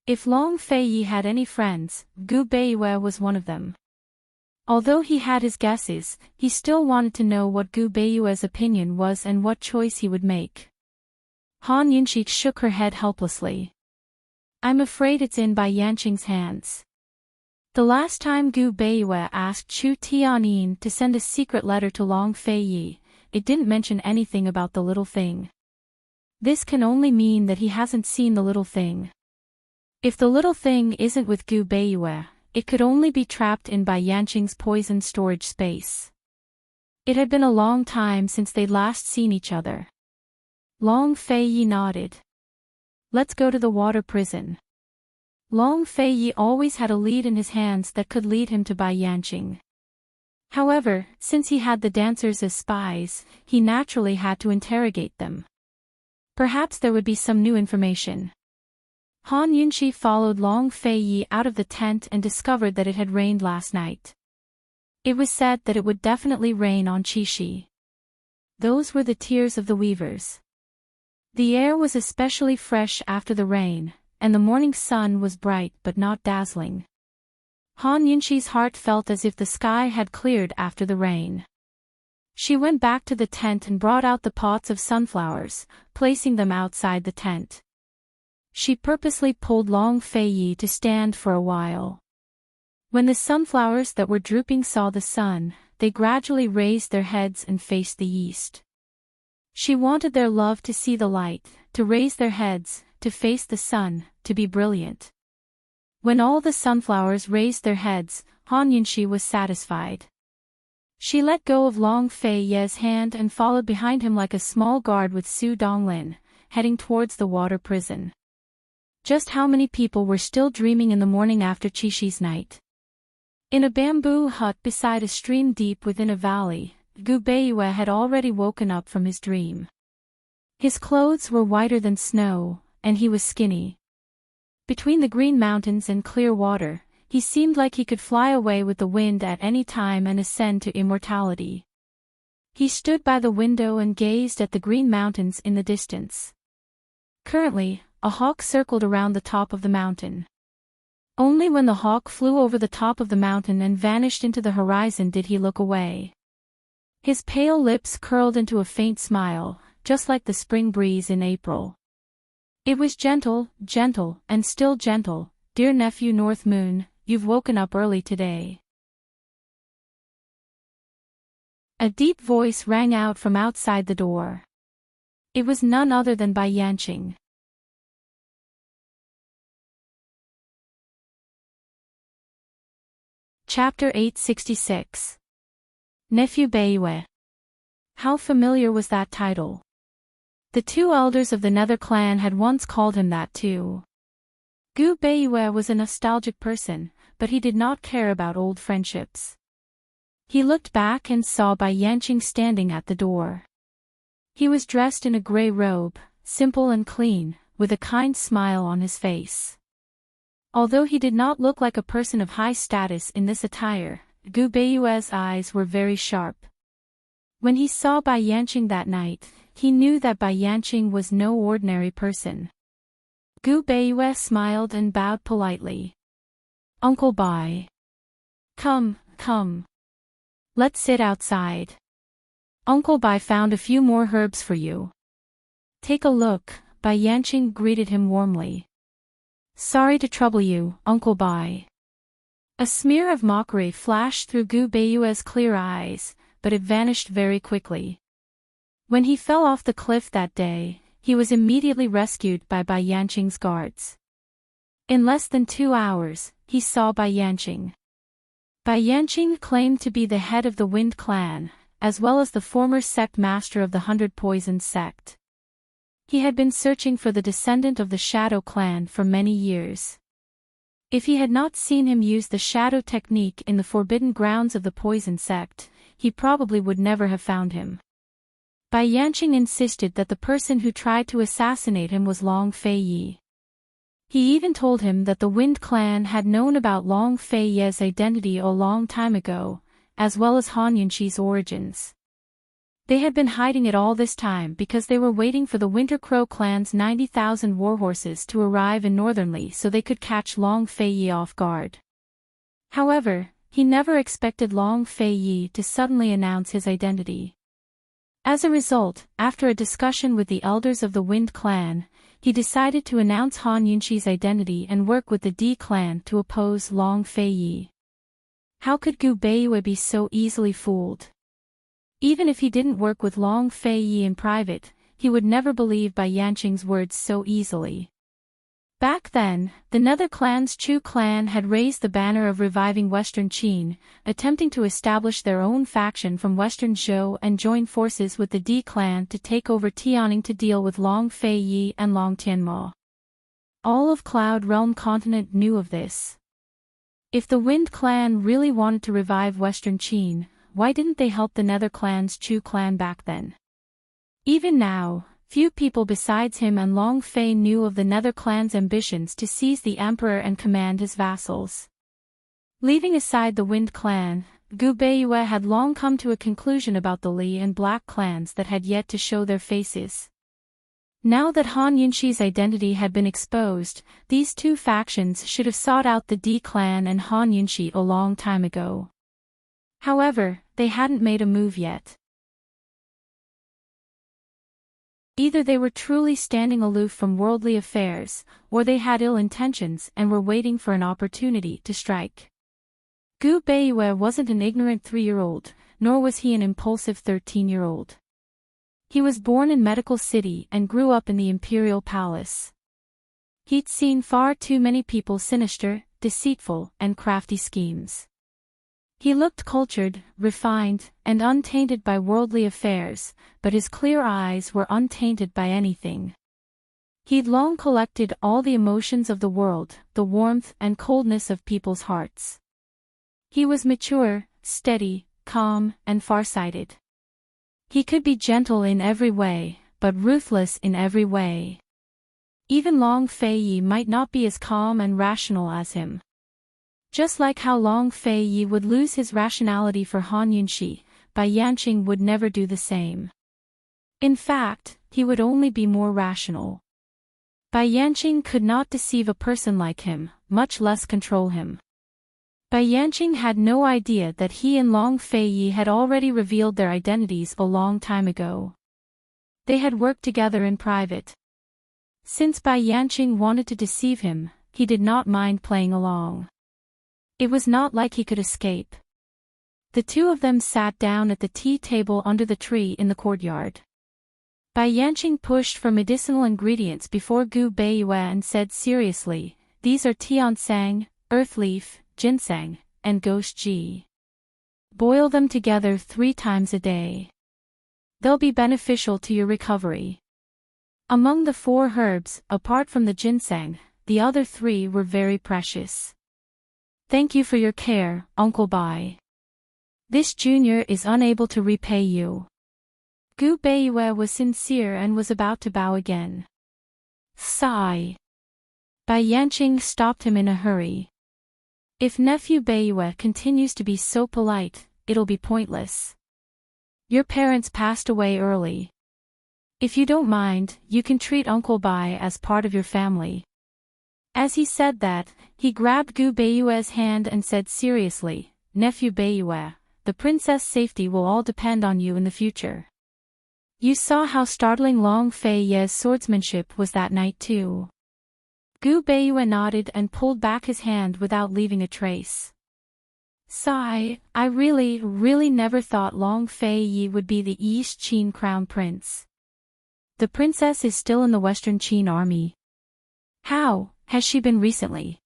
If Long Fei Yi had any friends, Gu Beiyue was one of them. Although he had his guesses, he still wanted to know what Gu Beiyue's opinion was and what choice he would make. Han Yunxi shook her head helplessly. I'm afraid it's in Bai Yanqing's hands. The last time Gu Beiyue asked Chu Tianyin to send a secret letter to Long Fei Yi, it didn't mention anything about the little thing. This can only mean that he hasn't seen the little thing. If the little thing isn't with Gu Beiyue, it could only be trapped in Bai Yanqing's poison storage space. It had been a long time since they'd last seen each other. Long Fei Yi nodded. Let's go to the water prison. Long Fei Yi always had a lead in his hands that could lead him to Bai Yanqing. However, since he had the dancers as spies, he naturally had to interrogate them. Perhaps there would be some new information. Han Yunxi followed Long Fei Yi out of the tent and discovered that it had rained last night. It was said that it would definitely rain on Qixi. Those were the tears of the weavers. The air was especially fresh after the rain, and the morning sun was bright but not dazzling. Han Yunxi's heart felt as if the sky had cleared after the rain. She went back to the tent and brought out the pots of sunflowers, placing them outside the tent. She purposely pulled Long Fei Yi to stand for a while. When the sunflowers that were drooping saw the sun, they gradually raised their heads and faced the east. She wanted their love to see the light, to raise their heads, to face the sun, to be brilliant. When all the sunflowers raised their heads, Han Yunxi was satisfied. She let go of Long Fei Yi's hand and followed behind him like a small guard with Su Donglin, heading towards the water prison. Just how many people were still dreaming in the morning after Qixi's night? In a bamboo hut beside a stream deep within a valley, Gu Beiyue had already woken up from his dream. His clothes were whiter than snow, and he was skinny. Between the green mountains and clear water, he seemed like he could fly away with the wind at any time and ascend to immortality. He stood by the window and gazed at the green mountains in the distance. Currently, a hawk circled around the top of the mountain. Only when the hawk flew over the top of the mountain and vanished into the horizon did he look away. His pale lips curled into a faint smile, just like the spring breeze in April. It was gentle, gentle, and still gentle. Dear nephew North Moon, you've woken up early today. A deep voice rang out from outside the door. It was none other than Bai Yanqing. Chapter 866. Nephew Beiyue. How familiar was that title? The two elders of the Nether clan had once called him that too. Gu Beiyue was a nostalgic person, but he did not care about old friendships. He looked back and saw Bai Yanqing standing at the door. He was dressed in a gray robe, simple and clean, with a kind smile on his face. Although he did not look like a person of high status in this attire, Gu Beiyue's eyes were very sharp. When he saw Bai Yanqing that night, he knew that Bai Yanqing was no ordinary person. Gu Beiyue smiled and bowed politely. "Uncle Bai. Come, come. Let's sit outside. Uncle Bai found a few more herbs for you. Take a look," Bai Yanqing greeted him warmly. "Sorry to trouble you, Uncle Bai." A smear of mockery flashed through Gu Beiyue's clear eyes, but it vanished very quickly. When he fell off the cliff that day, he was immediately rescued by Bai Yanqing's guards. In less than 2 hours, he saw Bai Yanqing. Bai Yanqing claimed to be the head of the Wind Clan, as well as the former sect master of the 100 Poisons sect. He had been searching for the descendant of the Shadow Clan for many years. If he had not seen him use the shadow technique in the forbidden grounds of the Poison sect, he probably would never have found him. Bai Yanqing insisted that the person who tried to assassinate him was Long Fei Yi. He even told him that the Wind Clan had known about Long Fei Yi's identity a long time ago, as well as Han Yunxi's origins. They had been hiding it all this time because they were waiting for the Winter Crow clan's 90,000 warhorses to arrive in Northernly so they could catch Long Fei Yi off guard. However, he never expected Long Fei Yi to suddenly announce his identity. As a result, after a discussion with the elders of the Wind Clan, he decided to announce Han Yunxi's identity and work with the D clan to oppose Long Fei Yi. How could Gu Beiyue be so easily fooled? Even if he didn't work with Long Fei Yi in private, he would never believe Bai Yanqing's words so easily. Back then, the Nether Clan's Chu clan had raised the banner of reviving Western Qin, attempting to establish their own faction from Western Zhou and join forces with the D clan to take over Tianning to deal with Long Fei Yi and Long Tianmo. All of Cloud Realm continent knew of this. If the Wind Clan really wanted to revive Western Qin, why didn't they help the Nether Clan's Chu clan back then? Even now, few people besides him and Long Fei knew of the Nether Clan's ambitions to seize the Emperor and command his vassals. Leaving aside the Wind Clan, Gu Beiyue had long come to a conclusion about the Li and Black clans that had yet to show their faces. Now that Han Yunxi's identity had been exposed, these two factions should have sought out the D clan and Han Yunxi a long time ago. However, they hadn't made a move yet. Either they were truly standing aloof from worldly affairs, or they had ill intentions and were waiting for an opportunity to strike. Gu Beiyue wasn't an ignorant 3-year-old, nor was he an impulsive 13-year-old. He was born in Medical City and grew up in the Imperial Palace. He'd seen far too many people sinister, deceitful, and crafty schemes. He looked cultured, refined, and untainted by worldly affairs, but his clear eyes were untainted by anything. He'd long collected all the emotions of the world, the warmth and coldness of people's hearts. He was mature, steady, calm, and farsighted. He could be gentle in every way, but ruthless in every way. Even Long Fei Yi might not be as calm and rational as him. Just like how Long Fei Yi would lose his rationality for Han Yunxi, Bai Yanqing would never do the same. In fact, he would only be more rational. Bai Yanqing could not deceive a person like him, much less control him. Bai Yanqing had no idea that he and Long Fei Yi had already revealed their identities a long time ago. They had worked together in private. Since Bai Yanqing wanted to deceive him, he did not mind playing along. It was not like he could escape. The two of them sat down at the tea table under the tree in the courtyard. Bai Yanqing pushed for medicinal ingredients before Gu Beiyue and said seriously, "These are tiansang, earth leaf, ginseng, and ghost ji. Boil them together 3 times a day. They'll be beneficial to your recovery." Among the 4 herbs, apart from the ginseng, the other 3 were very precious. "Thank you for your care, Uncle Bai." This junior is unable to repay you. Gu Beiyue was sincere and was about to bow again. Sigh. Bai Yanqing stopped him in a hurry. If nephew Beiyue continues to be so polite, it'll be pointless. Your parents passed away early. If you don't mind, you can treat Uncle Bai as part of your family. As he said that, he grabbed Gu Beiyue's hand and said seriously, Nephew Beiyue, the princess' safety will all depend on you in the future. You saw how startling Long Fei Ye's swordsmanship was that night too. Gu Beiyue nodded and pulled back his hand without leaving a trace. Sigh, I really never thought Long Fei Yi would be the East Qin crown prince. The princess is still in the Western Qin army. How has she been recently?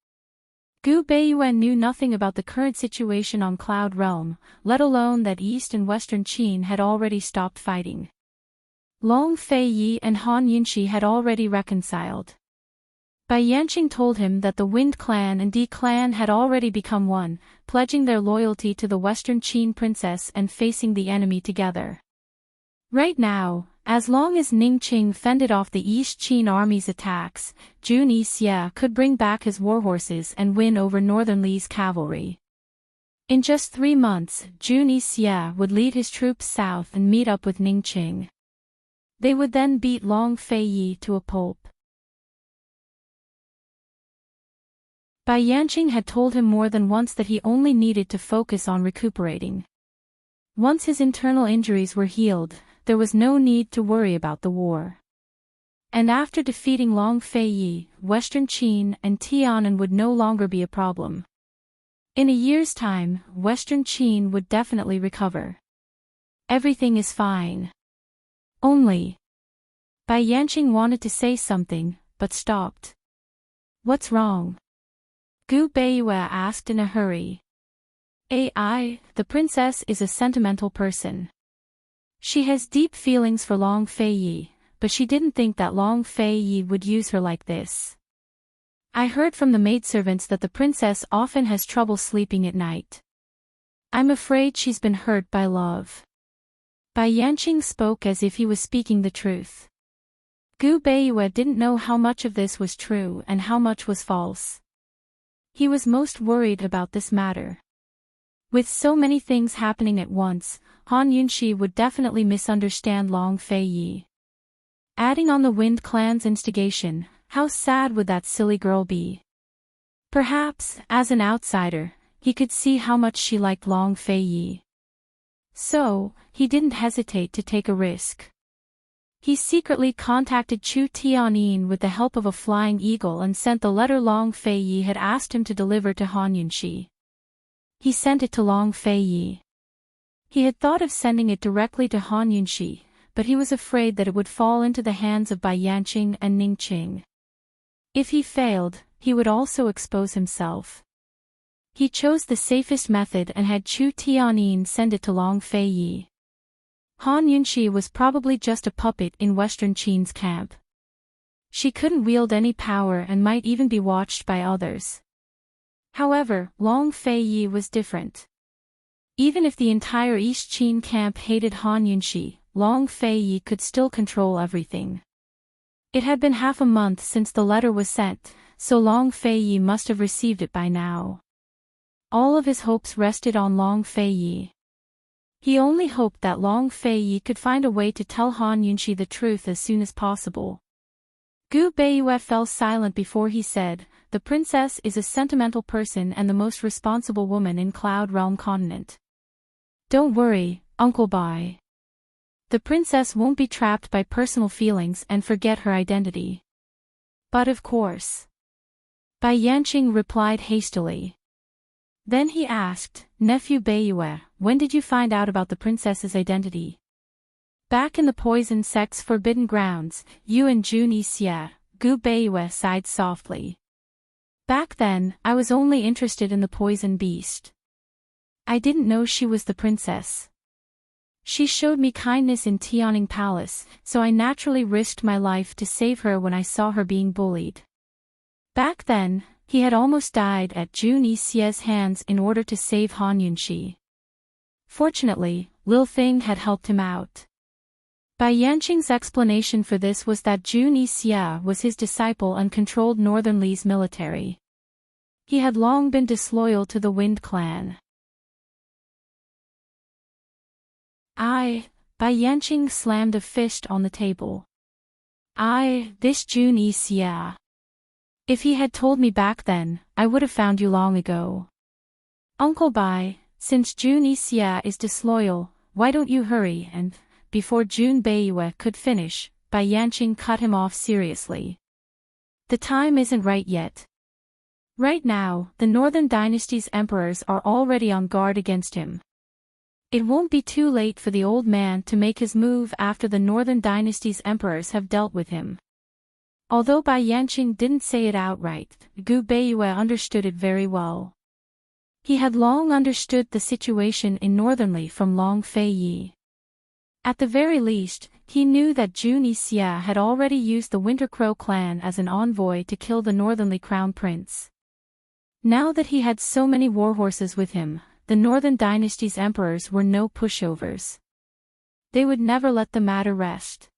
Gu Beiyue knew nothing about the current situation on Cloud Realm, let alone that East and Western Qin had already stopped fighting. Long Fei Yi and Han Yunxi had already reconciled. Bai Yanqing told him that the Wind Clan and Di Clan had already become one, pledging their loyalty to the Western Qin princess and facing the enemy together. Right now, as long as Ningqing fended off the East Qin army's attacks, Jun Yixie could bring back his warhorses and win over Northern Li's cavalry. In just 3 months, Jun Yixie would lead his troops south and meet up with Ningqing. They would then beat Long Fei Yi to a pulp. Bai Yanqing had told him more than once that he only needed to focus on recuperating. Once his internal injuries were healed, there was no need to worry about the war. And after defeating Long Fei Yi, Western Qin and Tianan would no longer be a problem. In a year's time, Western Qin would definitely recover. Everything is fine. Only. Bai Yanqing wanted to say something, but stopped. What's wrong? Gu Beiyue asked in a hurry. The princess is a sentimental person. She has deep feelings for Long Fei Yi, but she didn't think that Long Fei Yi would use her like this. I heard from the maidservants that the princess often has trouble sleeping at night. I'm afraid she's been hurt by love. Bai Yanqing spoke as if he was speaking the truth. Gu Beiyue didn't know how much of this was true and how much was false. He was most worried about this matter. With so many things happening at once, Han Yunxi would definitely misunderstand Long Fei Yi. Adding on the Wind Clan's instigation, how sad would that silly girl be? Perhaps, as an outsider, he could see how much she liked Long Fei Yi. So, he didn't hesitate to take a risk. He secretly contacted Chu Tianyin with the help of a flying eagle and sent the letter Long Fei Yi had asked him to deliver to Han Yunxi. He sent it to Long Fei Yi. He had thought of sending it directly to Han Yunxi, but he was afraid that it would fall into the hands of Bai Yanqing and Ningqing. If he failed, he would also expose himself. He chose the safest method and had Chu Tianyin send it to Long Fei Yi. Han Yunxi was probably just a puppet in Western Qin's camp. She couldn't wield any power and might even be watched by others. However, Long Fei Yi was different. Even if the entire East Qin camp hated Han Yunxi, Long Fei Yi could still control everything. It had been half a month since the letter was sent, so Long Fei Yi must have received it by now. All of his hopes rested on Long Fei Yi. He only hoped that Long Fei Yi could find a way to tell Han Yunxi the truth as soon as possible. Gu Beiyue fell silent before he said, "The princess is a sentimental person and the most responsible woman in Cloud Realm continent. Don't worry, Uncle Bai. The princess won't be trapped by personal feelings and forget her identity." But of course. Bai Yanqing replied hastily. Then he asked, "Nephew Beiyue, when did you find out about the princess's identity?" "Back in the poison sect's forbidden grounds, you and Jun Yixie," Gu Beiyue sighed softly. "Back then, I was only interested in the poison beast. I didn't know she was the princess. She showed me kindness in Tianing Palace, so I naturally risked my life to save her when I saw her being bullied. Back then, he had almost died at Jun Yixie's hands in order to save Han Yunxi. Fortunately, Lil Thing had helped him out. Bai Yanqing's explanation for this was that Jun Yixia was his disciple and controlled Northern Li's military. He had long been disloyal to the Wind clan. Bai Yanqing slammed a fist on the table. This Jun Yixia. If he had told me back then, I would have found you long ago. Uncle Bai, since Jun Yixia is disloyal, why don't you hurry and, before Jun Beiyue could finish, Bai Yanqing cut him off seriously. The time isn't right yet. Right now, the Northern Dynasty's emperors are already on guard against him. It won't be too late for the old man to make his move after the Northern Dynasty's emperors have dealt with him. Although Bai Yanqing didn't say it outright, Gu Beiyue understood it very well. He had long understood the situation in Northern Li from Long Fei Yi. At the very least, he knew that Jun Yixia had already used the Winter Crow clan as an envoy to kill the Northern Li crown prince. Now that he had so many warhorses with him, the Northern Dynasty's emperors were no pushovers. They would never let the matter rest.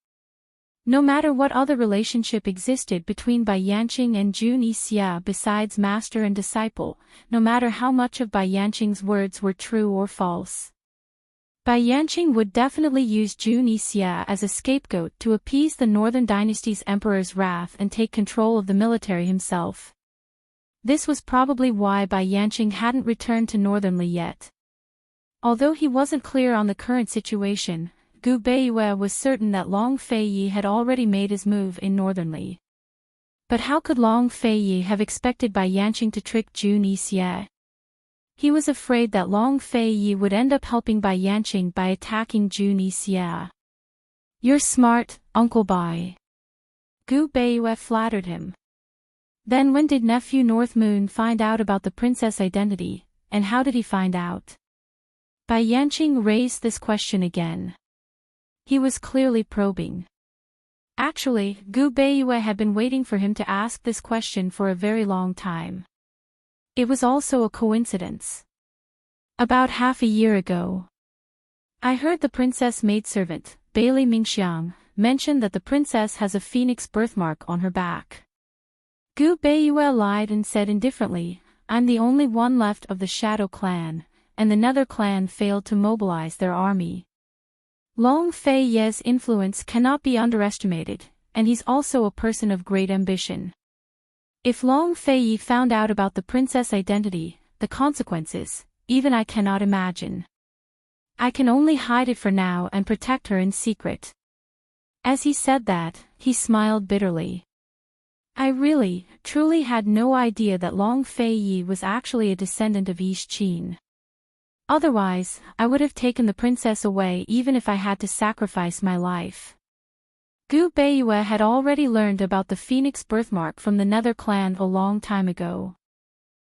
No matter what other relationship existed between Bai Yanqing and Jun Yixia besides master and disciple, no matter how much of Bai Yanqing's words were true or false. Bai Yanqing would definitely use Jun Yixia as a scapegoat to appease the Northern Dynasty's emperor's wrath and take control of the military himself. This was probably why Bai Yanqing hadn't returned to Northern Li yet. Although he wasn't clear on the current situation, Gu Beiyue was certain that Long Fei Yi had already made his move in Northern Li. But how could Long Fei Yi have expected Bai Yanqing to trick Jun Yixia? He was afraid that Long Fei Yi would end up helping Bai Yanqing by attacking Jun Yixia. "You're smart, Uncle Bai." Gu Beiyue flattered him. Then when did nephew North Moon find out about the princess identity, and how did he find out? Bai Yanqing raised this question again. He was clearly probing. Actually, Gu Beiyue had been waiting for him to ask this question for a very long time. It was also a coincidence. About half a year ago, I heard the princess maidservant, Bailey Mingxiang, mention that the princess has a phoenix birthmark on her back. Gu Beiyue lied and said indifferently, "I'm the only one left of the Shadow clan, and the Nether clan failed to mobilize their army." Long Fei Ye's influence cannot be underestimated, and he's also a person of great ambition. If Long Fei Yi found out about the princess' identity, the consequences, even I cannot imagine. I can only hide it for now and protect her in secret. As he said that, he smiled bitterly. I really, truly had no idea that Long Fei Yi was actually a descendant of Yi Qin. Otherwise, I would have taken the princess away even if I had to sacrifice my life. Gu Beiyue had already learned about the phoenix birthmark from the Nether clan a long time ago.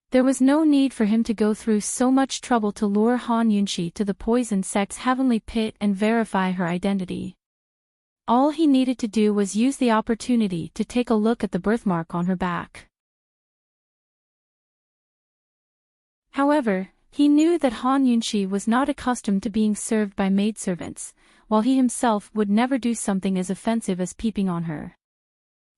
There was no need for him to go through so much trouble to lure Han Yunxi to the poison sect's heavenly pit and verify her identity. All he needed to do was use the opportunity to take a look at the birthmark on her back. However, he knew that Han Yunxi was not accustomed to being served by maidservants, while he himself would never do something as offensive as peeping on her.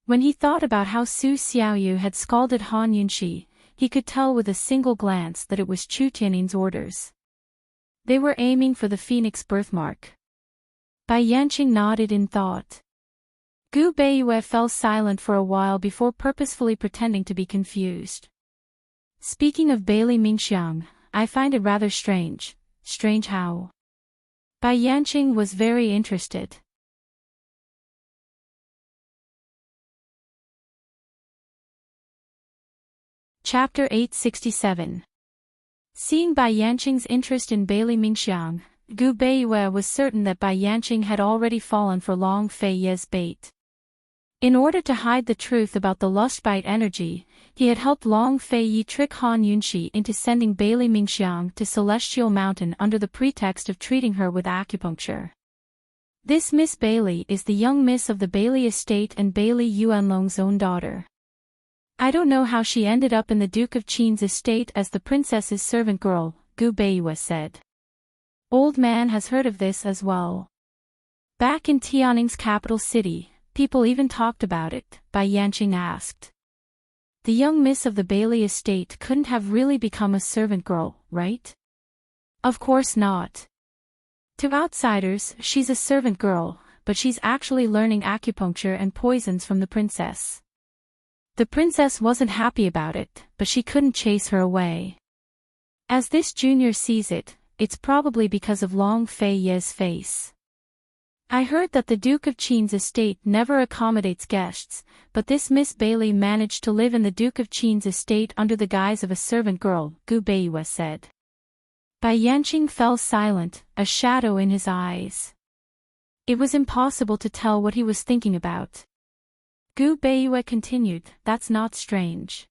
When he thought about how Su Xiaoyu had scalded Han Yunxi, he could tell with a single glance that it was Chu Tiannin's orders. They were aiming for the phoenix birthmark. Bai Yanqing nodded in thought. Gu Beiyue fell silent for a while before purposefully pretending to be confused. Speaking of Bailey Mingxiang, I find it rather strange. Strange how? Bai Yanqing was very interested. Chapter 867. Seeing Bai Yanqing's interest in Bailey Mingxiang, Gu Beiyue was certain that Bai Yanqing had already fallen for Long Fei Ye's bait. In order to hide the truth about the lustbite energy, he had helped Long Fei Yi trick Han Yunxi into sending Bailey Mingxiang to Celestial Mountain under the pretext of treating her with acupuncture. This Miss Bailey is the young miss of the Bailey estate and Bailey Yuanlong's own daughter. I don't know how she ended up in the Duke of Qin's estate as the princess's servant girl, Gu Beiyue said. Old man has heard of this as well. Back in Tianning's capital city, people even talked about it, Bai Yanqing asked. The young miss of the Bailey estate couldn't have really become a servant girl, right? Of course not. To outsiders, she's a servant girl, but she's actually learning acupuncture and poisons from the princess. The princess wasn't happy about it, but she couldn't chase her away. As this junior sees it, it's probably because of Long Fei Ye's face. I heard that the Duke of Qin's estate never accommodates guests, but this Miss Bailey managed to live in the Duke of Qin's estate under the guise of a servant girl, Gu Beiyue said. Bai Yanqing fell silent, a shadow in his eyes. It was impossible to tell what he was thinking about. Gu Beiyue continued, that's not strange.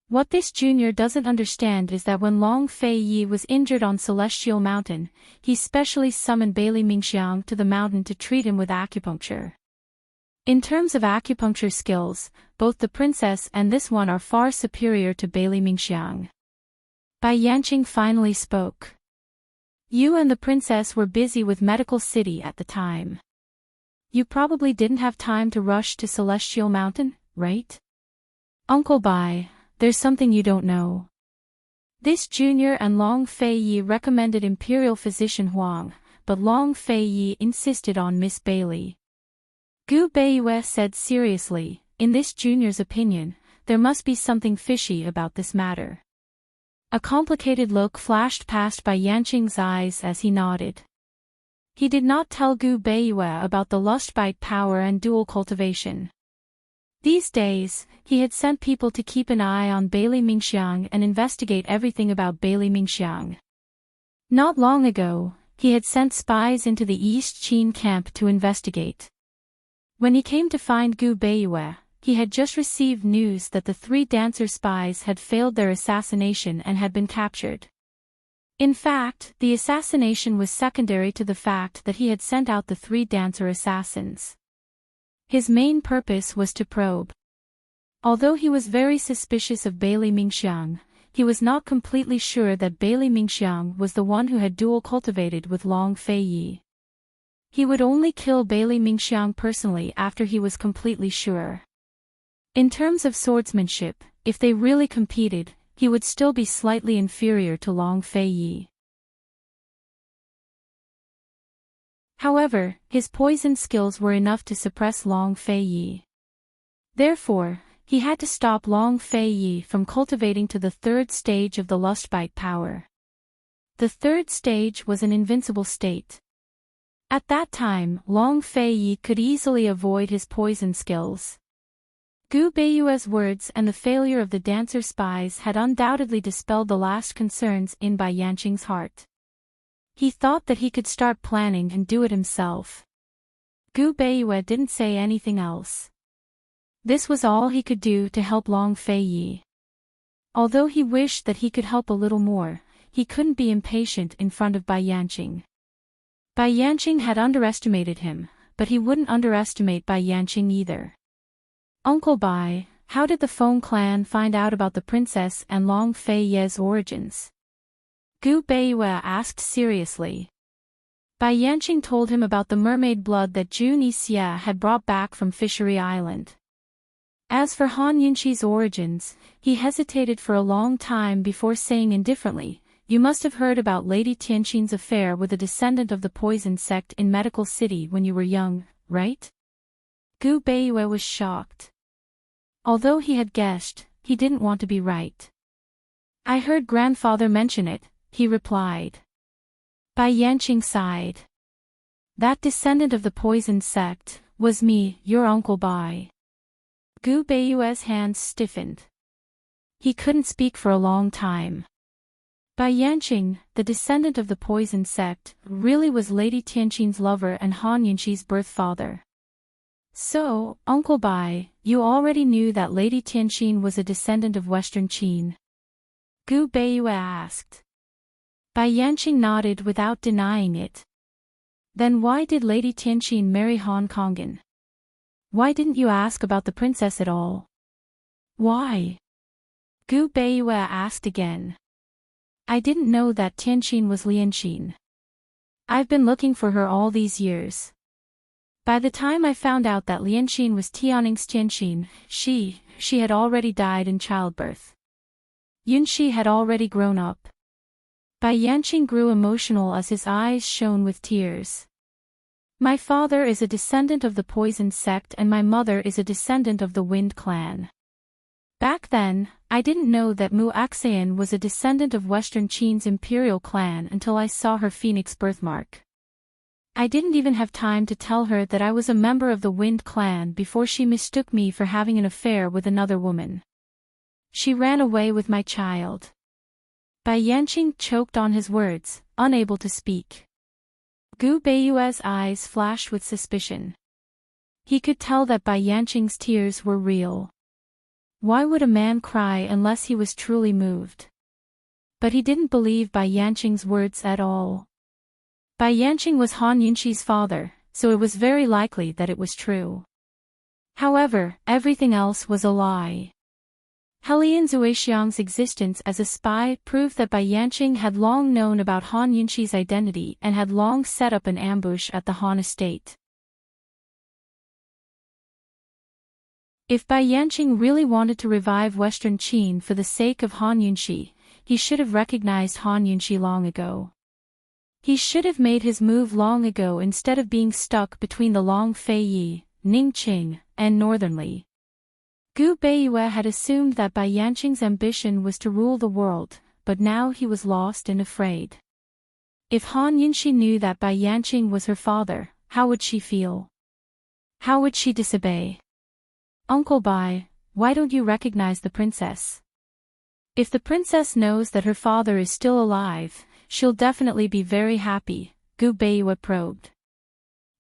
What this junior doesn't understand is that when Long Fei Yi was injured on Celestial Mountain, he specially summoned Bailey Mingxiang to the mountain to treat him with acupuncture. In terms of acupuncture skills, both the princess and this one are far superior to Bailey Mingxiang. Bai Yanqing finally spoke. You and the princess were busy with Medical City at the time. You probably didn't have time to rush to Celestial Mountain, right? Uncle Bai, there's something you don't know. This junior and Long Fei Yi recommended Imperial Physician Huang, but Long Fei Yi insisted on Miss Bailey. Gu Beiyue said seriously, in this junior's opinion, there must be something fishy about this matter. A complicated look flashed past Bai Yanqing's eyes as he nodded. He did not tell Gu Beiyue about the lustbite power and dual cultivation. These days, he had sent people to keep an eye on Bailey Mingxiang and investigate everything about Bailey Mingxiang. Not long ago, he had sent spies into the East Qin camp to investigate. When he came to find Gu Beiyue, he had just received news that the 3 dancer spies had failed their assassination and had been captured. In fact, the assassination was secondary to the fact that he had sent out the 3 dancer assassins. His main purpose was to probe. Although he was very suspicious of Bailey Mingxiang, he was not completely sure that Bailey Mingxiang was the one who had dual cultivated with Long Fei Yi. He would only kill Bailey Mingxiang personally after he was completely sure. In terms of swordsmanship, if they really competed, he would still be slightly inferior to Long Fei Yi. However, his poison skills were enough to suppress Long Fei Yi. Therefore, he had to stop Long Fei Yi from cultivating to the 3rd stage of the lustbite power. The 3rd stage was an invincible state. At that time, Long Fei Yi could easily avoid his poison skills. Gu Beiyue's words and the failure of the dancer spies had undoubtedly dispelled the last concerns in Bai Yanqing's heart. He thought that he could start planning and do it himself. Gu Beiyue didn't say anything else. This was all he could do to help Long Fei Yi. Although he wished that he could help a little more, he couldn't be impatient in front of Bai Yanqing. Bai Yanqing had underestimated him, but he wouldn't underestimate Bai Yanqing either. Uncle Bai, how did the Feng clan find out about the princess and Long Fei Ye's origins? Gu Beiyue asked seriously. Bai Yanqing told him about the mermaid blood that Jun Yixia had brought back from Fishery Island. As for Han Yunqi's origins, he hesitated for a long time before saying indifferently, you must have heard about Lady Tianqin's affair with a descendant of the poison sect in Medical City when you were young, right? Gu Beiyue was shocked. Although he had guessed, he didn't want to be right. I heard grandfather mention it, he replied. Bai Yanqing sighed. That descendant of the poison sect was me, your Uncle Bai. Gu Beiyue's hands stiffened. He couldn't speak for a long time. Bai Yanqing, the descendant of the poison sect, really was Lady Tianqin's lover and Han Yunqi's birth father. So, Uncle Bai, you already knew that Lady Tianqin was a descendant of Western Qin? Gu Beiyue asked. Bai Yanqing nodded without denying it. Then why did Lady Tianqin marry Han Kongan? Why didn't you ask about the princess at all? Why? Gu Beiyue asked again. I didn't know that Tianqin was Lianqin. I've been looking for her all these years. By the time I found out that Lianxin was Tianning's Tianxin, she had already died in childbirth. Yunxi had already grown up. Bai Yanqing grew emotional as his eyes shone with tears. My father is a descendant of the Poison sect and my mother is a descendant of the Wind clan. Back then, I didn't know that Mu Axayan was a descendant of Western Qin's imperial clan until I saw her phoenix birthmark. I didn't even have time to tell her that I was a member of the Wind clan before she mistook me for having an affair with another woman. She ran away with my child. Bai Yanqing choked on his words, unable to speak. Gu Beiyue's eyes flashed with suspicion. He could tell that Bai Yanqing's tears were real. Why would a man cry unless he was truly moved? But he didn't believe Bai Yanqing's words at all. Bai Yanqing was Han Yunxi's father, so it was very likely that it was true. However, everything else was a lie. Helian Zuixiang's existence as a spy proved that Bai Yanqing had long known about Han Yunxi's identity and had long set up an ambush at the Han estate. If Bai Yanqing really wanted to revive Western Qin for the sake of Han Yunxi, he should have recognized Han Yunxi long ago. He should have made his move long ago instead of being stuck between the Long Fei Yi, Ningqing, and Northern Li. Gu Beiyue had assumed that Bai Yanqing's ambition was to rule the world, but now he was lost and afraid. If Han Yunxi knew that Bai Yanqing was her father, how would she feel? How would she disobey? Uncle Bai, why don't you recognize the princess? If the princess knows that her father is still alive, she'll definitely be very happy, Gu Beiyue probed.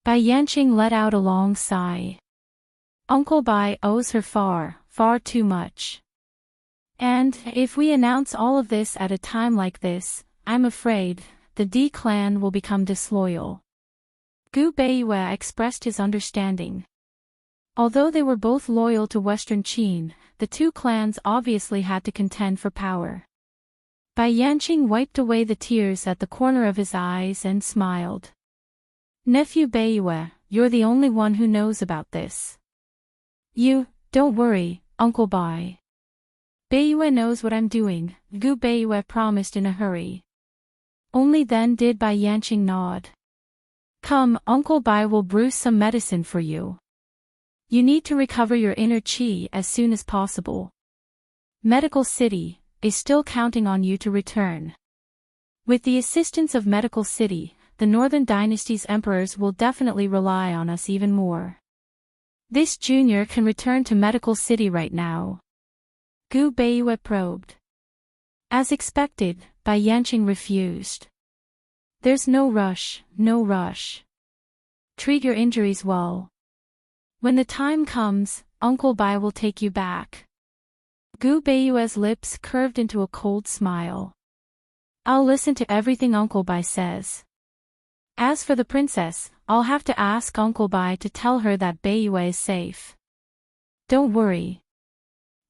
Bai Yanqing let out a long sigh. Uncle Bai owes her far too much. And, if we announce all of this at a time like this, I'm afraid, the D clan will become disloyal. Gu Beiyue expressed his understanding. Although they were both loyal to Western Qin, the two clans obviously had to contend for power. Bai Yanqing wiped away the tears at the corner of his eyes and smiled. Nephew Beiyue, you're the only one who knows about this. Don't worry, Uncle Bai. Beiyue knows what I'm doing, Gu Beiyue promised in a hurry. Only then did Bai Yanqing nod. Come, Uncle Bai will brew some medicine for you. You need to recover your inner qi as soon as possible. Medical City is still counting on you to return. With the assistance of Medical City, the Northern Dynasty's emperors will definitely rely on us even more. This junior can return to Medical City right now. Gu Beiyue probed. As expected, Bai Yanqing refused. There's no rush. Treat your injuries well. When the time comes, Uncle Bai will take you back. Gu Beiyue's lips curved into a cold smile. I'll listen to everything Uncle Bai says. As for the princess, I'll have to ask Uncle Bai to tell her that Beiyue is safe. Don't worry.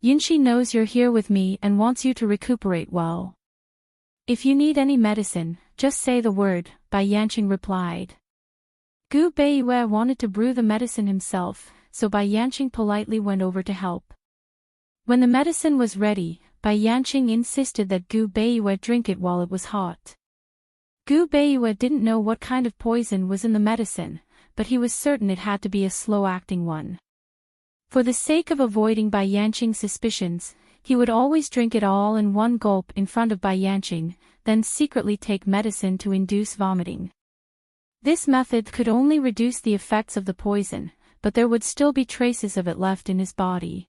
Yunxi knows you're here with me and wants you to recuperate well. If you need any medicine, just say the word, Bai Yanqing replied. Gu Beiyue wanted to brew the medicine himself, so Bai Yanqing politely went over to help. When the medicine was ready, Bai Yanqing insisted that Gu Beiyue drink it while it was hot. Gu Beiyue didn't know what kind of poison was in the medicine, but he was certain it had to be a slow-acting one. For the sake of avoiding Bai Yanqing's suspicions, he would always drink it all in one gulp in front of Bai Yanqing, then secretly take medicine to induce vomiting. This method could only reduce the effects of the poison, but there would still be traces of it left in his body.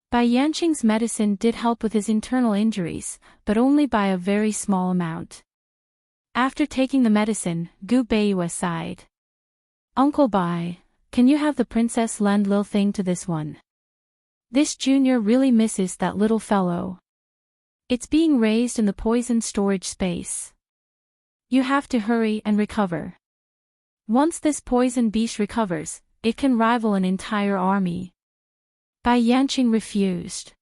Bai Yanqing's medicine did help with his internal injuries, but only by a very small amount. After taking the medicine, Gu Beiyue sighed. Uncle Bai, can you have the princess lend Lil Thing to this one? This junior really misses that little fellow. It's being raised in the poison storage space. You have to hurry and recover. Once this poison beast recovers, it can rival an entire army. Bai Yanqing refused.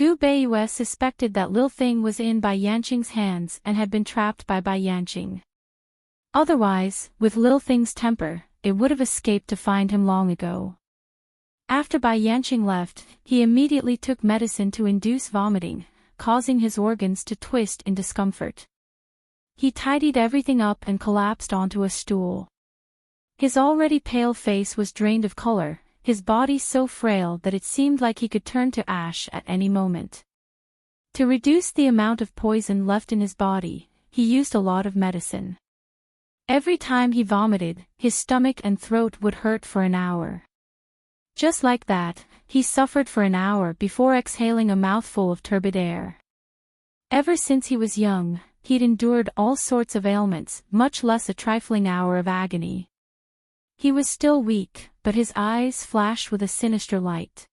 Gu Baiyu suspected that Lil Thing was in Bai Yanqing's hands and had been trapped by Bai Yanqing. Otherwise, with Lil Thing's temper, it would have escaped to find him long ago. After Bai Yanqing left, he immediately took medicine to induce vomiting, causing his organs to twist in discomfort. He tidied everything up and collapsed onto a stool. His already pale face was drained of color, his body so frail that it seemed like he could turn to ash at any moment. To reduce the amount of poison left in his body, he used a lot of medicine. Every time he vomited, his stomach and throat would hurt for an hour. Just like that, he suffered for an hour before exhaling a mouthful of turbid air. Ever since he was young, he'd endured all sorts of ailments, much less a trifling hour of agony. He was still weak, but his eyes flashed with a sinister light.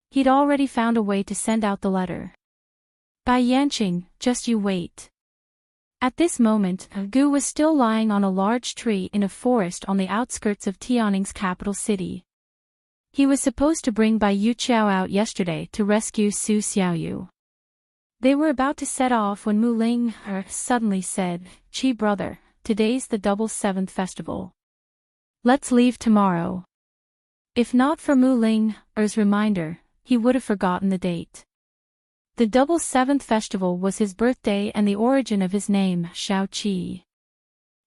He'd already found a way to send out the letter. Bai Yanqing, just you wait. At this moment, Gu was still lying on a large tree in a forest on the outskirts of Tianning's capital city. He was supposed to bring Bai Yuqiao out yesterday to rescue Su Xiaoyu. They were about to set off when Mu Ling suddenly said, "Qi brother, today's the double seventh festival. Let's leave tomorrow." If not for Mu Ling's reminder, he would have forgotten the date. The double seventh festival was his birthday and the origin of his name, Xiao Qi.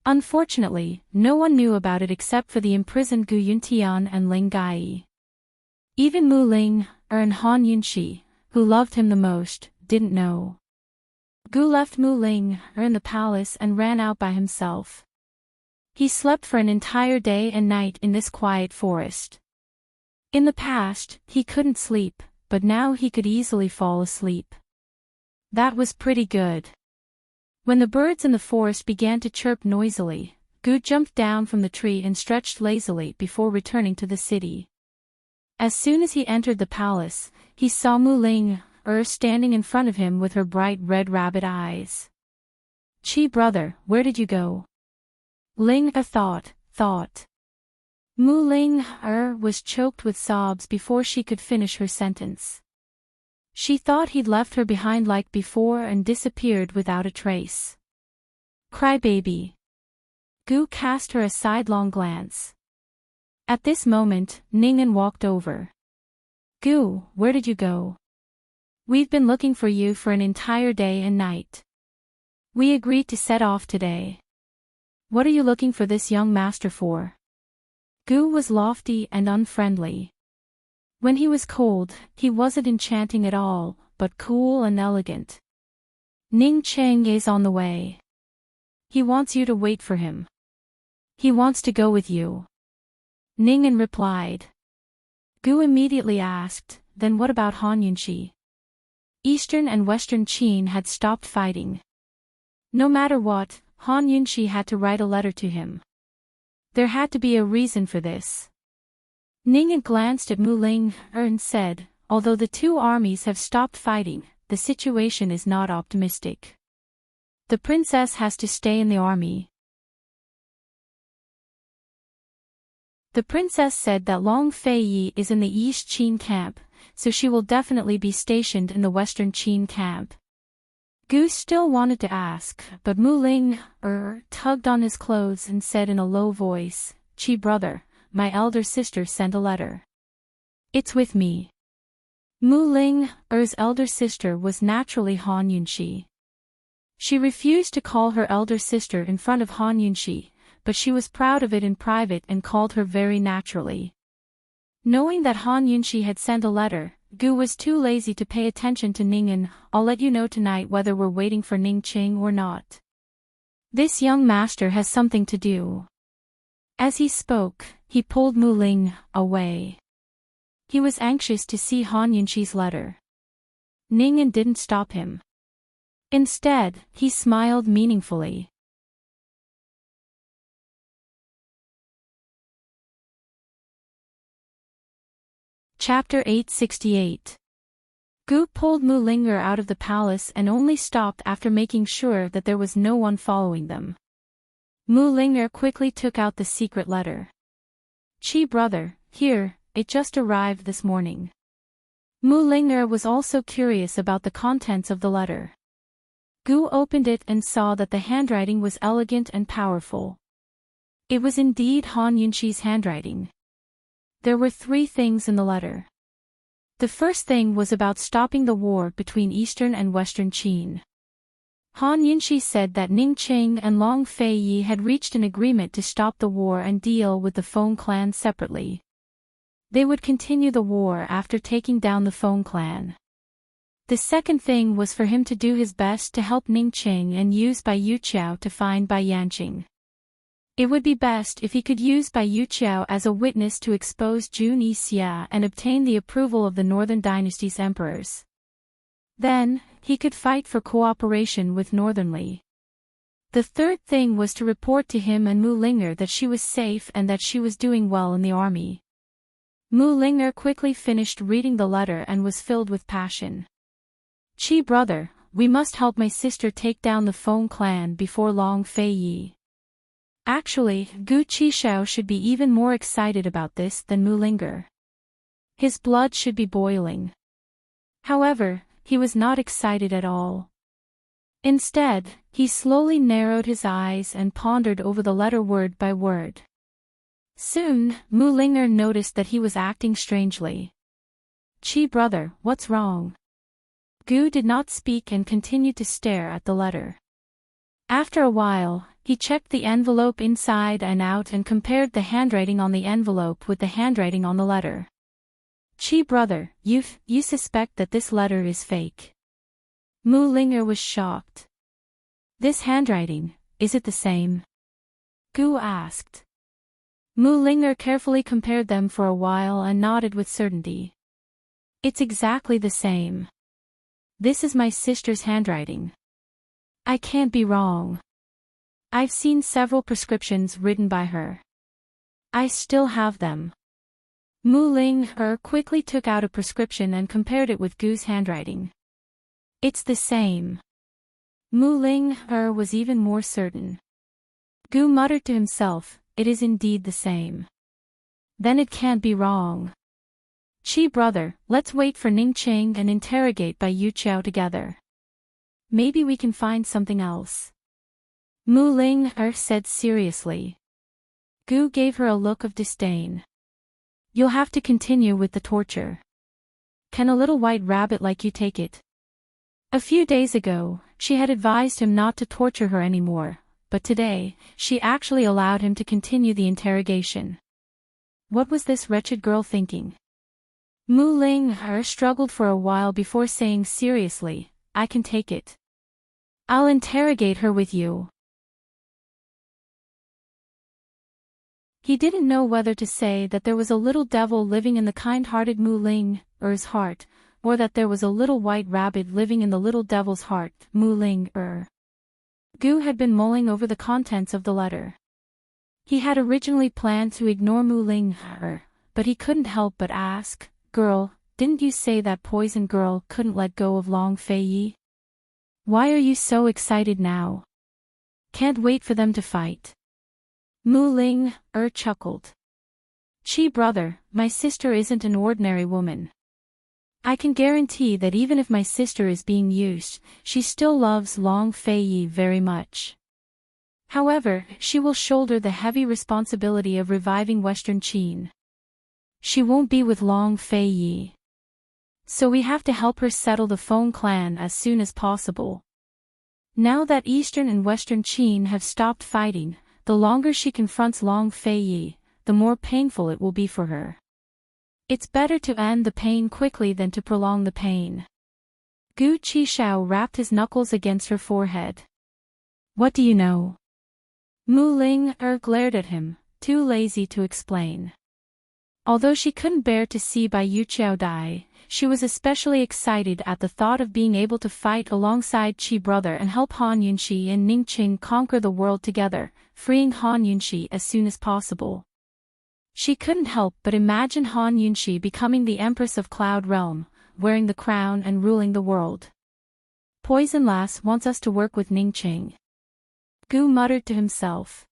Unfortunately, no one knew about it except for the imprisoned Gu Yuntian and Ling Gai. Even Mu Ling and Han Yunxi, who loved him the most, didn't know. Gu left Mu Ling in the palace and ran out by himself. He slept for an entire day and night in this quiet forest. In the past, he couldn't sleep, but now he could easily fall asleep. That was pretty good. When the birds in the forest began to chirp noisily, Gu jumped down from the tree and stretched lazily before returning to the city. As soon as he entered the palace, he saw Mu Ling standing in front of him with her bright red rabbit eyes. "Qi brother, where did you go?" Ling thought. Mu Ling was choked with sobs before she could finish her sentence. She thought he'd left her behind like before and disappeared without a trace. Crybaby. Gu cast her a sidelong glance. At this moment, Ning'an walked over. "Gu, where did you go? We've been looking for you for an entire day and night. We agreed to set off today. What are you looking for this young master for?" Gu was lofty and unfriendly. When he was cold, he wasn't enchanting at all, but cool and elegant. "Ning Cheng is on the way. He wants you to wait for him. He wants to go with you." Ning'an replied. Gu immediately asked, "Then what about Han Yunxi?" Eastern and Western Qin had stopped fighting. No matter what, Han Yunxi had to write a letter to him. There had to be a reason for this. Ning'an glanced at Mu Ling and said, "Although the two armies have stopped fighting, the situation is not optimistic. The princess has to stay in the army." The princess said that Long Fei Yi is in the East Qin camp, so she will definitely be stationed in the Western Qin camp. Gu still wanted to ask, but Mu Ling tugged on his clothes and said in a low voice, "Qi brother, my elder sister sent a letter. It's with me." Mu Ling's elder sister was naturally Han Yunxi. She refused to call her elder sister in front of Han Yunxi, but she was proud of it in private and called her very naturally. Knowing that Han Yunxi had sent a letter, Gu was too lazy to pay attention to Ning'an. "I'll let you know tonight whether we're waiting for Ning Qing or not. This young master has something to do." As he spoke, he pulled Mu Ling away. He was anxious to see Han Yunxi's letter. Ning'an didn't stop him. Instead, he smiled meaningfully. Chapter 868. Gu pulled Mu Linger out of the palace and only stopped after making sure that there was no one following them. Mu Linger quickly took out the secret letter. "Qi brother, here, it just arrived this morning." Mu Ling'er was also curious about the contents of the letter. Gu opened it and saw that the handwriting was elegant and powerful. It was indeed Han Yunxi's handwriting. There were 3 things in the letter. The first thing was about stopping the war between Eastern and Western Qin. Han Yunxi said that Ning Qing and Long Feiyi had reached an agreement to stop the war and deal with the Feng clan separately. They would continue the war after taking down the Feng clan. The second thing was for him to do his best to help Ning Qing and use Bai Yuqiao to find Bai Yanqing. It would be best if he could use Bai Yuqiao as a witness to expose Jun Yixia and obtain the approval of the Northern Dynasty's emperors. Then, he could fight for cooperation with Northern Li. The third thing was to report to him and Mu Ling'er that she was safe and that she was doing well in the army. Mu Ling'er quickly finished reading the letter and was filled with passion. "Qi brother, we must help my sister take down the Feng clan before Long Feiyi." Actually, Gu Qishao should be even more excited about this than Mu Ling'er. His blood should be boiling. However, he was not excited at all. Instead, he slowly narrowed his eyes and pondered over the letter word by word. Soon, Mu Ling'er noticed that he was acting strangely. "Qi brother, what's wrong?" Gu did not speak and continued to stare at the letter. After a while, he checked the envelope inside and out and compared the handwriting on the envelope with the handwriting on the letter. "Qi brother, you suspect that this letter is fake?" Mu Ling'er was shocked. "This handwriting, is it the same?" Gu asked. Mu Ling'er carefully compared them for a while and nodded with certainty. "It's exactly the same. This is my sister's handwriting. I can't be wrong. I've seen several prescriptions written by her. I still have them." Mu Ling'er quickly took out a prescription and compared it with Gu's handwriting. "It's the same." Mu Ling'er was even more certain. Gu muttered to himself, "It is indeed the same. Then it can't be wrong. Qi brother, let's wait for Ning Qing and interrogate Bai Yuqiao together. Maybe we can find something else." Mu Ling'er said seriously. Gu gave her a look of disdain. "You'll have to continue with the torture. Can a little white rabbit like you take it?" A few days ago, she had advised him not to torture her anymore, but today, she actually allowed him to continue the interrogation. What was this wretched girl thinking? Mu Ling'er struggled for a while before saying seriously, "I can take it. I'll interrogate her with you." He didn't know whether to say that there was a little devil living in the kind-hearted Mu Ling'er's heart, or that there was a little white rabbit living in the little devil's heart, Mu Ling'er. Gu had been mulling over the contents of the letter. He had originally planned to ignore Mu Ling'er, but he couldn't help but ask, "Girl, didn't you say that poison girl couldn't let go of Long Feiyi? Why are you so excited now? Can't wait for them to fight." Mu Ling'er chuckled. "Qi brother, my sister isn't an ordinary woman. I can guarantee that even if my sister is being used, she still loves Long Feiyi very much. However, she will shoulder the heavy responsibility of reviving Western Qin. She won't be with Long Feiyi. So we have to help her settle the Feng clan as soon as possible. Now that Eastern and Western Qin have stopped fighting, the longer she confronts Long Feiyi, the more painful it will be for her. It's better to end the pain quickly than to prolong the pain." Gu Qishao rapped his knuckles against her forehead. "What do you know?" Mu Ling'er glared at him, too lazy to explain. Although she couldn't bear to see Bai Yuqiao die, she was especially excited at the thought of being able to fight alongside Qi brother and help Han Yunxi and Ning Qing conquer the world together, freeing Han Yunxi as soon as possible. She couldn't help but imagine Han Yunxi becoming the Empress of Cloud Realm, wearing the crown and ruling the world. "Poison Lass wants us to work with Ning Qing," Gu muttered to himself.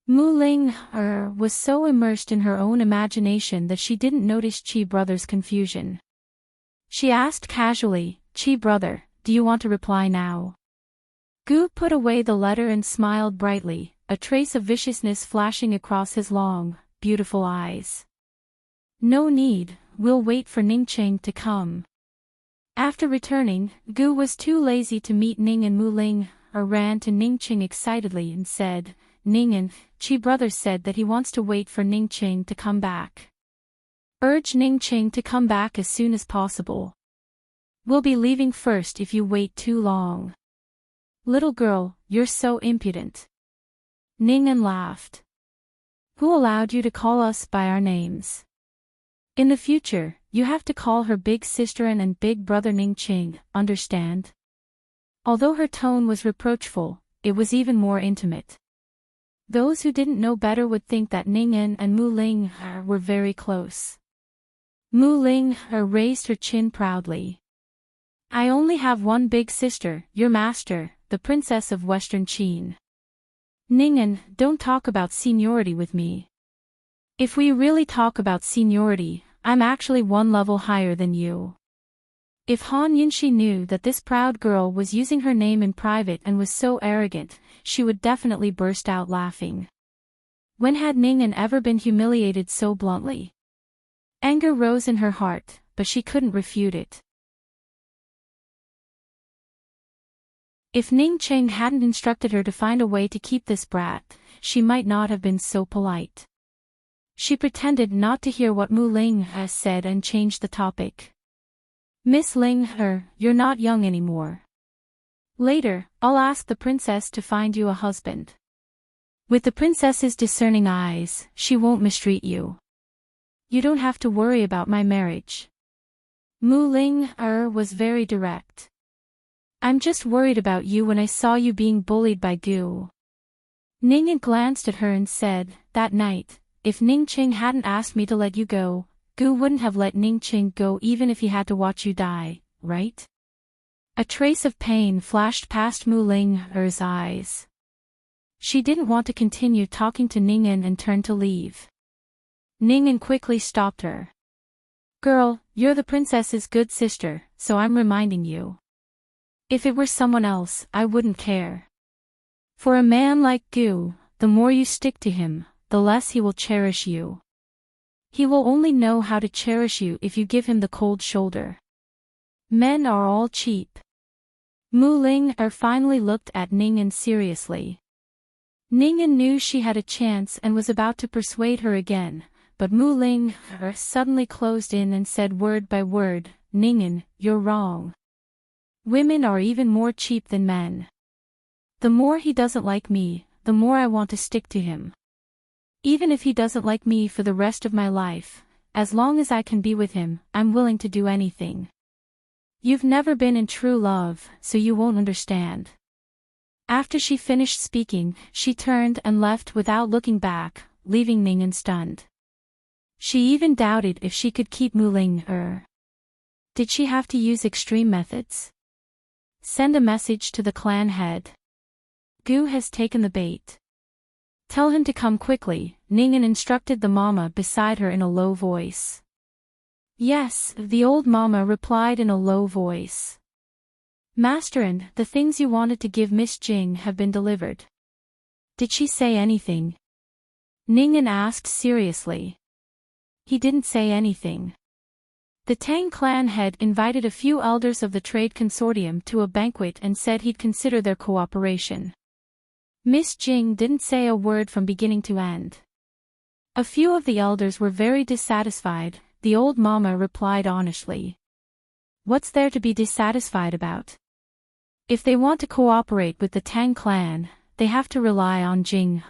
Mu Ling'er was so immersed in her own imagination that she didn't notice Qi brother's confusion. She asked casually, "Chi brother, do you want to reply now?" Gu put away the letter and smiled brightly, a trace of viciousness flashing across his long, beautiful eyes. "No need, we'll wait for Ningqing to come." After returning, Gu was too lazy to meet Ning and Muling, or ran to Ningqing excitedly and said, "Ning and Chi brother said that he wants to wait for Ningqing to come back. Urge Ningqing to come back as soon as possible. We'll be leaving first if you wait too long." "Little girl, you're so impudent." Ning'an laughed. "Who allowed you to call us by our names? In the future, you have to call her big sister and big brother Ningqing, understand?" Although her tone was reproachful, it was even more intimate. Those who didn't know better would think that Ning'an and Mu Ling were very close. Mu Ling raised her chin proudly. "I only have one big sister, your master, the princess of Western Qin. Ning'an, don't talk about seniority with me. If we really talk about seniority, I'm actually one level higher than you." If Han Yunxi knew that this proud girl was using her name in private and was so arrogant, she would definitely burst out laughing. When had Ning'an ever been humiliated so bluntly? Anger rose in her heart, but she couldn't refute it. If Ningqing hadn't instructed her to find a way to keep this brat, she might not have been so polite. She pretended not to hear what Mu Ling said and changed the topic. "Miss Ling, you're not young anymore. Later, I'll ask the princess to find you a husband. With the princess's discerning eyes, she won't mistreat you. You don't have to worry about my marriage." Mu Ling was very direct. "I'm just worried about you when I saw you being bullied by Gu." Ning'an glanced at her and said, "That night, if Ningqing hadn't asked me to let you go, Gu wouldn't have let Ningqing go even if he had to watch you die, right?" A trace of pain flashed past Mu Ling's eyes. She didn't want to continue talking to Ning'an and turned to leave. Ning'an quickly stopped her. "Girl, you're the princess's good sister, so I'm reminding you. If it were someone else, I wouldn't care. For a man like Gu, the more you stick to him, the less he will cherish you. He will only know how to cherish you if you give him the cold shoulder. Men are all cheap." Mu Ling finally looked at Ning'an seriously. Ning'an knew she had a chance and was about to persuade her again, but Mu Ling suddenly closed in and said word by word, "Ning'an, you're wrong. Women are even more cheap than men. The more he doesn't like me, the more I want to stick to him. Even if he doesn't like me for the rest of my life, as long as I can be with him, I'm willing to do anything. You've never been in true love, so you won't understand." After she finished speaking, she turned and left without looking back, leaving Ning'an stunned. She even doubted if she could keep Mu Ling. Did she have to use extreme methods? Send a message to the clan head. Gu has taken the bait. Tell him to come quickly, Ning'an instructed the mama beside her in a low voice. Yes, the old mama replied in a low voice. Masterin, the things you wanted to give Miss Jing have been delivered. Did she say anything? Ning'an asked seriously. He didn't say anything. The Tang clan head invited a few elders of the trade consortium to a banquet and said he'd consider their cooperation. Miss Jing didn't say a word from beginning to end. A few of the elders were very dissatisfied, the old mama replied honestly. What's there to be dissatisfied about? If they want to cooperate with the Tang clan, they have to rely on Jing.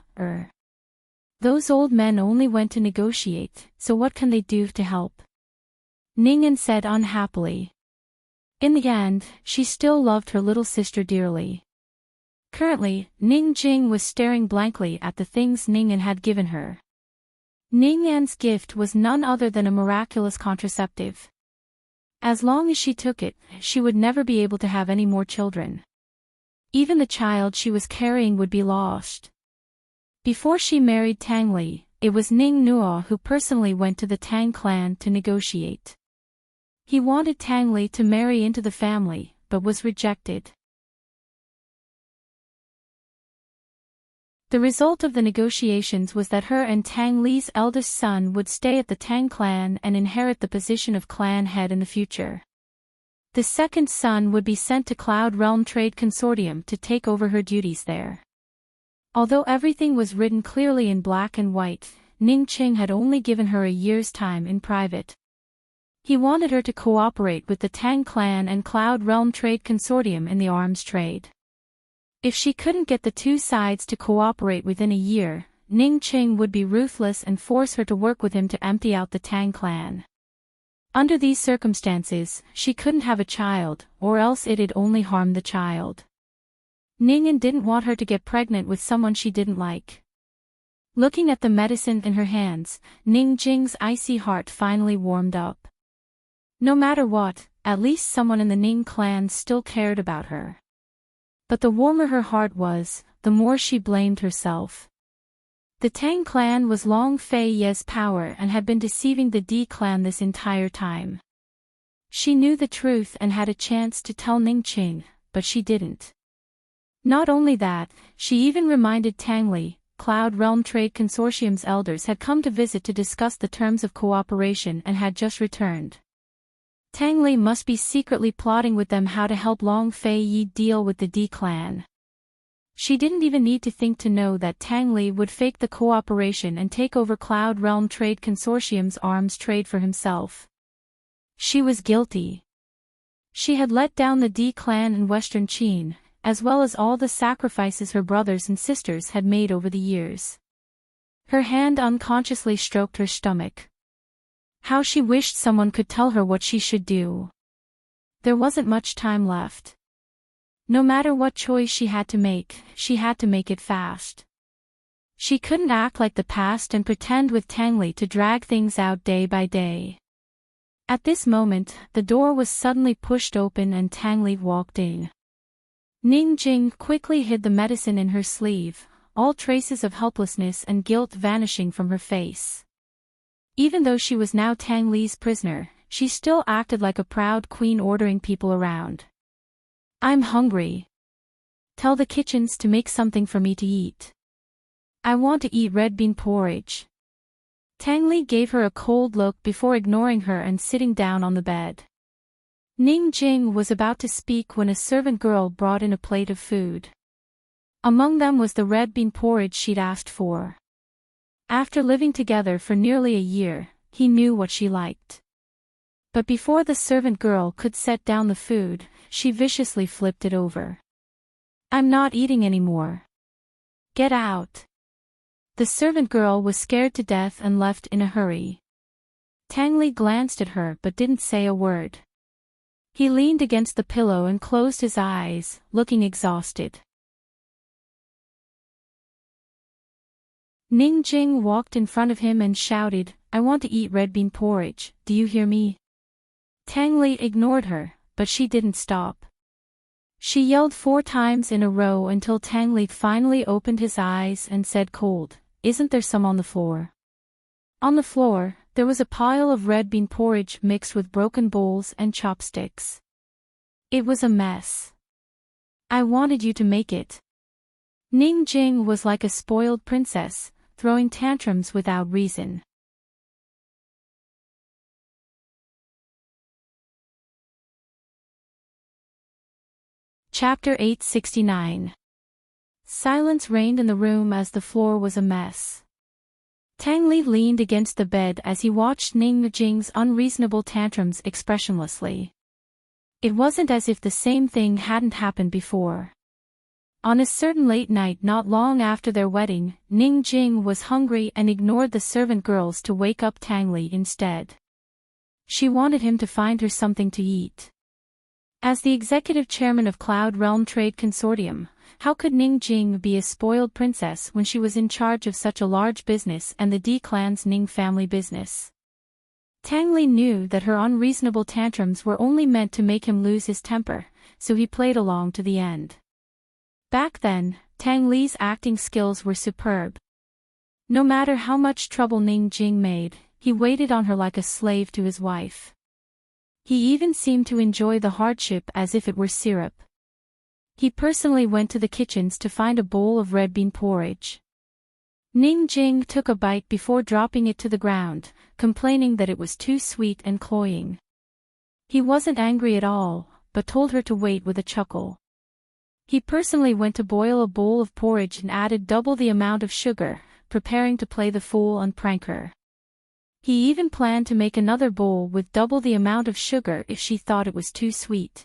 Those old men only went to negotiate, so what can they do to help? Ning'an said unhappily. In the end, she still loved her little sister dearly. Currently, Ning Jing was staring blankly at the things Ning'an had given her. Ning'an's gift was none other than a miraculous contraceptive. As long as she took it, she would never be able to have any more children. Even the child she was carrying would be lost. Before she married Tang Li, it was Ning Nuo who personally went to the Tang clan to negotiate. He wanted Tang Li to marry into the family, but was rejected. The result of the negotiations was that her and Tang Li's eldest son would stay at the Tang clan and inherit the position of clan head in the future. The second son would be sent to Cloud Realm Trade Consortium to take over her duties there. Although everything was written clearly in black and white, Ning Qing had only given her a year's time in private. He wanted her to cooperate with the Tang clan and Cloud Realm Trade Consortium in the arms trade. If she couldn't get the two sides to cooperate within a year, Ning Qing would be ruthless and force her to work with him to empty out the Tang clan. Under these circumstances, she couldn't have a child, or else it'd only harm the child. Ningen didn't want her to get pregnant with someone she didn't like. Looking at the medicine in her hands, Ning Jing's icy heart finally warmed up. No matter what, at least someone in the Ning clan still cared about her. But the warmer her heart was, the more she blamed herself. The Tang clan was Long Fei Ye's power and had been deceiving the D clan this entire time. She knew the truth and had a chance to tell Ning Qing, but she didn't. Not only that, she even reminded Tang Li, Cloud Realm Trade Consortium's elders had come to visit to discuss the terms of cooperation and had just returned. Tang Li must be secretly plotting with them how to help Long Fei Ye deal with the D clan. She didn't even need to think to know that Tang Li would fake the cooperation and take over Cloud Realm Trade Consortium's arms trade for himself. She was guilty. She had let down the D clan in Western Qin, as well as all the sacrifices her brothers and sisters had made over the years. Her hand unconsciously stroked her stomach. How she wished someone could tell her what she should do. There wasn't much time left. No matter what choice she had to make it fast. She couldn't act like the past and pretend with Tang Li to drag things out day by day. At this moment, the door was suddenly pushed open and Tang Li walked in. Ning Jing quickly hid the medicine in her sleeve, all traces of helplessness and guilt vanishing from her face. Even though she was now Tang Li's prisoner, she still acted like a proud queen ordering people around. I'm hungry. Tell the kitchens to make something for me to eat. I want to eat red bean porridge. Tang Li gave her a cold look before ignoring her and sitting down on the bed. Ning Jing was about to speak when a servant girl brought in a plate of food. Among them was the red bean porridge she'd asked for. After living together for nearly a year, he knew what she liked. But before the servant girl could set down the food, she viciously flipped it over. I'm not eating anymore. Get out. The servant girl was scared to death and left in a hurry. Tang Li glanced at her but didn't say a word. He leaned against the pillow and closed his eyes, looking exhausted. Ning Jing walked in front of him and shouted, I want to eat red bean porridge, do you hear me? Tang Li ignored her, but she didn't stop. She yelled 4 times in a row until Tang Li finally opened his eyes and said cold, Isn't there some on the floor? On the floor, there was a pile of red bean porridge mixed with broken bowls and chopsticks. It was a mess. I wanted you to make it. Ning Jing was like a spoiled princess, throwing tantrums without reason. Chapter 869. Silence reigned in the room as the floor was a mess. Tang Li leaned against the bed as he watched Ning Jing's unreasonable tantrums expressionlessly. It wasn't as if the same thing hadn't happened before. On a certain late night not long after their wedding, Ning Jing was hungry and ignored the servant girls to wake up Tang Li instead. She wanted him to find her something to eat. As the executive chairman of Cloud Realm Trade Consortium, how could Ning Jing be a spoiled princess when she was in charge of such a large business and the D clan's Ning family business? Tang Li knew that her unreasonable tantrums were only meant to make him lose his temper, so he played along to the end. Back then, Tang Li's acting skills were superb. No matter how much trouble Ning Jing made, he waited on her like a slave to his wife. He even seemed to enjoy the hardship as if it were syrup. He personally went to the kitchens to find a bowl of red bean porridge. Ning Jing took a bite before dropping it to the ground, complaining that it was too sweet and cloying. He wasn't angry at all, but told her to wait with a chuckle. He personally went to boil a bowl of porridge and added double the amount of sugar, preparing to play the fool and prank her. He even planned to make another bowl with double the amount of sugar if she thought it was too sweet.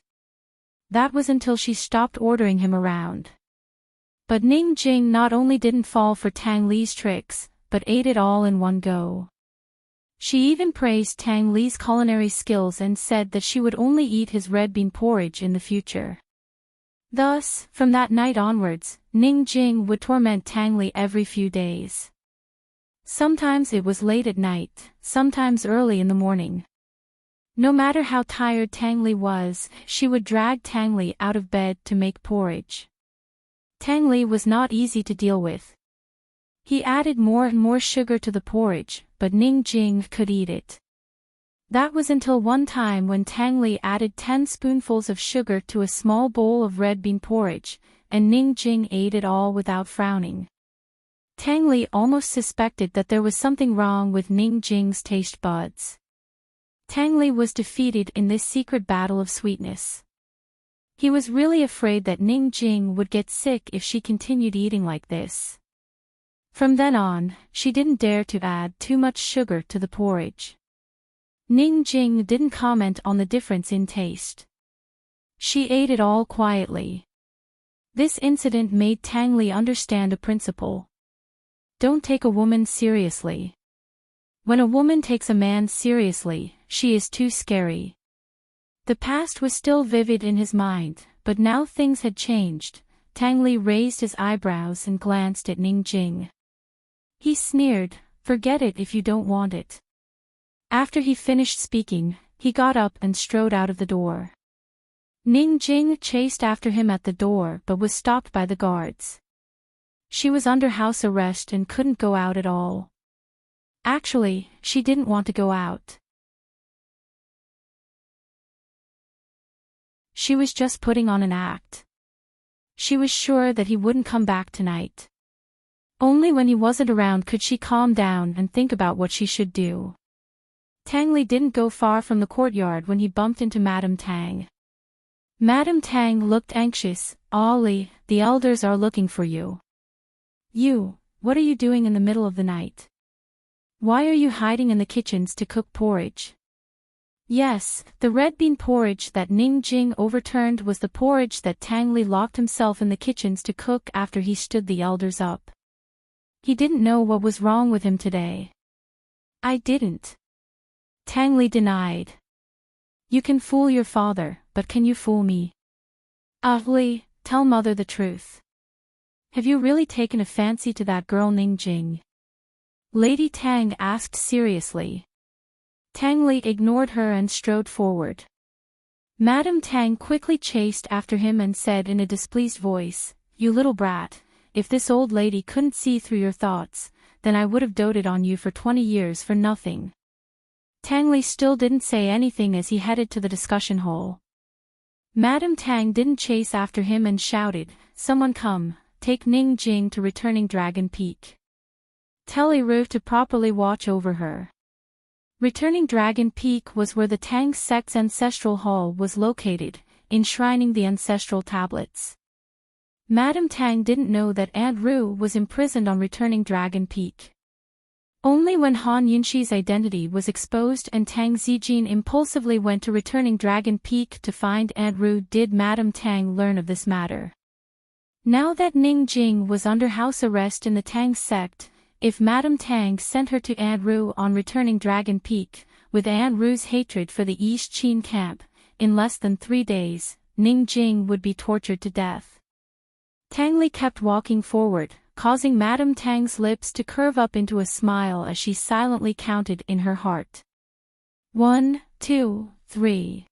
That was until she stopped ordering him around. But Ning Jing not only didn't fall for Tang Li's tricks, but ate it all in one go. She even praised Tang Li's culinary skills and said that she would only eat his red bean porridge in the future. Thus, from that night onwards, Ning Jing would torment Tang Li every few days. Sometimes it was late at night, sometimes early in the morning. No matter how tired Tang Li was, she would drag Tang Li out of bed to make porridge. Tang Li was not easy to deal with. He added more and more sugar to the porridge, but Ning Jing could eat it. That was until one time when Tang Li added 10 spoonfuls of sugar to a small bowl of red bean porridge, and Ning Jing ate it all without frowning. Tang Li almost suspected that there was something wrong with Ning Jing's taste buds. Tang Li was defeated in this secret battle of sweetness. He was really afraid that Ning Jing would get sick if she continued eating like this. From then on, she didn't dare to add too much sugar to the porridge. Ning Jing didn't comment on the difference in taste. She ate it all quietly. This incident made Tang Li understand a principle. Don't take a woman seriously. When a woman takes a man seriously, she is too scary. The past was still vivid in his mind, but now things had changed. Tang Li raised his eyebrows and glanced at Ning Jing. He sneered, "Forget it if you don't want it." After he finished speaking, he got up and strode out of the door. Ning Jing chased after him at the door but was stopped by the guards. She was under house arrest and couldn't go out at all. Actually, she didn't want to go out. She was just putting on an act. She was sure that he wouldn't come back tonight. Only when he wasn't around could she calm down and think about what she should do. Tang Li didn't go far from the courtyard when he bumped into Madame Tang. Madame Tang looked anxious. "Ah Li, the elders are looking for you." "You, what are you doing in the middle of the night? Why are you hiding in the kitchens to cook porridge?" Yes, the red bean porridge that Ning Jing overturned was the porridge that Tang Li locked himself in the kitchens to cook after he stood the elders up. He didn't know what was wrong with him today. "I didn't," Tang Li denied. "You can fool your father, but can you fool me?" "Ah Li, tell mother the truth. Have you really taken a fancy to that girl Ning Jing?" Lady Tang asked seriously. Tang Li ignored her and strode forward. Madame Tang quickly chased after him and said in a displeased voice, "You little brat, if this old lady couldn't see through your thoughts, then I would have doted on you for 20 years for nothing." Tang Li still didn't say anything as he headed to the discussion hall. Madame Tang didn't chase after him and shouted, "Someone come, take Ning Jing to Returning Dragon Peak. Tell Eru to properly watch over her." Returning Dragon Peak was where the Tang sect's ancestral hall was located, enshrining the ancestral tablets. Madame Tang didn't know that Aunt Ru was imprisoned on Returning Dragon Peak. Only when Han Yunxi's identity was exposed and Tang Zijin impulsively went to Returning Dragon Peak to find Aunt Ru did Madame Tang learn of this matter. Now that Ning Jing was under house arrest in the Tang sect, if Madame Tang sent her to Aunt Ru on Returning Dragon Peak, with Aunt Ru's hatred for the East Qin camp, in less than 3 days, Ning Jing would be tortured to death. Tang Li kept walking forward, causing Madame Tang's lips to curve up into a smile as she silently counted in her heart. 1, 2, 3.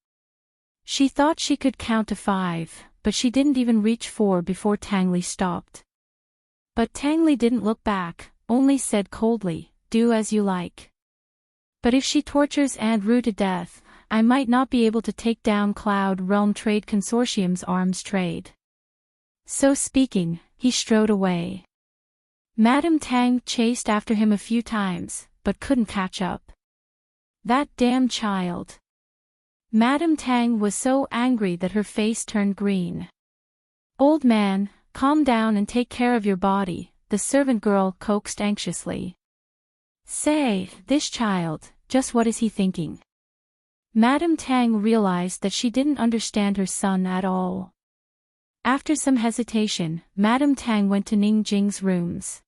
She thought she could count to 5, but she didn't even reach 4 before Tang Li stopped. But Tang Li didn't look back, only said coldly, "Do as you like. But if she tortures Aunt Ru to death, I might not be able to take down Cloud Realm Trade Consortium's arms trade. So speaking, he strode away. Madame Tang chased after him a few times, but couldn't catch up. That damn child. Madame Tang was so angry that her face turned green. Old man, calm down and take care of your body, the servant girl coaxed anxiously. Say, this child, just what is he thinking? Madame Tang realized that she didn't understand her son at all. After some hesitation, Madame Tang went to Ning Jing's rooms.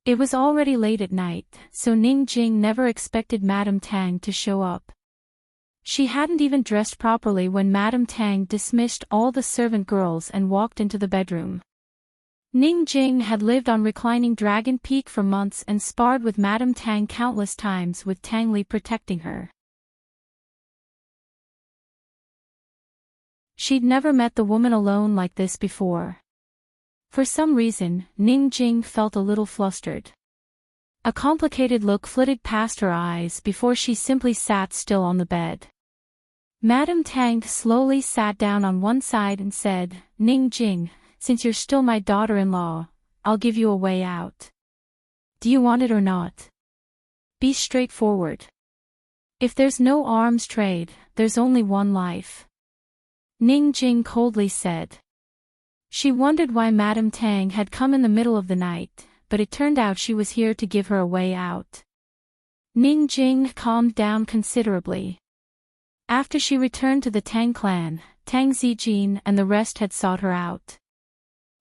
It was already late at night, so Ning Jing never expected Madame Tang to show up. She hadn't even dressed properly when Madame Tang dismissed all the servant girls and walked into the bedroom. Ning Jing had lived on reclining Dragon Peak for months and sparred with Madame Tang countless times with Tang Li protecting her. She'd never met the woman alone like this before. For some reason, Ning Jing felt a little flustered. A complicated look flitted past her eyes before she simply sat still on the bed. Madame Tang slowly sat down on one side and said, Ning Jing, since you're still my daughter-in-law, I'll give you a way out. Do you want it or not? Be straightforward. If there's no arms trade, there's only one life. Ning Jing coldly said. She wondered why Madame Tang had come in the middle of the night, but it turned out she was here to give her a way out. Ning Jing calmed down considerably. After she returned to the Tang clan, Tang Zijin and the rest had sought her out.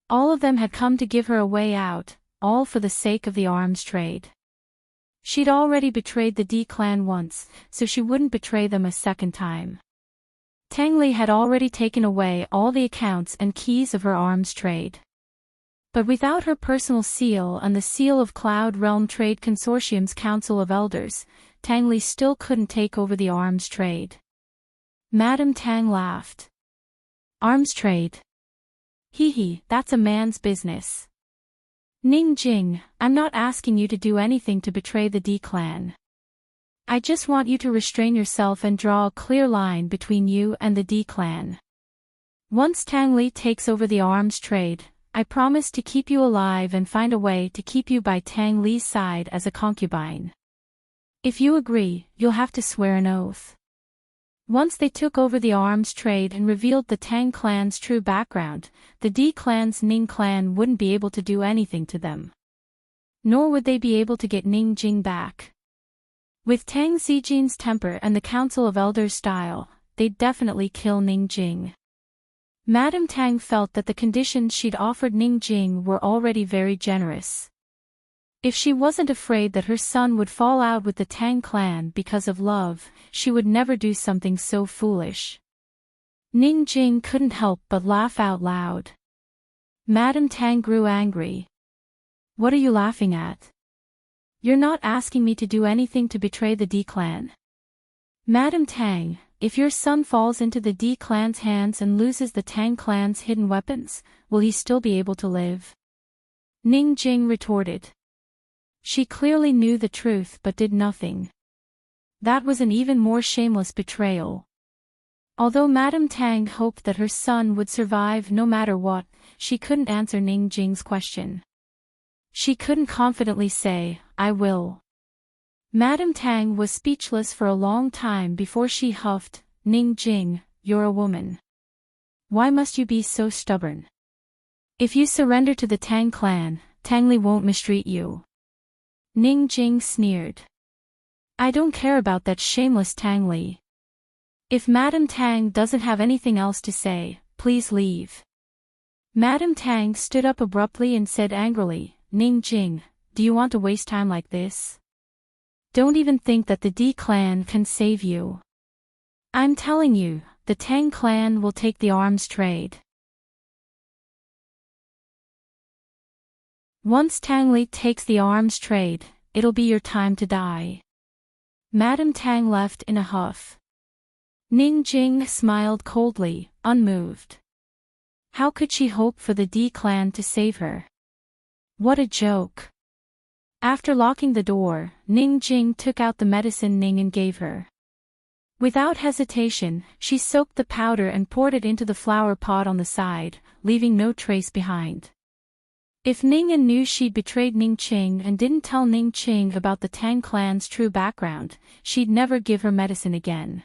All of them had come to give her a way out, all for the sake of the arms trade. She'd already betrayed the D clan once, so she wouldn't betray them a second time. Tang Li had already taken away all the accounts and keys of her arms trade. But without her personal seal and the seal of Cloud Realm Trade Consortium's Council of Elders, Tang Li still couldn't take over the arms trade. Madame Tang laughed. Arms trade? Hee, that's a man's business. Ning Jing, I'm not asking you to do anything to betray the D clan. I just want you to restrain yourself and draw a clear line between you and the D clan. Once Tang Li takes over the arms trade, I promise to keep you alive and find a way to keep you by Tang Li's side as a concubine. If you agree, you'll have to swear an oath. Once they took over the arms trade and revealed the Tang clan's true background, the D clan's Ning clan wouldn't be able to do anything to them. Nor would they be able to get Ning Jing back. With Tang Zijin's temper and the Council of Elders style, they'd definitely kill Ning Jing. Madame Tang felt that the conditions she'd offered Ning Jing were already very generous. If she wasn't afraid that her son would fall out with the Tang clan because of love, she would never do something so foolish. Ning Jing couldn't help but laugh out loud. Madame Tang grew angry. What are you laughing at? You're not asking me to do anything to betray the D clan. Madame Tang, if your son falls into the D clan's hands and loses the Tang clan's hidden weapons, will he still be able to live? Ning Jing retorted. She clearly knew the truth but did nothing. That was an even more shameless betrayal. Although Madame Tang hoped that her son would survive no matter what, she couldn't answer Ning Jing's question. She couldn't confidently say, I will. Madame Tang was speechless for a long time before she huffed, Ning Jing, you're a woman. Why must you be so stubborn? If you surrender to the Tang clan, Tang Li won't mistreat you. Ning Jing sneered. I don't care about that shameless Tang Li. If Madame Tang doesn't have anything else to say, please leave. Madame Tang stood up abruptly and said angrily, Ning Jing, do you want to waste time like this? Don't even think that the D clan can save you. I'm telling you, the Tang clan will take the arms trade. Once Tang Li takes the arms trade, it'll be your time to die. Madame Tang left in a huff. Ning Jing smiled coldly, unmoved. How could she hope for the D clan to save her? What a joke. After locking the door, Ning Jing took out the medicine Ning and gave her. Without hesitation, she soaked the powder and poured it into the flower pot on the side, leaving no trace behind. If Ning knew she'd betrayed Ning Qing and didn't tell Ning Qing about the Tang clan's true background, she'd never give her medicine again.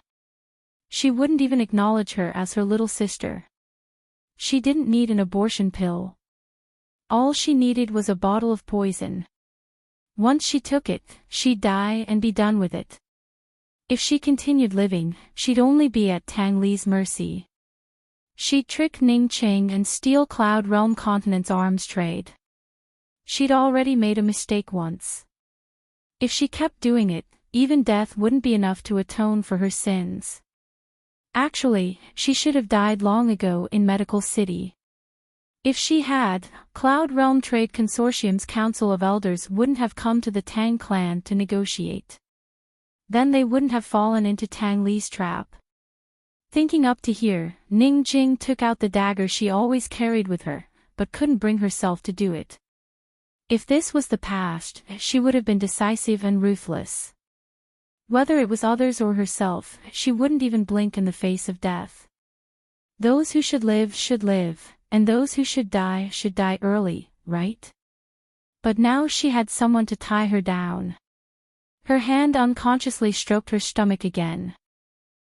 She wouldn't even acknowledge her as her little sister. She didn't need an abortion pill. All she needed was a bottle of poison. Once she took it, she'd die and be done with it. If she continued living, she'd only be at Tang Li's mercy. She'd trick Ning Qing and steal Cloud Realm Continent's arms trade. She'd already made a mistake once. If she kept doing it, even death wouldn't be enough to atone for her sins. Actually, she should have died long ago in Medical City. If she had, Cloud Realm Trade Consortium's Council of Elders wouldn't have come to the Tang clan to negotiate. Then they wouldn't have fallen into Tang Li's trap. Thinking up to here, Ning Jing took out the dagger she always carried with her, but couldn't bring herself to do it. If this was the past, she would have been decisive and ruthless. Whether it was others or herself, she wouldn't even blink in the face of death. Those who should live, and those who should die early, right? But now she had someone to tie her down. Her hand unconsciously stroked her stomach again.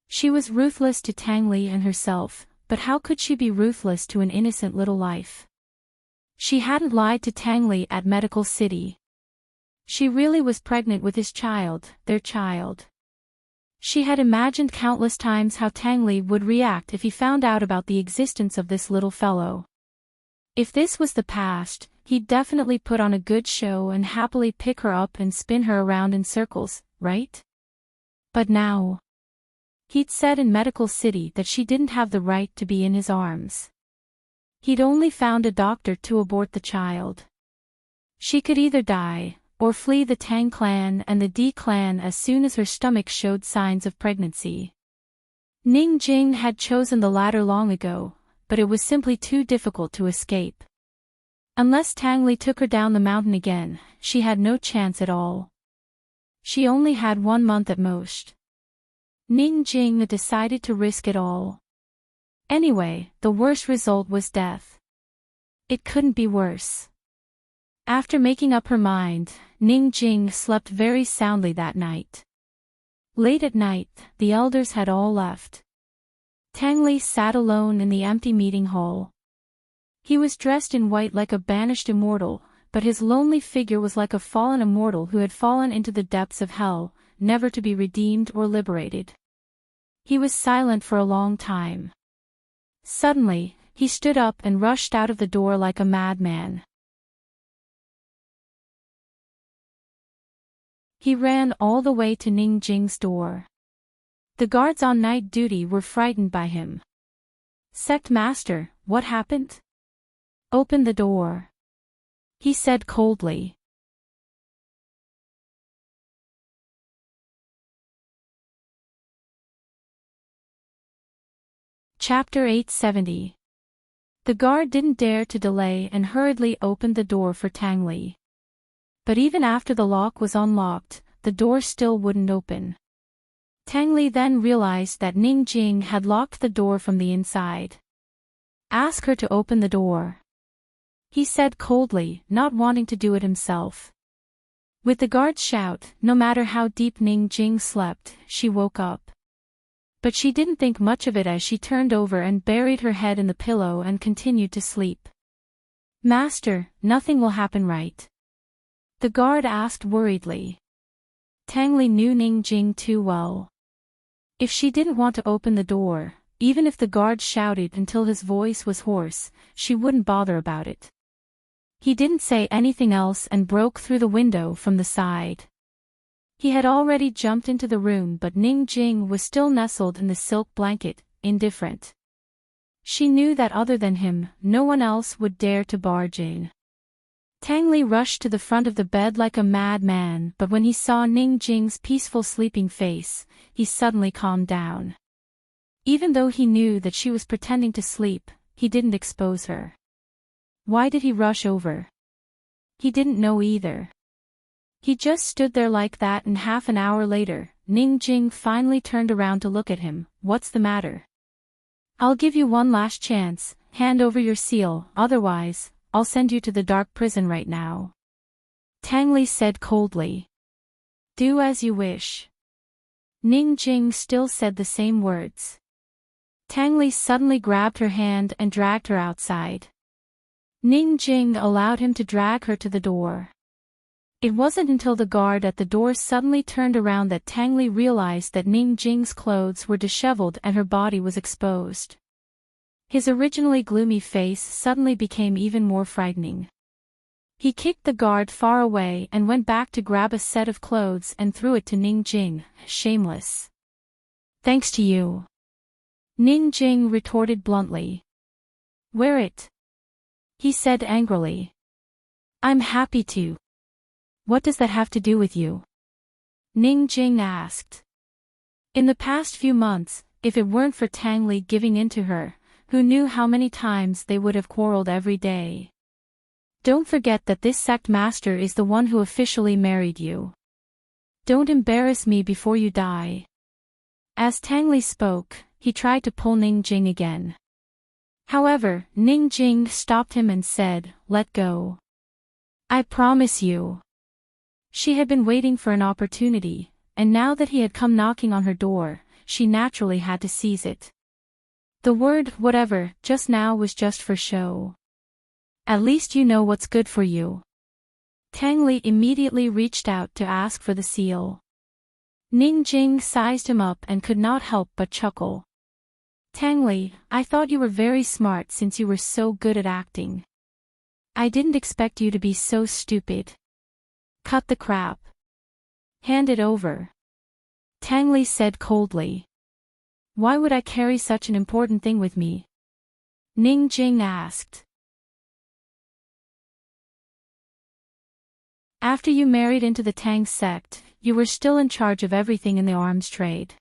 She was ruthless to Tang Li and herself, but how could she be ruthless to an innocent little life? She hadn't lied to Tang Li at Medical City. She really was pregnant with his child, their child. She had imagined countless times how Tang Li would react if he found out about the existence of this little fellow. If this was the past, he'd definitely put on a good show and happily pick her up and spin her around in circles, right? But now, he'd said in Medical City that she didn't have the right to be in his arms. He'd only found a doctor to abort the child. She could either die, or flee the Tang clan and the D clan as soon as her stomach showed signs of pregnancy. Ning Jing had chosen the latter long ago, but it was simply too difficult to escape. Unless Tang Li took her down the mountain again, she had no chance at all. She only had 1 month at most. Ning Jing decided to risk it all. Anyway, the worst result was death. It couldn't be worse. After making up her mind, Ning Jing slept very soundly that night. Late at night, the elders had all left. Tang Li sat alone in the empty meeting hall. He was dressed in white like a banished immortal, but his lonely figure was like a fallen immortal who had fallen into the depths of hell, never to be redeemed or liberated. He was silent for a long time. Suddenly, he stood up and rushed out of the door like a madman. He ran all the way to Ning Jing's door. The guards on night duty were frightened by him. "Sect Master, what happened?" "Open the door," he said coldly. Chapter 870. The guard didn't dare to delay and hurriedly opened the door for Tang Li. But even after the lock was unlocked, the door still wouldn't open. Tang Li then realized that Ning Jing had locked the door from the inside. "Ask her to open the door," he said coldly, not wanting to do it himself. With the guard's shout, no matter how deep Ning Jing slept, she woke up. But she didn't think much of it as she turned over and buried her head in the pillow and continued to sleep. "Master, nothing will happen, right?" the guard asked worriedly. Tang Li knew Ning Jing too well. If she didn't want to open the door, even if the guard shouted until his voice was hoarse, she wouldn't bother about it. He didn't say anything else and broke through the window from the side. He had already jumped into the room, but Ning Jing was still nestled in the silk blanket, indifferent. She knew that other than him, no one else would dare to barge in. Tang Li rushed to the front of the bed like a madman, but when he saw Ning Jing's peaceful sleeping face, he suddenly calmed down. Even though he knew that she was pretending to sleep, he didn't expose her. Why did he rush over? He didn't know either. He just stood there like that, and half an hour later, Ning Jing finally turned around to look at him. What's the matter? I'll give you one last chance, hand over your seal, otherwise, I'll send you to the dark prison right now. Tang Li said coldly. Do as you wish. Ning Jing still said the same words. Tang Li suddenly grabbed her hand and dragged her outside. Ning Jing allowed him to drag her to the door. It wasn't until the guard at the door suddenly turned around that Tang Li realized that Ning Jing's clothes were disheveled and her body was exposed. His originally gloomy face suddenly became even more frightening. He kicked the guard far away and went back to grab a set of clothes and threw it to Ning Jing, shameless. Thanks to you. Ning Jing retorted bluntly. Wear it. He said angrily. I'm happy to. What does that have to do with you? Ning Jing asked. In the past few months, if it weren't for Tang Li giving in to her, who knew how many times they would have quarreled every day. Don't forget that this sect master is the one who officially married you. Don't embarrass me before you die. As Tang Li spoke, he tried to pull Ning Jing again. However, Ning Jing stopped him and said, let go. I promise you. She had been waiting for an opportunity, and now that he had come knocking on her door, she naturally had to seize it. The word, whatever, just now was just for show. At least you know what's good for you. Tang Li immediately reached out to ask for the seal. Ning Jing sized him up and could not help but chuckle. Tang Li, I thought you were very smart since you were so good at acting. I didn't expect you to be so stupid. Cut the crap. Hand it over. Tang Li said coldly. Why would I carry such an important thing with me? Ning Jing asked. After you married into the Tang sect, you were still in charge of everything in the arms trade.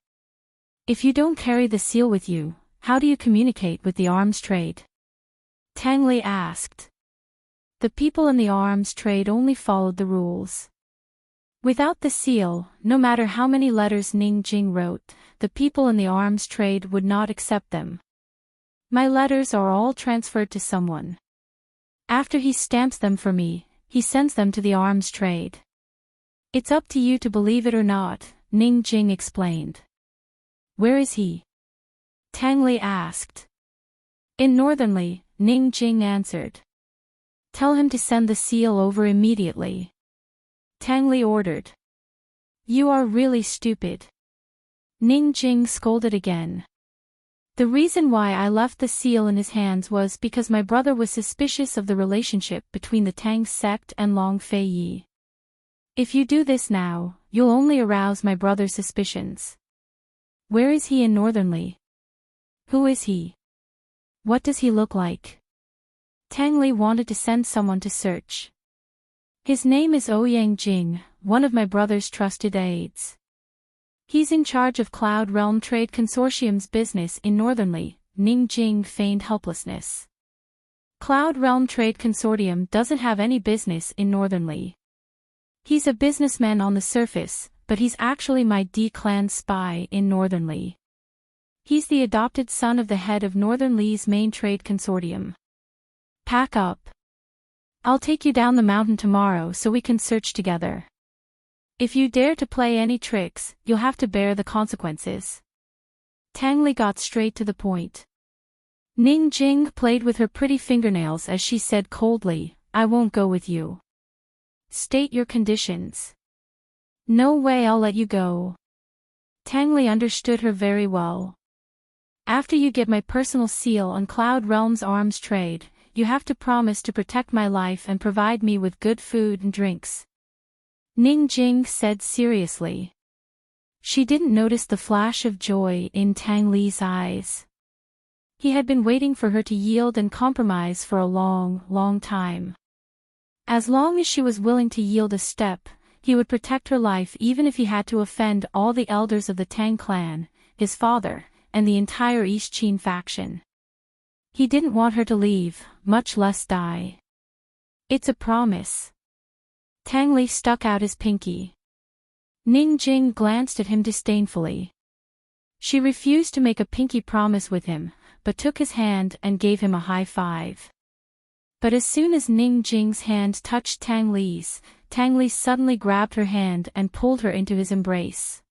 If you don't carry the seal with you, how do you communicate with the arms trade? Tang Li asked. The people in the arms trade only followed the rules. Without the seal, no matter how many letters Ning Jing wrote, the people in the arms trade would not accept them. My letters are all transferred to someone. After he stamps them for me, he sends them to the arms trade. It's up to you to believe it or not, Ning Jing explained. Where is he? Tang Li asked. In Northernly, Ning Jing answered. Tell him to send the seal over immediately. Tang Li ordered. You are really stupid. Ning Jing scolded again. The reason why I left the seal in his hands was because my brother was suspicious of the relationship between the Tang sect and Long Fei Yi. If you do this now, you'll only arouse my brother's suspicions. Where is he in Northernly? Who is he? What does he look like? Tang Li wanted to send someone to search. His name is Ouyang Jing, one of my brother's trusted aides. He's in charge of Cloud Realm Trade Consortium's business in Northernly. Ning Jing feigned helplessness. Cloud Realm Trade Consortium doesn't have any business in Northernly. He's a businessman on the surface, but he's actually my D-clan spy in Northernly. He's the adopted son of the head of Northernly's main trade consortium. Pack up. I'll take you down the mountain tomorrow so we can search together. If you dare to play any tricks, you'll have to bear the consequences. Tang Li got straight to the point. Ning Jing played with her pretty fingernails as she said coldly, I won't go with you. State your conditions. No way I'll let you go. Tang Li understood her very well. After you get my personal seal on Cloud Realm's arms trade, you have to promise to protect my life and provide me with good food and drinks. Ning Jing said seriously. She didn't notice the flash of joy in Tang Li's eyes. He had been waiting for her to yield and compromise for a long, long time. As long as she was willing to yield a step, he would protect her life even if he had to offend all the elders of the Tang clan, his father, and the entire East Qin faction. He didn't want her to leave, much less die. It's a promise. Tang Li stuck out his pinky. Ning Jing glanced at him disdainfully. She refused to make a pinky promise with him, but took his hand and gave him a high five. But as soon as Ning Jing's hand touched Tang Li's, Tang Li suddenly grabbed her hand and pulled her into his embrace.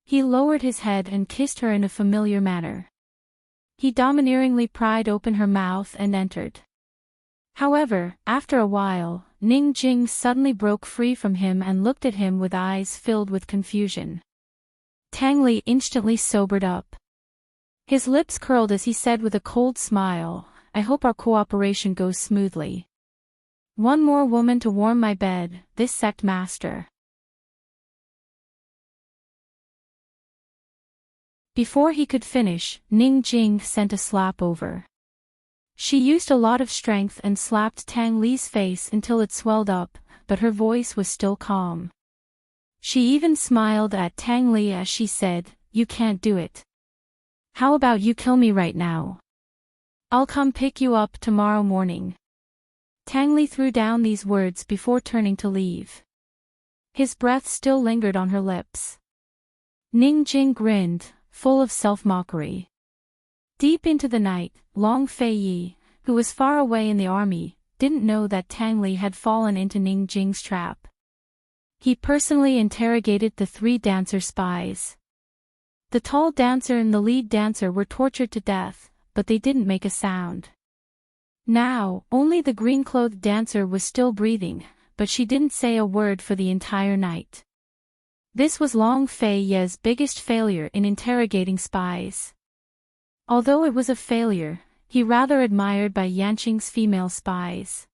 He lowered his head and kissed her in a familiar manner. He domineeringly pried open her mouth and entered. However, after a while, Ning Jing suddenly broke free from him and looked at him with eyes filled with confusion. Tang Li instantly sobered up. His lips curled as he said with a cold smile, "I hope our cooperation goes smoothly. One more woman to warm my bed, this sect master." Before he could finish, Ning Jing sent a slap over. She used a lot of strength and slapped Tang Li's face until it swelled up, but her voice was still calm. She even smiled at Tang Li as she said, "You can't do it. How about you kill me right now? I'll come pick you up tomorrow morning." Tang Li threw down these words before turning to leave. His breath still lingered on her lips. Ning Jing grinned, full of self-mockery. Deep into the night, Long Fei Yi, who was far away in the army, didn't know that Tang Li had fallen into Ning Jing's trap. He personally interrogated the 3 dancer spies. The tall dancer and the lead dancer were tortured to death, but they didn't make a sound. Now, only the green-clothed dancer was still breathing, but she didn't say a word for the entire night. This was Long Fei Yi's biggest failure in interrogating spies. Although it was a failure, he rather admired by Yanqing's female spies.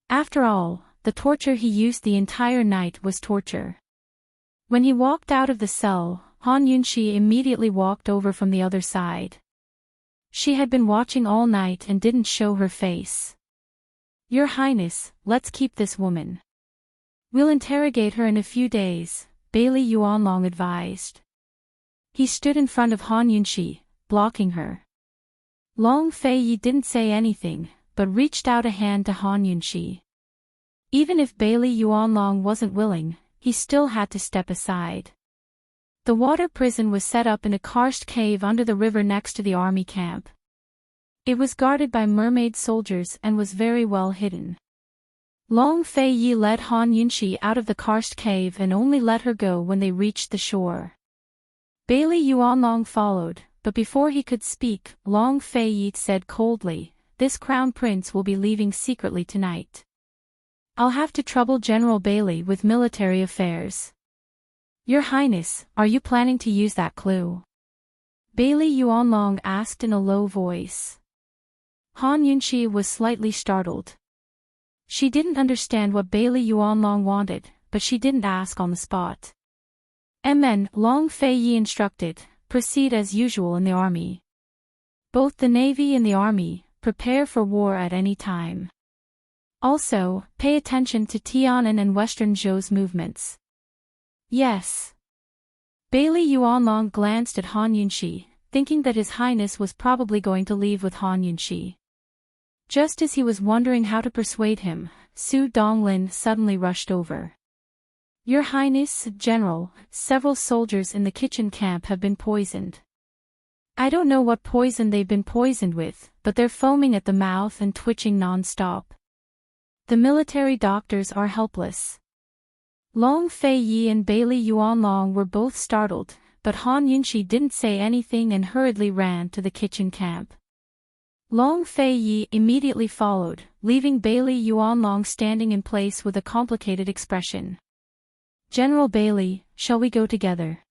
After all, the torture he used the entire night was torture. When he walked out of the cell, Han Yunxi immediately walked over from the other side. She had been watching all night and didn't show her face. "Your Highness, let's keep this woman. We'll interrogate her in a few days," Bailey Yuanlong advised. He stood in front of Han Yunxi, blocking her. Long Fei Yi didn't say anything, but reached out a hand to Han Yunxi. Even if Bailey Yuanlong wasn't willing, he still had to step aside. The water prison was set up in a karst cave under the river next to the army camp. It was guarded by mermaid soldiers and was very well hidden. Long Fei Yi led Han Yunxi out of the karst cave and only let her go when they reached the shore. Bailey Yuanlong followed, but before he could speak, Long Fei Yi said coldly, "This crown prince will be leaving secretly tonight. I'll have to trouble General Bailey with military affairs." "Your Highness, are you planning to use that clue?" Bailey Yuanlong asked in a low voice. Han Yunxi was slightly startled. She didn't understand what Bailey Yuanlong wanted, but she didn't ask on the spot. "MN," Long Fei Yi instructed, "proceed as usual in the army. Both the Navy and the Army, prepare for war at any time. Also, pay attention to Tian'an and Western Zhou's movements." "Yes." Bailey Yuanlong glanced at Han Yunxi, thinking that His Highness was probably going to leave with Han Yunxi. Just as he was wondering how to persuade him, Su Donglin suddenly rushed over. "Your Highness, General, several soldiers in the kitchen camp have been poisoned. I don't know what poison they've been poisoned with, but they're foaming at the mouth and twitching non-stop. The military doctors are helpless." Long Fei Yi and Bailey Yuanlong were both startled, but Han Yunxi didn't say anything and hurriedly ran to the kitchen camp. Long Fei Yi immediately followed, leaving Bailey Yuanlong standing in place with a complicated expression. "General Bailey, shall we go together?"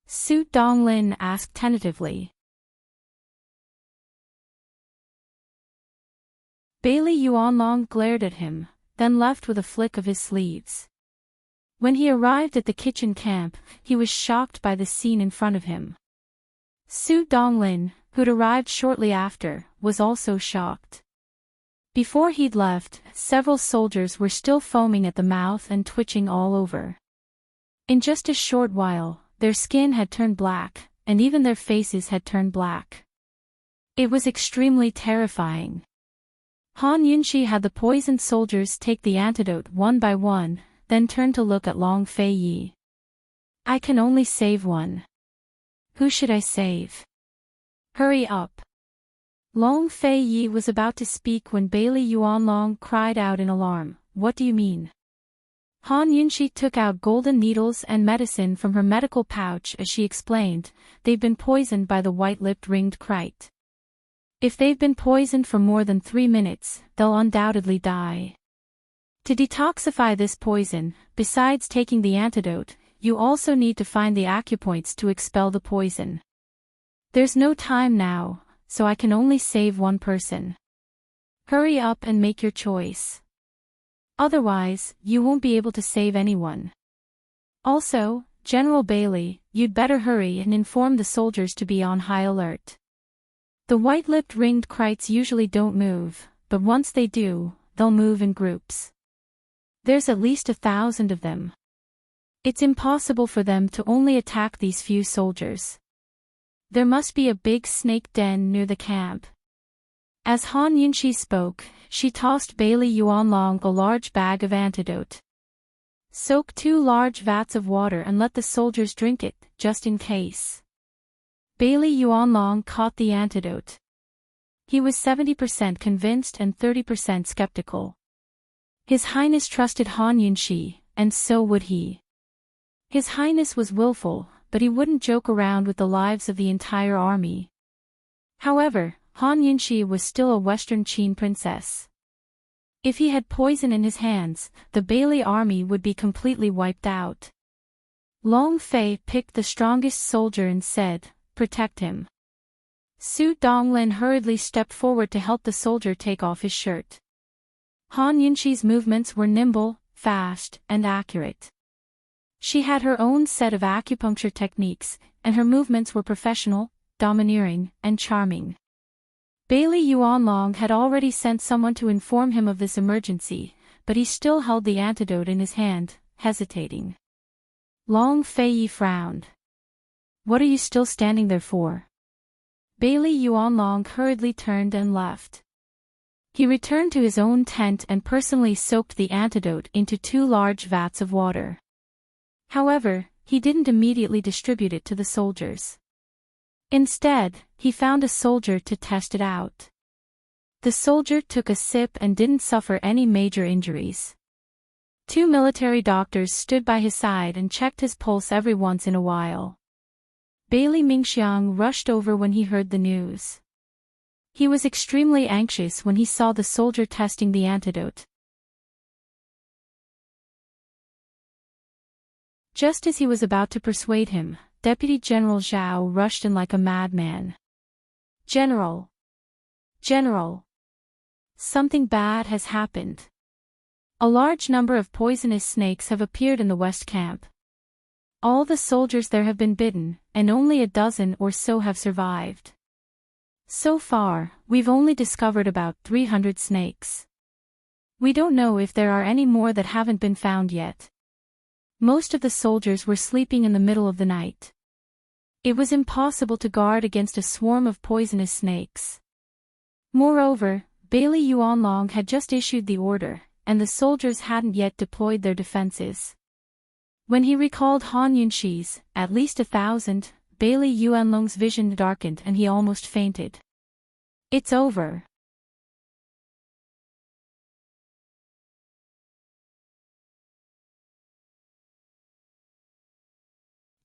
Su Donglin asked tentatively. Bailey Yuanlong glared at him, then left with a flick of his sleeves. When he arrived at the kitchen camp, he was shocked by the scene in front of him. Su Donglin, who'd arrived shortly after, was also shocked. Before he'd left, several soldiers were still foaming at the mouth and twitching all over. In just a short while, their skin had turned black, and even their faces had turned black. It was extremely terrifying. Han Yunxi had the poisoned soldiers take the antidote one by one, then turned to look at Long Fei Yi. I can only save one. Who should I save? Hurry up. Long Fei Yi was about to speak when Bailey Yuanlong cried out in alarm. What do you mean? Han Yunxi took out golden needles and medicine from her medical pouch as she explained, they've been poisoned by the white-lipped ringed kite. If they've been poisoned for more than 3 minutes, they'll undoubtedly die. To detoxify this poison, besides taking the antidote, you also need to find the acupoints to expel the poison. There's no time now, so I can only save one person. Hurry up and make your choice. Otherwise, you won't be able to save anyone. Also, General Bailey, you'd better hurry and inform the soldiers to be on high alert. The white-lipped ringed kites usually don't move, but once they do, they'll move in groups. There's at least 1,000 of them. It's impossible for them to only attack these few soldiers. There must be a big snake den near the camp. As Han Yunxi spoke, she tossed Bailey Yuanlong a large bag of antidote. Soak 2 large vats of water and let the soldiers drink it, just in case. Bailey Yuanlong caught the antidote. He was 70% convinced and 30% skeptical. His Highness trusted Han Yunxi, and so would he. His Highness was willful, but he wouldn't joke around with the lives of the entire army. However, Han Yunxi was still a Western Qin princess. If he had poison in his hands, the Bailey army would be completely wiped out. Long Fei picked the strongest soldier and said, "Protect him." Su Donglin hurriedly stepped forward to help the soldier take off his shirt. Han Yunxi's movements were nimble, fast, and accurate. She had her own set of acupuncture techniques, and her movements were professional, domineering, and charming. Bailey Yuanlong had already sent someone to inform him of this emergency, but he still held the antidote in his hand, hesitating. Long Fei frowned. "What are you still standing there for?" Bailey Yuanlong hurriedly turned and left. He returned to his own tent and personally soaked the antidote into 2 large vats of water. However, he didn't immediately distribute it to the soldiers. Instead, he found a soldier to test it out. The soldier took a sip and didn't suffer any major injuries. 2 military doctors stood by his side and checked his pulse every once in a while. Bailey Mingxiang rushed over when he heard the news. He was extremely anxious when he saw the soldier testing the antidote. Just as he was about to persuade him, Deputy General Zhao rushed in like a madman. "General! General! Something bad has happened. A large number of poisonous snakes have appeared in the West Camp. All the soldiers there have been bitten, and only a dozen or so have survived. So far, we've only discovered about 300 snakes. We don't know if there are any more that haven't been found yet. Most of the soldiers were sleeping in the middle of the night. It was impossible to guard against a swarm of poisonous snakes. Moreover, Bailey Yuanlong had just issued the order, and the soldiers hadn't yet deployed their defenses. When he recalled Han Yunxi's, at least 1,000, Bailey Yuanlong's vision darkened and he almost fainted. It's over.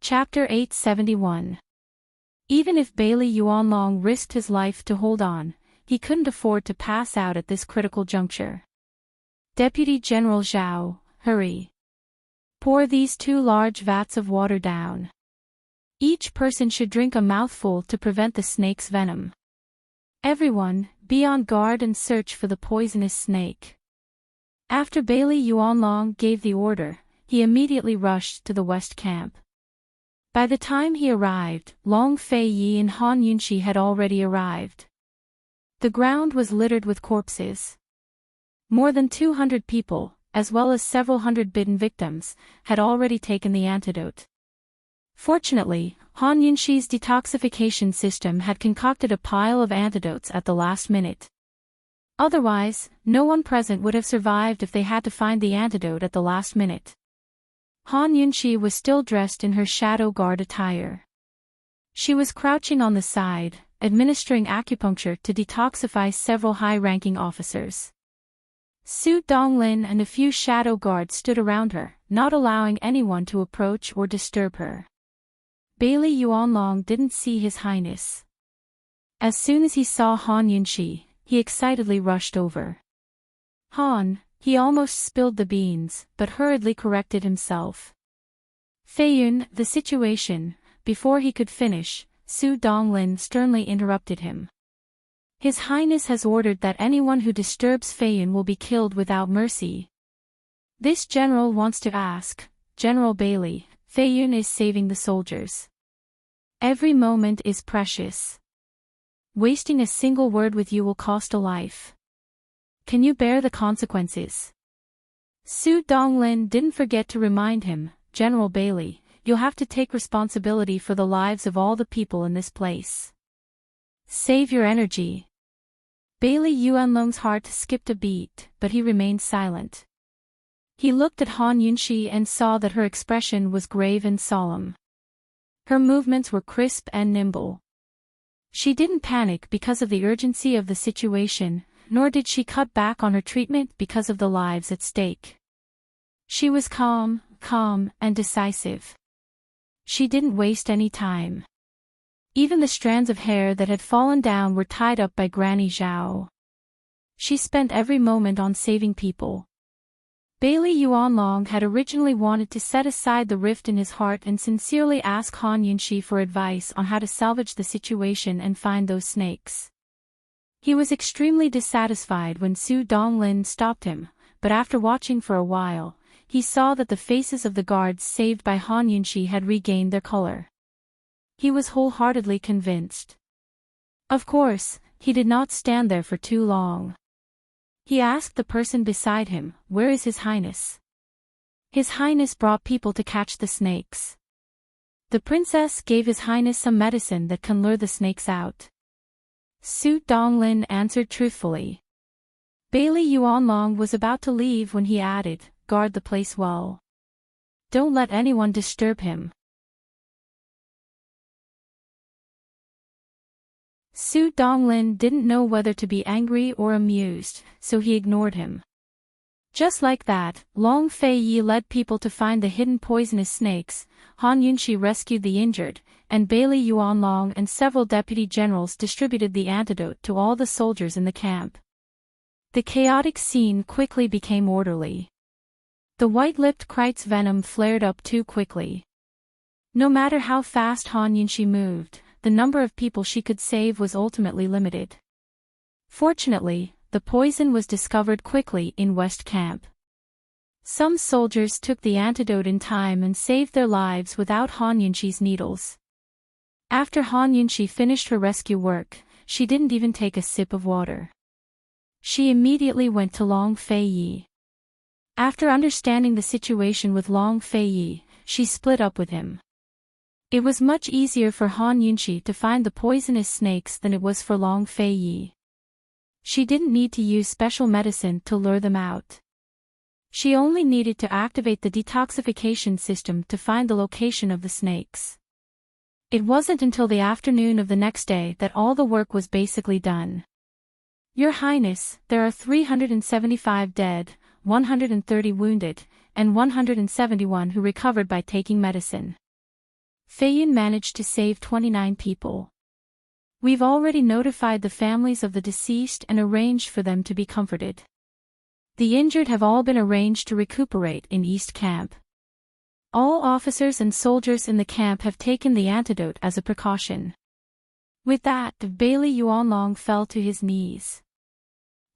Chapter 871. Even if Bailey Yuanlong risked his life to hold on, he couldn't afford to pass out at this critical juncture. Deputy General Zhao, hurry. Pour these 2 large vats of water down. Each person should drink a mouthful to prevent the snake's venom. Everyone, be on guard and search for the poisonous snake. After Bailey Yuanlong gave the order, he immediately rushed to the West Camp. By the time he arrived, Long Fei Yi and Han Yunxi had already arrived. The ground was littered with corpses. More than 200 people, as well as several hundred bitten victims, had already taken the antidote. Fortunately, Han Yunxi's detoxification system had concocted a pile of antidotes at the last minute. Otherwise, no one present would have survived if they had to find the antidote at the last minute. Han Yunxi was still dressed in her shadow guard attire. She was crouching on the side, administering acupuncture to detoxify several high-ranking officers. Su Donglin and a few shadow guards stood around her, not allowing anyone to approach or disturb her. Bailey Yuanlong didn't see His Highness. As soon as he saw Han Yunxi, he excitedly rushed over. Han, he almost spilled the beans, but hurriedly corrected himself. Feiyun, the situation. Before he could finish, Su Donglin sternly interrupted him. His Highness has ordered that anyone who disturbs Feiyun will be killed without mercy. This general wants to ask, General Bailey, Feiyun is saving the soldiers. Every moment is precious. Wasting a single word with you will cost a life. Can you bear the consequences? Su Donglin didn't forget to remind him, General Bailey, you'll have to take responsibility for the lives of all the people in this place. Save your energy. Bailey Yuanlong's heart skipped a beat, but he remained silent. He looked at Han Yunxi and saw that her expression was grave and solemn. Her movements were crisp and nimble. She didn't panic because of the urgency of the situation, nor did she cut back on her treatment because of the lives at stake. She was calm, and decisive. She didn't waste any time. Even the strands of hair that had fallen down were tied up by Granny Zhao. She spent every moment on saving people. Bailey Yuanlong had originally wanted to set aside the rift in his heart and sincerely ask Han Yunxi for advice on how to salvage the situation and find those snakes. He was extremely dissatisfied when Su Donglin stopped him, but after watching for a while, he saw that the faces of the guards saved by Han Yunxi had regained their color. He was wholeheartedly convinced. Of course, he did not stand there for too long. He asked the person beside him, where is His Highness? His Highness brought people to catch the snakes. The princess gave His Highness some medicine that can lure the snakes out. Su Donglin answered truthfully. Bailey Yuanlong was about to leave when he added, guard the place well. Don't let anyone disturb him. Su Donglin didn't know whether to be angry or amused, so he ignored him. Just like that, Long Fei Yi led people to find the hidden poisonous snakes, Han Yunxi rescued the injured, and Bailey Yuanlong and several deputy generals distributed the antidote to all the soldiers in the camp. The chaotic scene quickly became orderly. The white-lipped Krite's venom flared up too quickly. No matter how fast Han Yunxi moved, the number of people she could save was ultimately limited. Fortunately, the poison was discovered quickly in West Camp. Some soldiers took the antidote in time and saved their lives without Han Yunxi's needles. After Han Yunxi finished her rescue work, she didn't even take a sip of water. She immediately went to Long Fei Yi. After understanding the situation with Long Fei Yi, she split up with him. It was much easier for Han Yunxi to find the poisonous snakes than it was for Long Fei Yi. She didn't need to use special medicine to lure them out. She only needed to activate the detoxification system to find the location of the snakes. It wasn't until the afternoon of the next day that all the work was basically done. Your Highness, there are 375 dead, 130 wounded, and 171 who recovered by taking medicine. Feiyun managed to save 29 people. We've already notified the families of the deceased and arranged for them to be comforted. The injured have all been arranged to recuperate in East Camp. All officers and soldiers in the camp have taken the antidote as a precaution. With that, Bailey Yuanlong fell to his knees.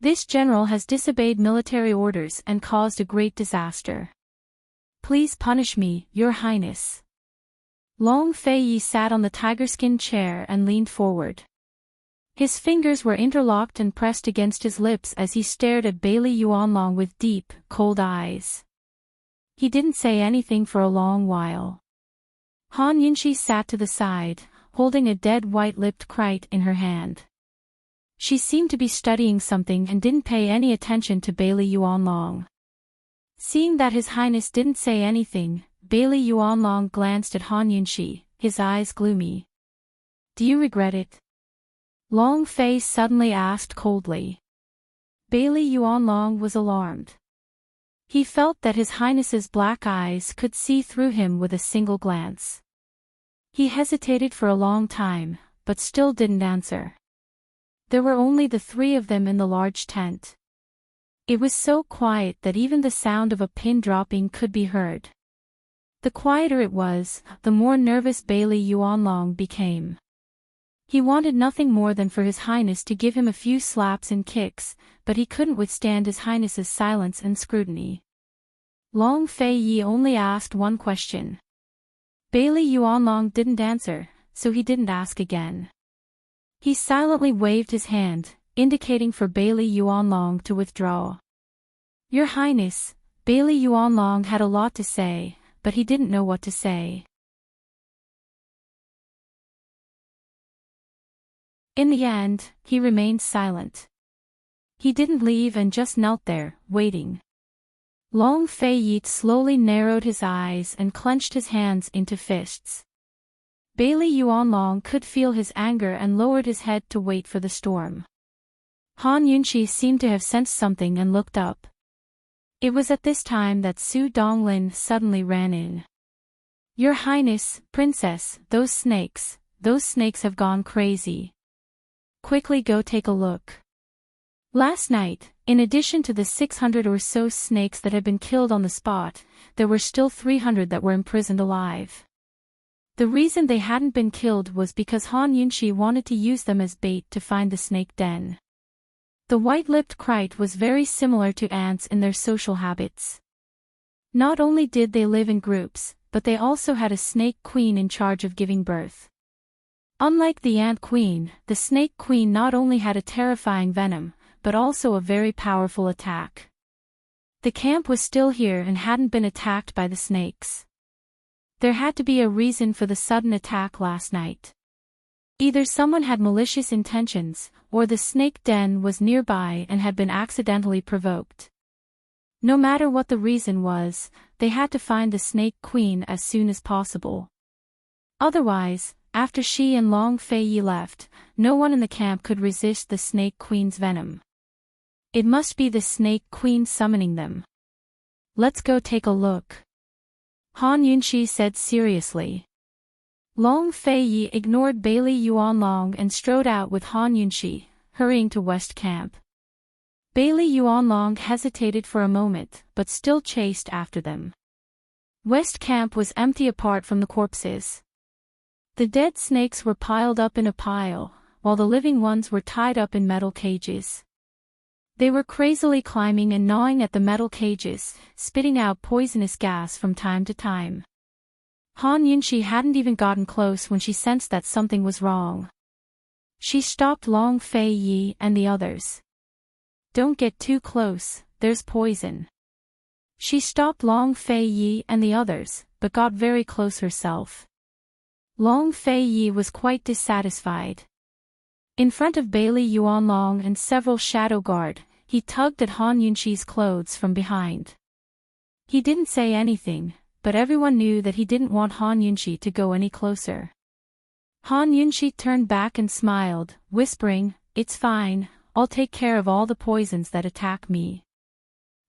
This general has disobeyed military orders and caused a great disaster. Please punish me, Your Highness. Long Fei Yi sat on the tiger-skin chair and leaned forward. His fingers were interlocked and pressed against his lips as he stared at Bailey Yuanlong with deep, cold eyes. He didn't say anything for a long while. Han Yunxi sat to the side, holding a dead white-lipped Krite in her hand. She seemed to be studying something and didn't pay any attention to Bailey Yuanlong. Seeing that His Highness didn't say anything, Bailey Yuanlong glanced at Han Yunxi, his eyes gloomy. Do you regret it? Long Fei suddenly asked coldly. Bailey Yuanlong was alarmed. He felt that His Highness's black eyes could see through him with a single glance. He hesitated for a long time, but still didn't answer. There were only the three of them in the large tent. It was so quiet that even the sound of a pin dropping could be heard. The quieter it was, the more nervous Bailey Yuanlong became. He wanted nothing more than for His Highness to give him a few slaps and kicks, but he couldn't withstand His Highness's silence and scrutiny. Long Fei Yi only asked one question. Bailey Yuanlong didn't answer, so he didn't ask again. He silently waved his hand, indicating for Bailey Yuanlong to withdraw. Your Highness, Bailey Yuanlong had a lot to say, but he didn't know what to say. In the end, he remained silent. He didn't leave and just knelt there, waiting. Long Fei Yi slowly narrowed his eyes and clenched his hands into fists. Bailey Yuanlong could feel his anger and lowered his head to wait for the storm. Han Yunxi seemed to have sensed something and looked up. It was at this time that Su Donglin suddenly ran in. Your Highness, Princess, those snakes have gone crazy. Quickly go take a look. Last night, in addition to the 600 or so snakes that had been killed on the spot, there were still 300 that were imprisoned alive. The reason they hadn't been killed was because Han Yunxi wanted to use them as bait to find the snake den. The white-lipped kite was very similar to ants in their social habits. Not only did they live in groups, but they also had a snake queen in charge of giving birth. Unlike the ant queen, the snake queen not only had a terrifying venom, but also a very powerful attack. The camp was still here and hadn't been attacked by the snakes. There had to be a reason for the sudden attack last night. Either someone had malicious intentions, or the snake den was nearby and had been accidentally provoked. No matter what the reason was, they had to find the snake queen as soon as possible. Otherwise, after she and Long Fei Yi left, no one in the camp could resist the snake queen's venom. It must be the snake queen summoning them. Let's go take a look. Han Yunxi said seriously. Long Fei Yi ignored Bailey Yuanlong and strode out with Han Yunxi, hurrying to West Camp. Bailey Yuanlong hesitated for a moment, but still chased after them. West Camp was empty apart from the corpses. The dead snakes were piled up in a pile, while the living ones were tied up in metal cages. They were crazily climbing and gnawing at the metal cages, spitting out poisonous gas from time to time. Han Yunxi hadn't even gotten close when she sensed that something was wrong. She stopped Long Fei Yi and the others. Don't get too close, there's poison. She stopped Long Fei Yi and the others, but got very close herself. Long Fei Yi was quite dissatisfied. In front of Bailey Yuanlong and several shadow guard, he tugged at Han Yunxi's clothes from behind. He didn't say anything, but everyone knew that he didn't want Han Yunxi to go any closer. Han Yunxi turned back and smiled, whispering, "It's fine, I'll take care of all the poisons that attack me."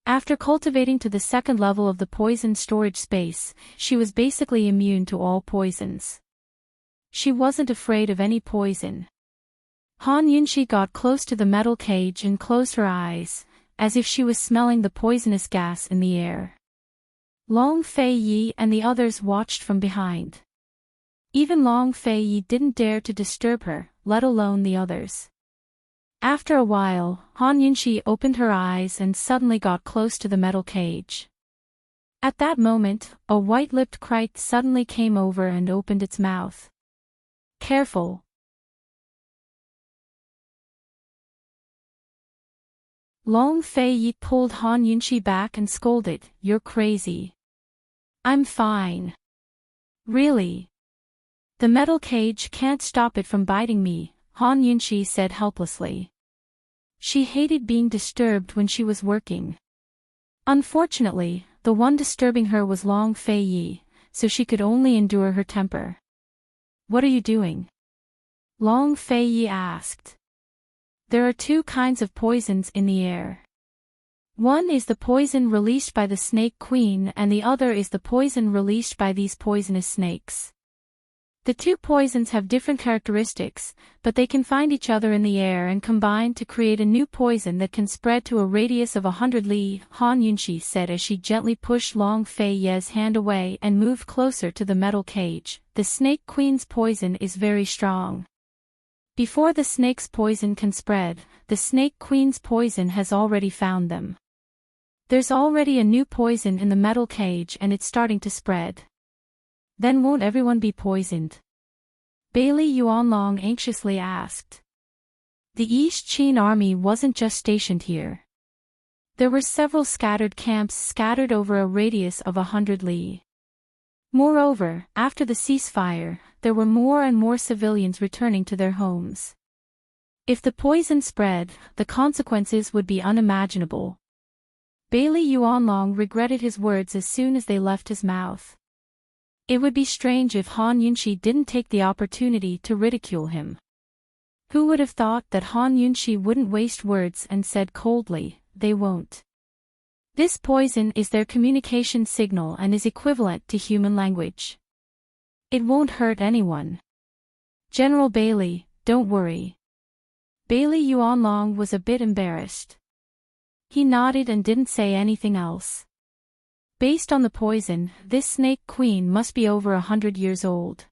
After cultivating to the second level of the poison storage space, she was basically immune to all poisons. She wasn't afraid of any poison. Han Yunxi got close to the metal cage and closed her eyes, as if she was smelling the poisonous gas in the air. Long Fei Yi and the others watched from behind. Even Long Fei Yi didn't dare to disturb her, let alone the others. After a while, Han Yunxi opened her eyes and suddenly got close to the metal cage. At that moment, a white-lipped kite suddenly came over and opened its mouth. Careful. Long Fei Yi pulled Han Yunxi back and scolded, "You're crazy." "I'm fine." "Really? The metal cage can't stop it from biting me," Han Yunxi said helplessly. She hated being disturbed when she was working. Unfortunately, the one disturbing her was Long Fei Yi, so she could only endure her temper. "What are you doing?" Long Fei Yi asked. "There are two kinds of poisons in the air. One is the poison released by the Snake Queen and the other is the poison released by these poisonous snakes. The two poisons have different characteristics, but they can find each other in the air and combine to create a new poison that can spread to a radius of 100 li," Han Yunxi said as she gently pushed Long Fei Ye's hand away and moved closer to the metal cage. "The Snake Queen's poison is very strong. Before the snake's poison can spread, the Snake Queen's poison has already found them. There's already a new poison in the metal cage and it's starting to spread. Then won't everyone be poisoned?" Bailey Yuanlong anxiously asked. The East Qin army wasn't just stationed here. There were several scattered camps scattered over a radius of 100 li. Moreover, after the ceasefire, there were more and more civilians returning to their homes. If the poison spread, the consequences would be unimaginable. Bailey Yuanlong regretted his words as soon as they left his mouth. It would be strange if Han Yunxi didn't take the opportunity to ridicule him. Who would have thought that Han Yunxi wouldn't waste words and said coldly, "They won't. This poison is their communication signal and is equivalent to human language. It won't hurt anyone. General Bailey, don't worry." Bailey Yuanlong was a bit embarrassed. He nodded and didn't say anything else. Based on the poison, this Snake Queen must be over 100 years old.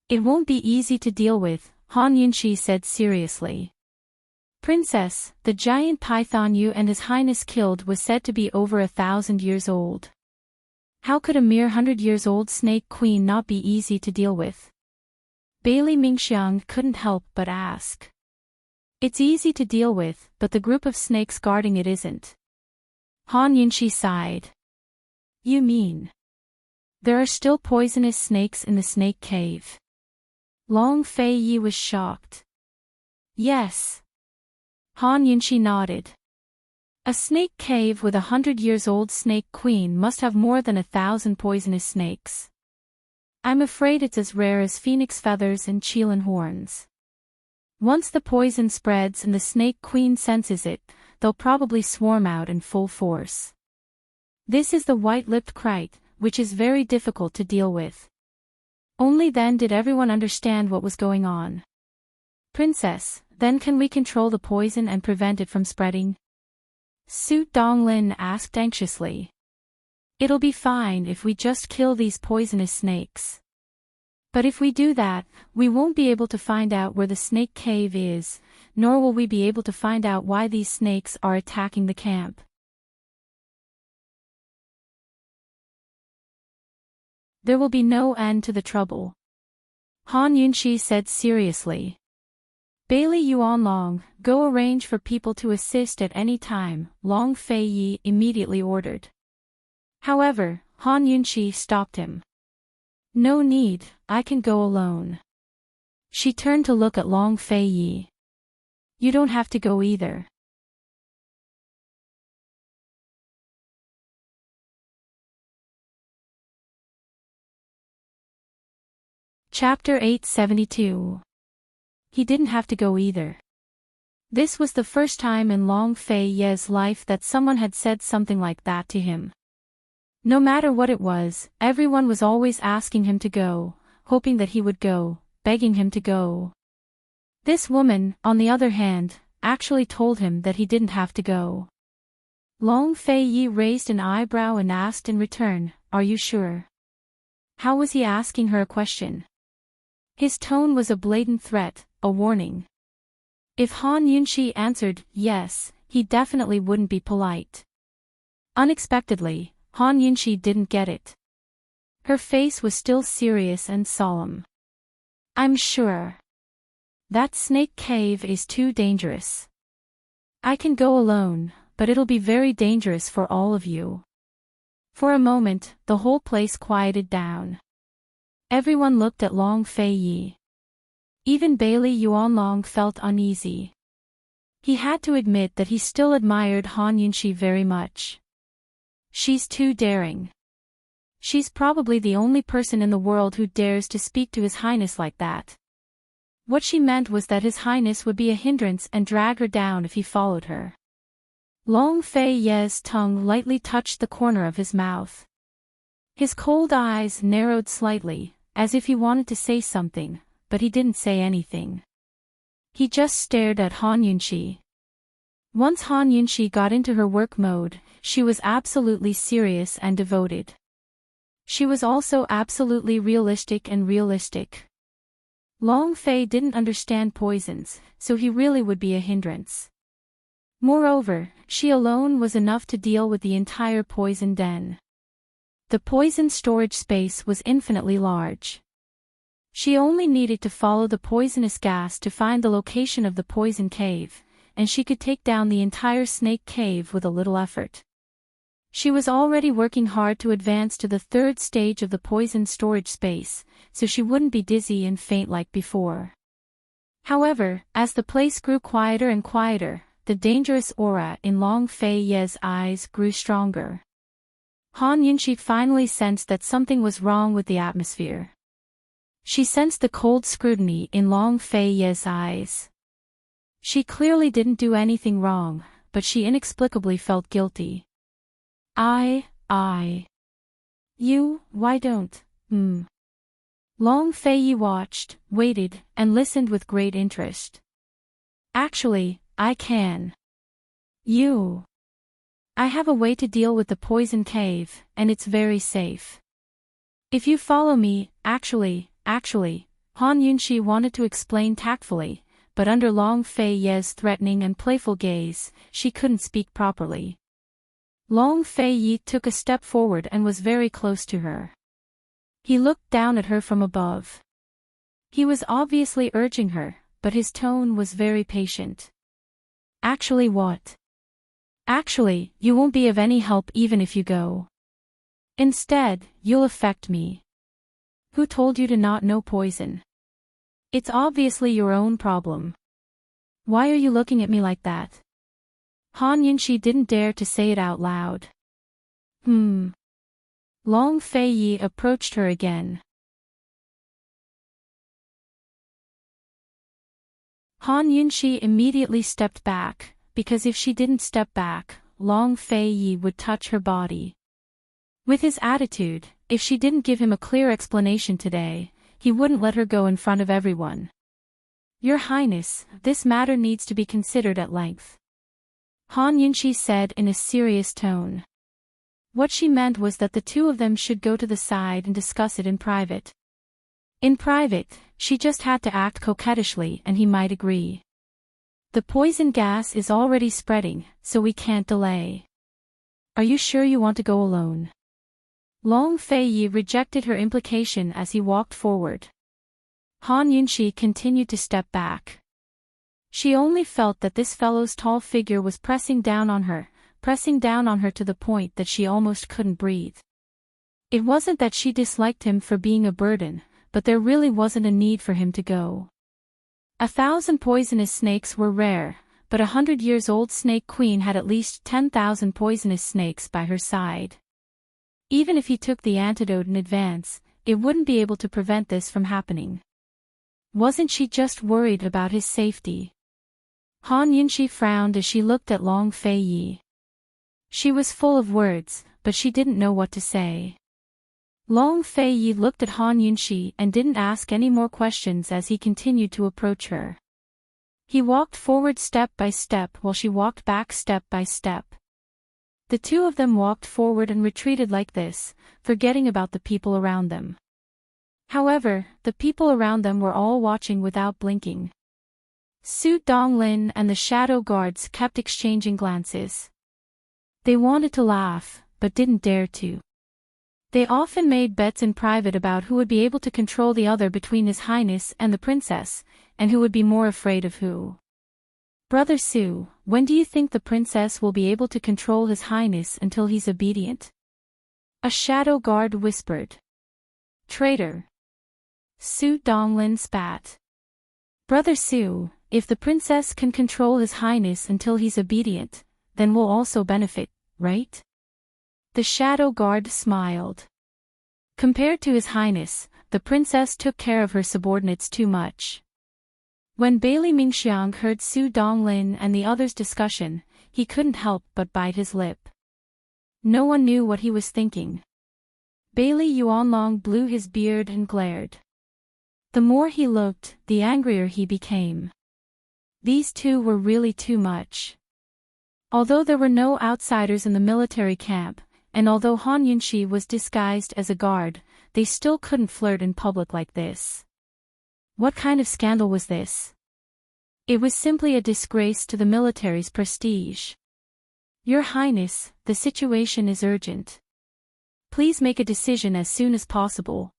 "It won't be easy to deal with," Han Yunxi said seriously. "Princess, the giant python you and His Highness killed was said to be over 1,000 years old. How could a mere 100-years-old Snake Queen not be easy to deal with?" Bailey Mingxiang couldn't help but ask. "It's easy to deal with, but the group of snakes guarding it isn't." Han Yunxi sighed. "You mean there are still poisonous snakes in the snake cave?" Long Fei Yi was shocked. "Yes." Han Yunxi nodded. "A snake cave with 100-years-old Snake Queen must have more than 1,000 poisonous snakes. I'm afraid it's as rare as phoenix feathers and qilin horns. Once the poison spreads and the Snake Queen senses it, they'll probably swarm out in full force. This is the white-lipped kite, which is very difficult to deal with." Only then did everyone understand what was going on. "Princess, then can we control the poison and prevent it from spreading?" Su Donglin asked anxiously. "It'll be fine if we just kill these poisonous snakes. But if we do that, we won't be able to find out where the snake cave is, nor will we be able to find out why these snakes are attacking the camp. There will be no end to the trouble," Han Yunxi said seriously. "Bailey Yuanlong, go arrange for people to assist at any time," Long Fei Yi immediately ordered. However, Han Yunxi stopped him. "No need, I can go alone." She turned to look at Long Fei Yi. "You don't have to go either." Chapter 872. He didn't have to go either. This was the first time in Long Fei Ye's life that someone had said something like that to him. No matter what it was, everyone was always asking him to go, hoping that he would go, begging him to go. This woman, on the other hand, actually told him that he didn't have to go. Long Fei Yi raised an eyebrow and asked in return, "Are you sure?" How was he asking her a question? His tone was a blatant threat, a warning. If Han Yunxi answered yes, he definitely wouldn't be polite. Unexpectedly, Han Yunxi didn't get it. Her face was still serious and solemn. "I'm sure. That snake cave is too dangerous. I can go alone, but it'll be very dangerous for all of you." For a moment, the whole place quieted down. Everyone looked at Long Fei Yi. Even Bailey Yuanlong felt uneasy. He had to admit that he still admired Han Yunxi very much. "She's too daring. She's probably the only person in the world who dares to speak to His Highness like that. What she meant was that His Highness would be a hindrance and drag her down if he followed her. Long Fei Ye's tongue lightly touched the corner of his mouth. His cold eyes narrowed slightly, as if he wanted to say something, but he didn't say anything. He just stared at Han Yunxi. Once Han Yunxi got into her work mode, she was absolutely serious and devoted. She was also absolutely realistic. Long Fei didn't understand poisons, so he really would be a hindrance. Moreover, she alone was enough to deal with the entire poison den. The poison storage space was infinitely large. She only needed to follow the poisonous gas to find the location of the poison cave, and she could take down the entire snake cave with a little effort. She was already working hard to advance to the third stage of the poison storage space, so she wouldn't be dizzy and faint like before. However, as the place grew quieter and quieter, the dangerous aura in Long Fei Ye's eyes grew stronger. Han Yunxi finally sensed that something was wrong with the atmosphere. She sensed the cold scrutiny in Long Fei Ye's eyes. She clearly didn't do anything wrong, but she inexplicably felt guilty. You, why don't, Long Fei Yi watched, waited, and listened with great interest. Actually, I can. I have a way to deal with the poison cave, and it's very safe. If you follow me, actually, Han Yunxi wanted to explain tactfully, but under Long Fei Ye's threatening and playful gaze, she couldn't speak properly. Long Fei Yi took a step forward and was very close to her. He looked down at her from above. He was obviously urging her, but his tone was very patient. Actually what? Actually, you won't be of any help even if you go. Instead, you'll affect me. Who told you to not know poison? It's obviously your own problem. Why are you looking at me like that? Han Yunxi didn't dare to say it out loud. Long Fei Yi approached her again. Han Yunxi immediately stepped back, because if she didn't step back, Long Fei Yi would touch her body. With his attitude, if she didn't give him a clear explanation today, he wouldn't let her go in front of everyone. Your Highness, this matter needs to be considered at length. Han Yunxi said in a serious tone. What she meant was that the two of them should go to the side and discuss it in private. In private, she just had to act coquettishly and he might agree. The poison gas is already spreading, so we can't delay. Are you sure you want to go alone? Long Fei Yi rejected her implication as he walked forward. Han Yunxi continued to step back. She only felt that this fellow's tall figure was pressing down on her to the point that she almost couldn't breathe. It wasn't that she disliked him for being a burden, but there really wasn't a need for him to go. 1,000 poisonous snakes were rare, but 100-years-old Snake Queen had at least 10,000 poisonous snakes by her side. Even if he took the antidote in advance, it wouldn't be able to prevent this from happening. Wasn't she just worried about his safety? Han Yunxi frowned as she looked at Long Fei Yi. She was full of words, but she didn't know what to say. Long Fei Yi looked at Han Yunxi and didn't ask any more questions as he continued to approach her. He walked forward step by step while she walked back step by step. The two of them walked forward and retreated like this, forgetting about the people around them. However, the people around them were all watching without blinking. Su Donglin and the shadow guards kept exchanging glances. They wanted to laugh, but didn't dare to. They often made bets in private about who would be able to control the other between His Highness and the princess, and who would be more afraid of who. Brother Su, when do you think the princess will be able to control His Highness until he's obedient? A shadow guard whispered. Traitor. Su Donglin spat. Brother Su, if the princess can control His Highness until he's obedient, then we'll also benefit, right? The shadow guard smiled. Compared to His Highness, the princess took care of her subordinates too much. When Bailey Mingxiang heard Su Donglin and the others' discussion, he couldn't help but bite his lip. No one knew what he was thinking. Bailey Yuanlong blew his beard and glared. The more he looked, the angrier he became. These two were really too much. Although there were no outsiders in the military camp, and although Han Yunxi was disguised as a guard, they still couldn't flirt in public like this. What kind of scandal was this? It was simply a disgrace to the military's prestige. Your Highness, the situation is urgent. Please make a decision as soon as possible.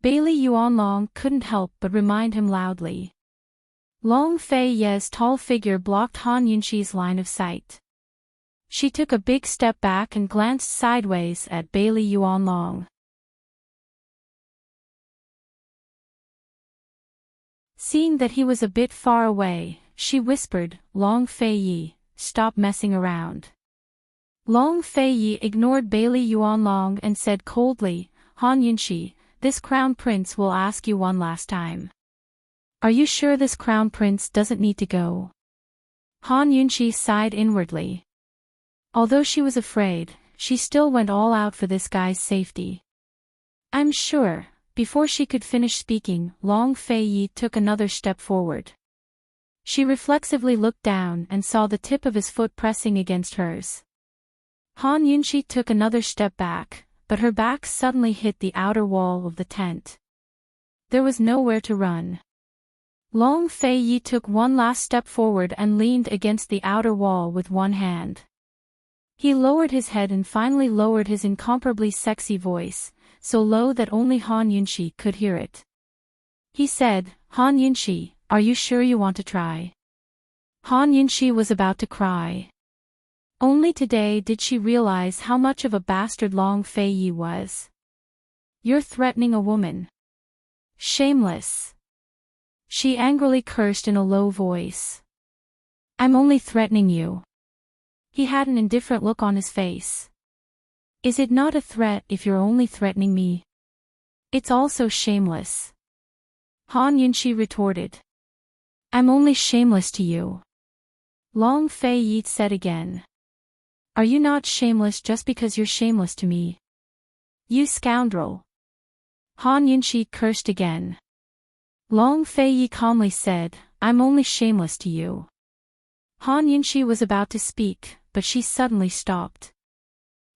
Bailey Yuanlong couldn't help but remind him loudly. Long Fei Ye's tall figure blocked Han Yunxi's line of sight. She took a big step back and glanced sideways at Bailey Yuanlong. Seeing that he was a bit far away, she whispered, "Long Fei Yi, stop messing around." Long Fei Yi ignored Bailey Yuanlong and said coldly, "Han Yunxi, this crown prince will ask you one last time. Are you sure this crown prince doesn't need to go?" Han Yunxi sighed inwardly. Although she was afraid, she still went all out for this guy's safety. "I'm sure." Before she could finish speaking, Long Fei Yi took another step forward. She reflexively looked down and saw the tip of his foot pressing against hers. Han Yunxi took another step back, but her back suddenly hit the outer wall of the tent. There was nowhere to run. Long Fei Yi took one last step forward and leaned against the outer wall with one hand. He lowered his head and finally lowered his incomparably sexy voice, so low that only Han Yunxi could hear it. He said, "Han Yunxi, are you sure you want to try?" Han Yunxi was about to cry. Only today did she realize how much of a bastard Long Fei Yi was. "You're threatening a woman. Shameless." She angrily cursed in a low voice. "I'm only threatening you." He had an indifferent look on his face. "Is it not a threat if you're only threatening me? It's also shameless." Han Yunxi retorted. "I'm only shameless to you." Long Fei Yi said again. "Are you not shameless just because you're shameless to me? You scoundrel." Han Yunxi cursed again. Long Fei Yi calmly said, "I'm only shameless to you." Han Yunxi was about to speak, but she suddenly stopped.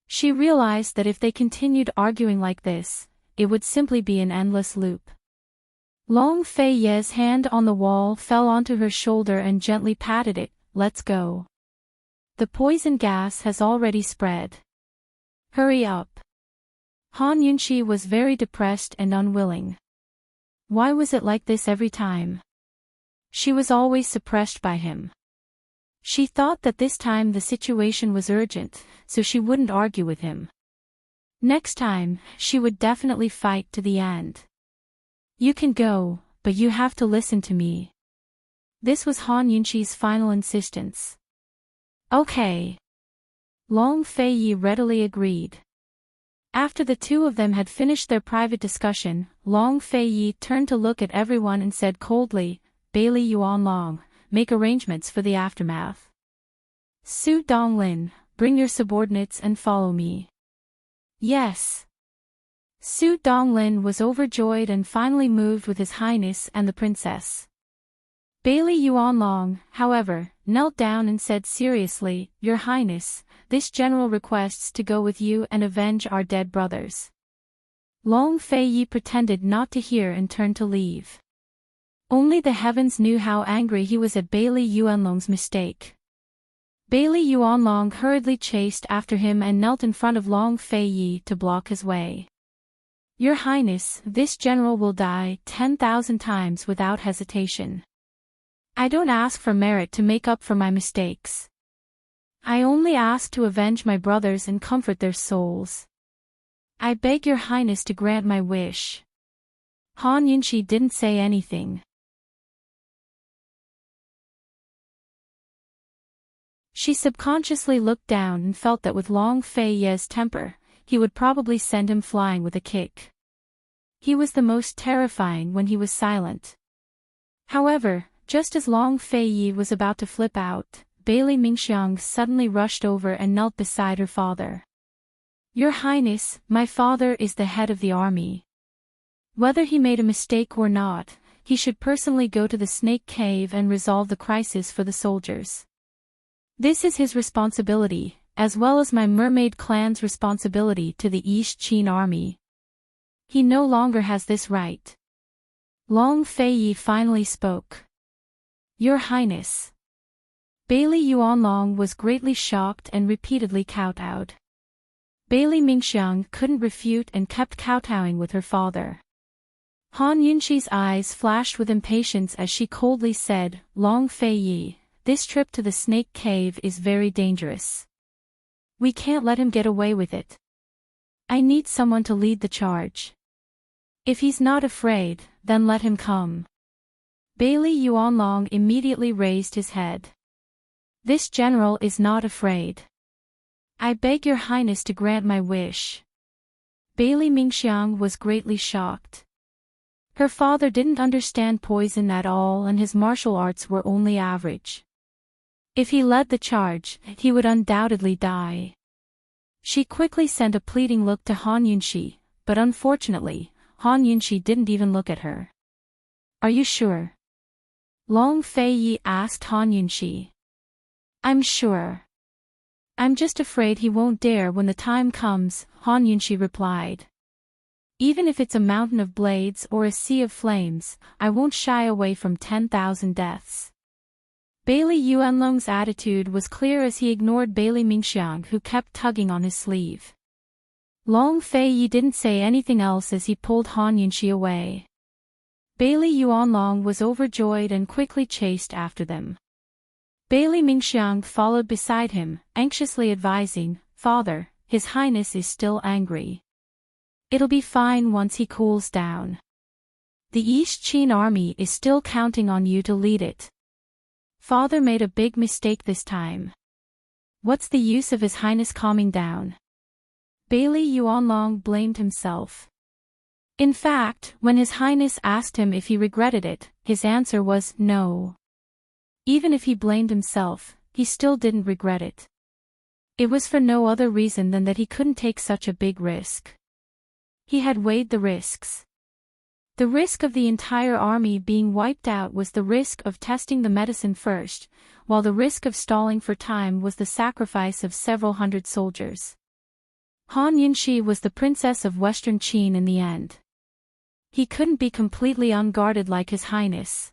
She realized that if they continued arguing like this, it would simply be an endless loop. Long Fei Ye's hand on the wall fell onto her shoulder and gently patted it. "Let's go. The poison gas has already spread. Hurry up." Han Yunxi was very depressed and unwilling. Why was it like this every time? She was always suppressed by him. She thought that this time the situation was urgent, so she wouldn't argue with him. Next time, she would definitely fight to the end. "You can go, but you have to listen to me." This was Han Yunxi's final insistence. "Okay." Long Fei Yi readily agreed. After the two of them had finished their private discussion, Long Fei Yi turned to look at everyone and said coldly, "Bailey Yuanlong, make arrangements for the aftermath. Su Donglin, bring your subordinates and follow me." "Yes." Su Donglin was overjoyed and finally moved with His Highness and the princess. Bailey Yuanlong, however, knelt down and said seriously, "Your Highness, this general requests to go with you and avenge our dead brothers." Long Fei Yi pretended not to hear and turned to leave. Only the heavens knew how angry he was at Bailey Yuanlong's mistake. Bailey Yuanlong hurriedly chased after him and knelt in front of Long Fei Yi to block his way. "Your Highness, this general will die 10,000 times without hesitation. I don't ask for merit to make up for my mistakes. I only ask to avenge my brothers and comfort their souls. I beg your Highness to grant my wish." Han Yunxi didn't say anything. She subconsciously looked down and felt that with Long Fei Ye's temper, he would probably send him flying with a kick. He was the most terrifying when he was silent. However, just as Long Fei was about to flip out, Bailey Mingxiang suddenly rushed over and knelt beside her father. "Your Highness, my father is the head of the army. Whether he made a mistake or not, he should personally go to the Snake Cave and resolve the crisis for the soldiers. This is his responsibility, as well as my mermaid clan's responsibility to the East Qin army. He no longer has this right." Long Fei finally spoke. "Your Highness." Bailey Yuanlong was greatly shocked and repeatedly kowtowed. Bailey Mingxiang couldn't refute and kept kowtowing with her father. Han Yunxi's eyes flashed with impatience as she coldly said, "Long Fei, this trip to the Snake Cave is very dangerous. We can't let him get away with it. I need someone to lead the charge. If he's not afraid, then let him come." Bailey Yuanlong immediately raised his head. "This general is not afraid. I beg your highness to grant my wish." Bailey Mingxiang was greatly shocked. Her father didn't understand poison at all and his martial arts were only average. If he led the charge, he would undoubtedly die. She quickly sent a pleading look to Han Yunxi, but unfortunately, Han Yunxi didn't even look at her. "Are you sure?" Long Fei asked Han Yunxi. "I'm sure. I'm just afraid he won't dare when the time comes," Han Yunxi replied. "Even if it's a mountain of blades or a sea of flames, I won't shy away from 10,000 deaths." Bailey Yuanlong's attitude was clear as he ignored Bailey Mingxiang who kept tugging on his sleeve. Long Fei didn't say anything else as he pulled Han Yunxi away. Bailey Yuanlong was overjoyed and quickly chased after them. Bailey Mingxiang followed beside him, anxiously advising, "Father, His Highness is still angry. It'll be fine once he cools down. The East Qin army is still counting on you to lead it. Father made a big mistake this time. What's the use of His Highness calming down?" Bailey Yuanlong blamed himself. In fact, when His Highness asked him if he regretted it, his answer was no. Even if he blamed himself, he still didn't regret it. It was for no other reason than that he couldn't take such a big risk. He had weighed the risks. The risk of the entire army being wiped out was the risk of testing the medicine first, while the risk of stalling for time was the sacrifice of several hundred soldiers. Han Yunxi was the princess of Western Qin in the end. He couldn't be completely unguarded like His Highness.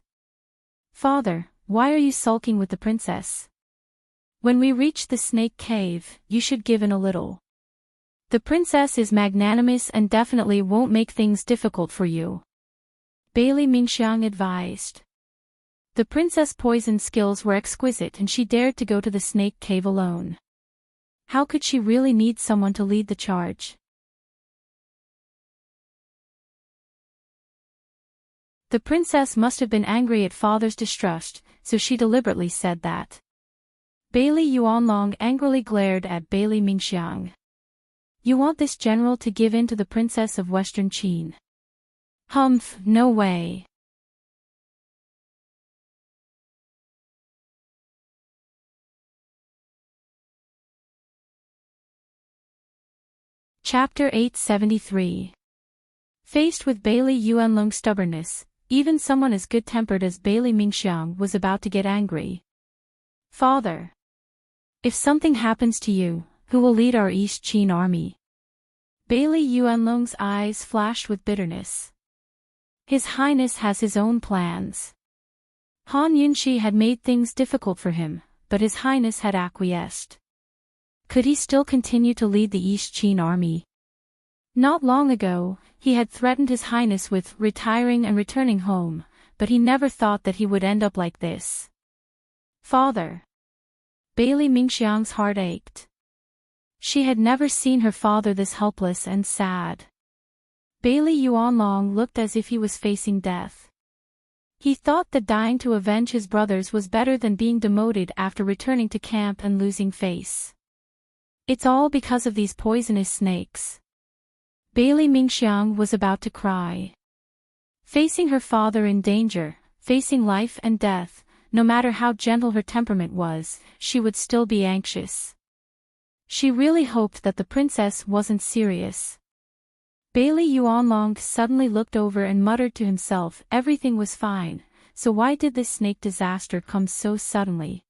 "Father, why are you sulking with the princess? When we reach the Snake Cave, you should give in a little. The princess is magnanimous and definitely won't make things difficult for you," Bailey Mingxiang advised. The princess' poison skills were exquisite and she dared to go to the Snake Cave alone. How could she really need someone to lead the charge? The princess must have been angry at father's distrust, so she deliberately said that. Bailey Yuanlong angrily glared at Bailey Mingxiang. "You want this general to give in to the princess of Western Qin? Humph, no way." Chapter 873. Faced with Bailey Yuanlong's stubbornness, even someone as good-tempered as Bailey Mingxiang was about to get angry. "Father, if something happens to you, who will lead our East Qin army?" Bailey Yuanlong's eyes flashed with bitterness. His Highness has his own plans. Han Yunxi had made things difficult for him, but His Highness had acquiesced. Could he still continue to lead the East Qin army? Not long ago, he had threatened His Highness with retiring and returning home, but he never thought that he would end up like this. "Father." Bailey Mingxiang's heart ached. She had never seen her father this helpless and sad. Bailey Yuanlong looked as if he was facing death. He thought that dying to avenge his brothers was better than being demoted after returning to camp and losing face. It's all because of these poisonous snakes. Bailey Mingxiang was about to cry. Facing her father in danger, facing life and death, no matter how gentle her temperament was, she would still be anxious. She really hoped that the princess wasn't serious. Bailey Yuanlong suddenly looked over and muttered to himself, everything was fine, so why did this snake disaster come so suddenly?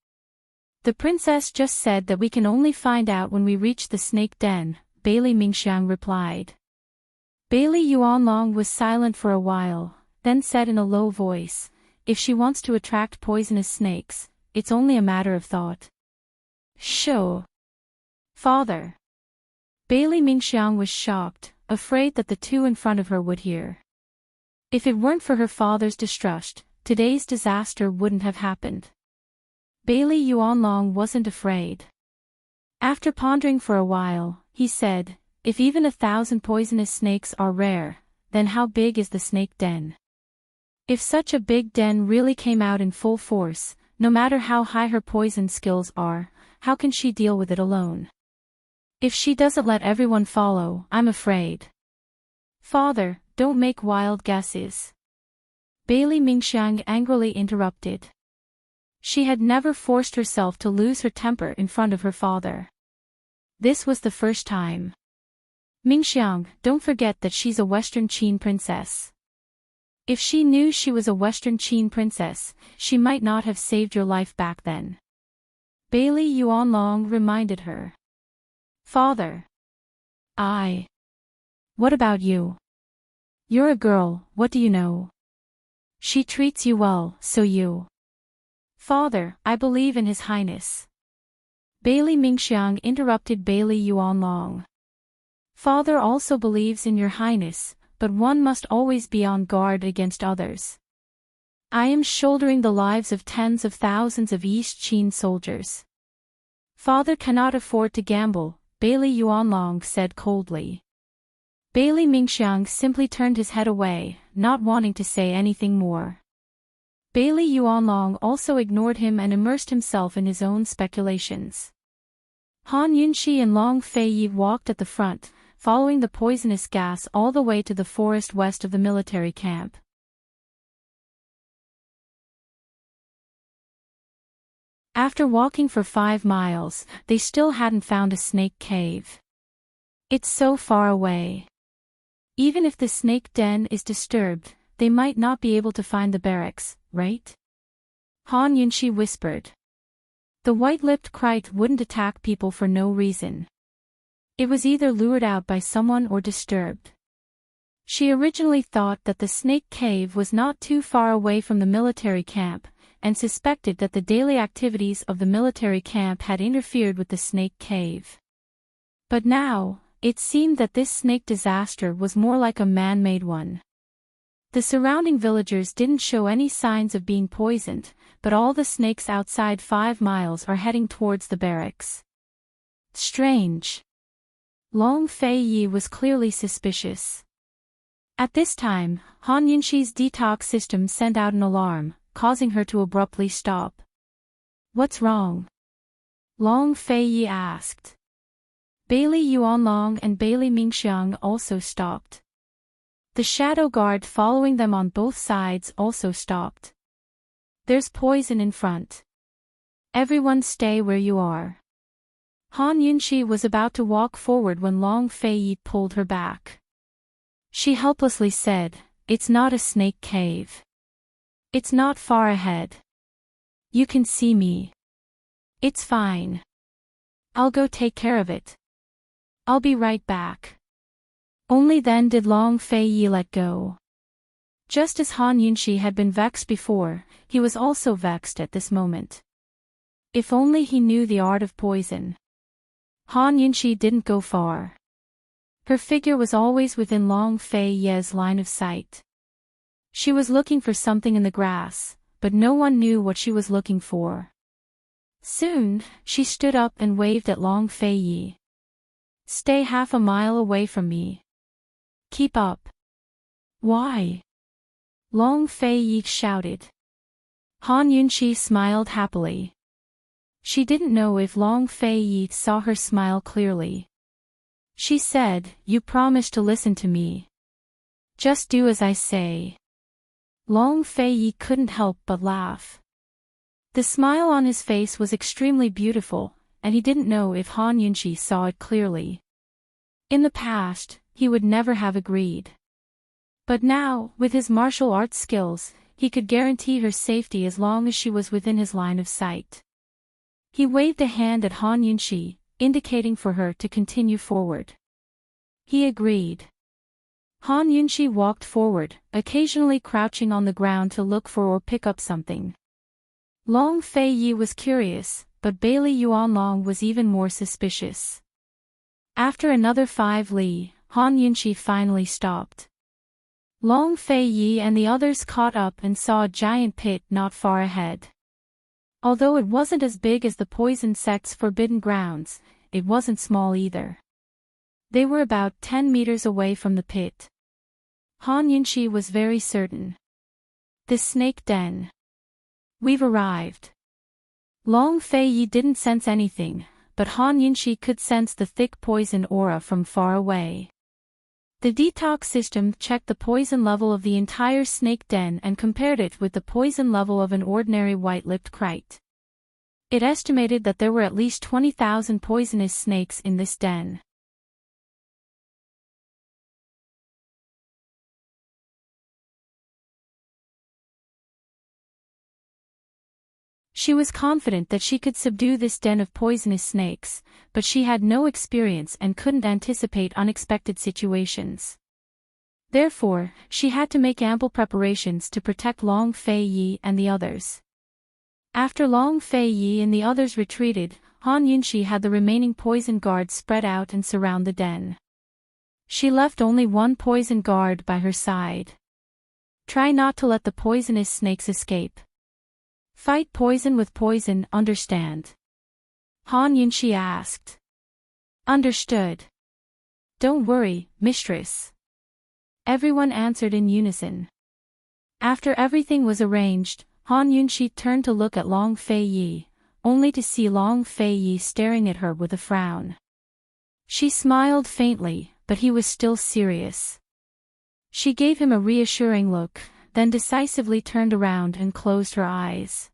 The princess just said that we can only find out when we reach the snake den, Bailey Mingxiang replied. Bailey Yuanlong was silent for a while, then said in a low voice, if she wants to attract poisonous snakes, it's only a matter of thought. Sure. Father. Bailey Mingxiang was shocked, afraid that the two in front of her would hear. If it weren't for her father's distrust, today's disaster wouldn't have happened. Bailey Yuanlong wasn't afraid. After pondering for a while, he said, if even 1,000 poisonous snakes are rare, then how big is the snake den? If such a big den really came out in full force, no matter how high her poison skills are, how can she deal with it alone? If she doesn't let everyone follow, I'm afraid. Father, don't make wild guesses. Bailey Mingxiang angrily interrupted. She had never forced herself to lose her temper in front of her father. This was the first time. Mingxiang, don't forget that she's a Western Qin princess. If she knew she was a Western Qin princess, she might not have saved your life back then. Bailey Yuanlong reminded her. Father. What about you? You're a girl, what do you know? She treats you well, so you. Father, I believe in His Highness. Bailey Mingxiang interrupted Bailey Yuanlong. Father also believes in Your Highness, but one must always be on guard against others. I am shouldering the lives of tens of thousands of East Qin soldiers. Father cannot afford to gamble, Bailey Yuanlong said coldly. Bailey Mingxiang simply turned his head away, not wanting to say anything more. Bailey Yuanlong also ignored him and immersed himself in his own speculations. Han Yunxi and Long Feiyi walked at the front, following the poisonous gas all the way to the forest west of the military camp. After walking for 5 miles, they still hadn't found a snake cave. It's so far away. Even if the snake den is disturbed, they might not be able to find the barracks, right? Han Yunxi whispered. The white-lipped Krite wouldn't attack people for no reason. It was either lured out by someone or disturbed. She originally thought that the snake cave was not too far away from the military camp, and suspected that the daily activities of the military camp had interfered with the snake cave. But now, it seemed that this snake disaster was more like a man-made one. The surrounding villagers didn't show any signs of being poisoned, but all the snakes outside 5 miles are heading towards the barracks. Strange. Long Feiyi was clearly suspicious. At this time, Han Yunxi's detox system sent out an alarm, causing her to abruptly stop. What's wrong? Long Feiyi asked. Bailey Yuanlong and Bailey Mingxiang also stopped. The shadow guard following them on both sides also stopped. There's poison in front. Everyone stay where you are. Han Yunxi was about to walk forward when Long Feiyi pulled her back. She helplessly said, it's not a snake cave. It's not far ahead. You can see me. It's fine. I'll go take care of it. I'll be right back. Only then did Long Feiyi let go. Just as Han Yunxi had been vexed before, he was also vexed at this moment. If only he knew the art of poison. Han Yunxi didn't go far. Her figure was always within Long Feiyi's line of sight. She was looking for something in the grass, but no one knew what she was looking for. Soon, she stood up and waved at Long Feiyi. Stay half a mile away from me. Keep up. Why? Long Feiyi shouted. Han Yunxi smiled happily. She didn't know if Long Fei Yi saw her smile clearly. She said, "You promised to listen to me. Just do as I say." Long Fei Yi couldn't help but laugh. The smile on his face was extremely beautiful, and he didn't know if Han Yunqi saw it clearly. In the past, he would never have agreed. But now, with his martial arts skills, he could guarantee her safety as long as she was within his line of sight. He waved a hand at Han Yunqi, indicating for her to continue forward. He agreed. Han Yunqi walked forward, occasionally crouching on the ground to look for or pick up something. Long Fei Yi was curious, but Bailey Yuanlong was even more suspicious. After another 5 li, Han Yunqi finally stopped. Long Fei Yi and the others caught up and saw a giant pit not far ahead. Although it wasn't as big as the poison sect's forbidden grounds, it wasn't small either. They were about 10 meters away from the pit. Han Yunqi was very certain. The snake den. We've arrived. Long Fei Yi didn't sense anything, but Han Yunqi could sense the thick poison aura from far away. The detox system checked the poison level of the entire snake den and compared it with the poison level of an ordinary white-lipped kite. It estimated that there were at least 20,000 poisonous snakes in this den. She was confident that she could subdue this den of poisonous snakes, but she had no experience and couldn't anticipate unexpected situations. Therefore, she had to make ample preparations to protect Long Fei Yi and the others. After Long Fei Yi and the others retreated, Han Yunqi had the remaining poison guards spread out and surround the den. She left only one poison guard by her side. Try not to let the poisonous snakes escape. Fight poison with poison, understand? Han Yunqi asked. Understood. Don't worry, mistress. Everyone answered in unison. After everything was arranged, Han Yunqi turned to look at Long Fei Yi, only to see Long Fei Yi staring at her with a frown. She smiled faintly, but he was still serious. She gave him a reassuring look, then decisively turned around and closed her eyes.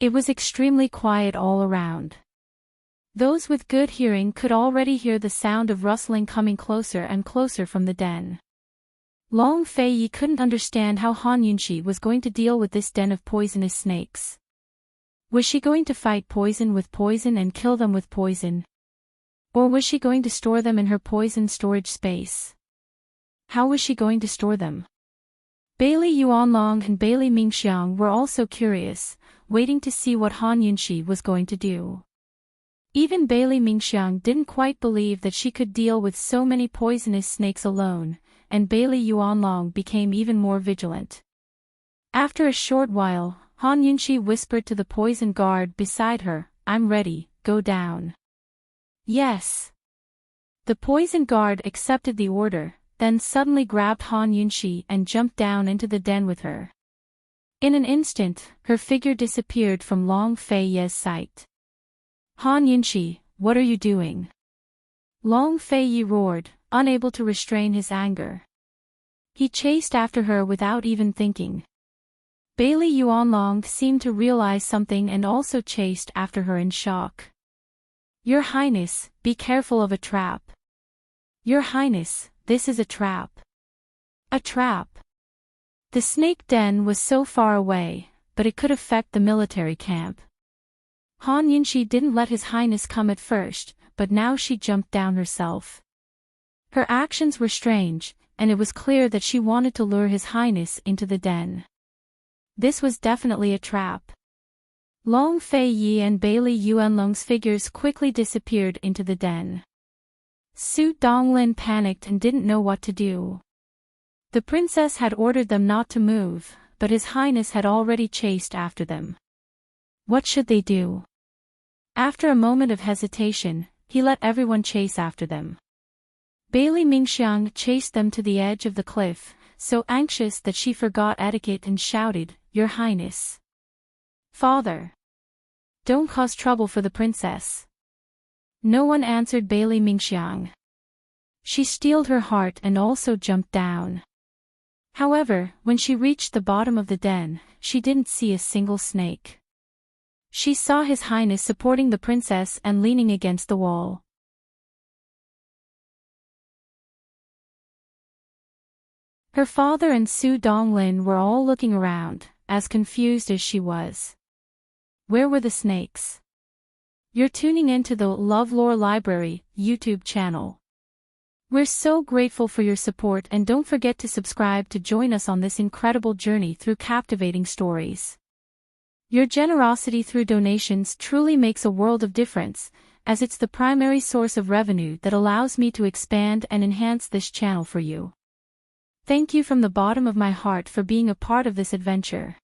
It was extremely quiet all around. Those with good hearing could already hear the sound of rustling coming closer and closer from the den. Long Fei Yi couldn't understand how Han Yunqi was going to deal with this den of poisonous snakes. Was she going to fight poison with poison and kill them with poison? Or was she going to store them in her poison storage space? How was she going to store them? Bailey Yuanlong and Bailey Mingxiang were also curious, waiting to see what Han Yunqi was going to do. Even Bailey Mingxiang didn't quite believe that she could deal with so many poisonous snakes alone, and Bailey Yuanlong became even more vigilant. After a short while, Han Yunqi whispered to the poison guard beside her, "I'm ready, go down." Yes. The poison guard accepted the order, then suddenly grabbed Han Yunqi and jumped down into the den with her. In an instant, her figure disappeared from Long Fei Yi's sight. Han Yunqi, what are you doing? Long Fei Yi roared, unable to restrain his anger. He chased after her without even thinking. Bailey Yuanlong seemed to realize something and also chased after her in shock. Your Highness, be careful of a trap. Your Highness, this is a trap. A trap. The snake den was so far away, but it could affect the military camp. Han Yunqi didn't let His Highness come at first, but now she jumped down herself. Her actions were strange, and it was clear that she wanted to lure His Highness into the den. This was definitely a trap. Long Fei Yi and Bailey Yuanlong's figures quickly disappeared into the den. Su Donglin panicked and didn't know what to do. The princess had ordered them not to move, but His Highness had already chased after them. What should they do? After a moment of hesitation, he let everyone chase after them. Bailey Mingxiang chased them to the edge of the cliff, so anxious that she forgot etiquette and shouted, "Your Highness! Father! Don't cause trouble for the princess. No one answered Bailey Mingxiang. She steeled her heart and also jumped down. However, when she reached the bottom of the den, she didn't see a single snake. She saw His Highness supporting the princess and leaning against the wall. Her father and Su Donglin were all looking around, as confused as she was. Where were the snakes? You're tuning into the LoveLore Library YouTube channel. We're so grateful for your support, and don't forget to subscribe to join us on this incredible journey through captivating stories. Your generosity through donations truly makes a world of difference, as it's the primary source of revenue that allows me to expand and enhance this channel for you. Thank you from the bottom of my heart for being a part of this adventure.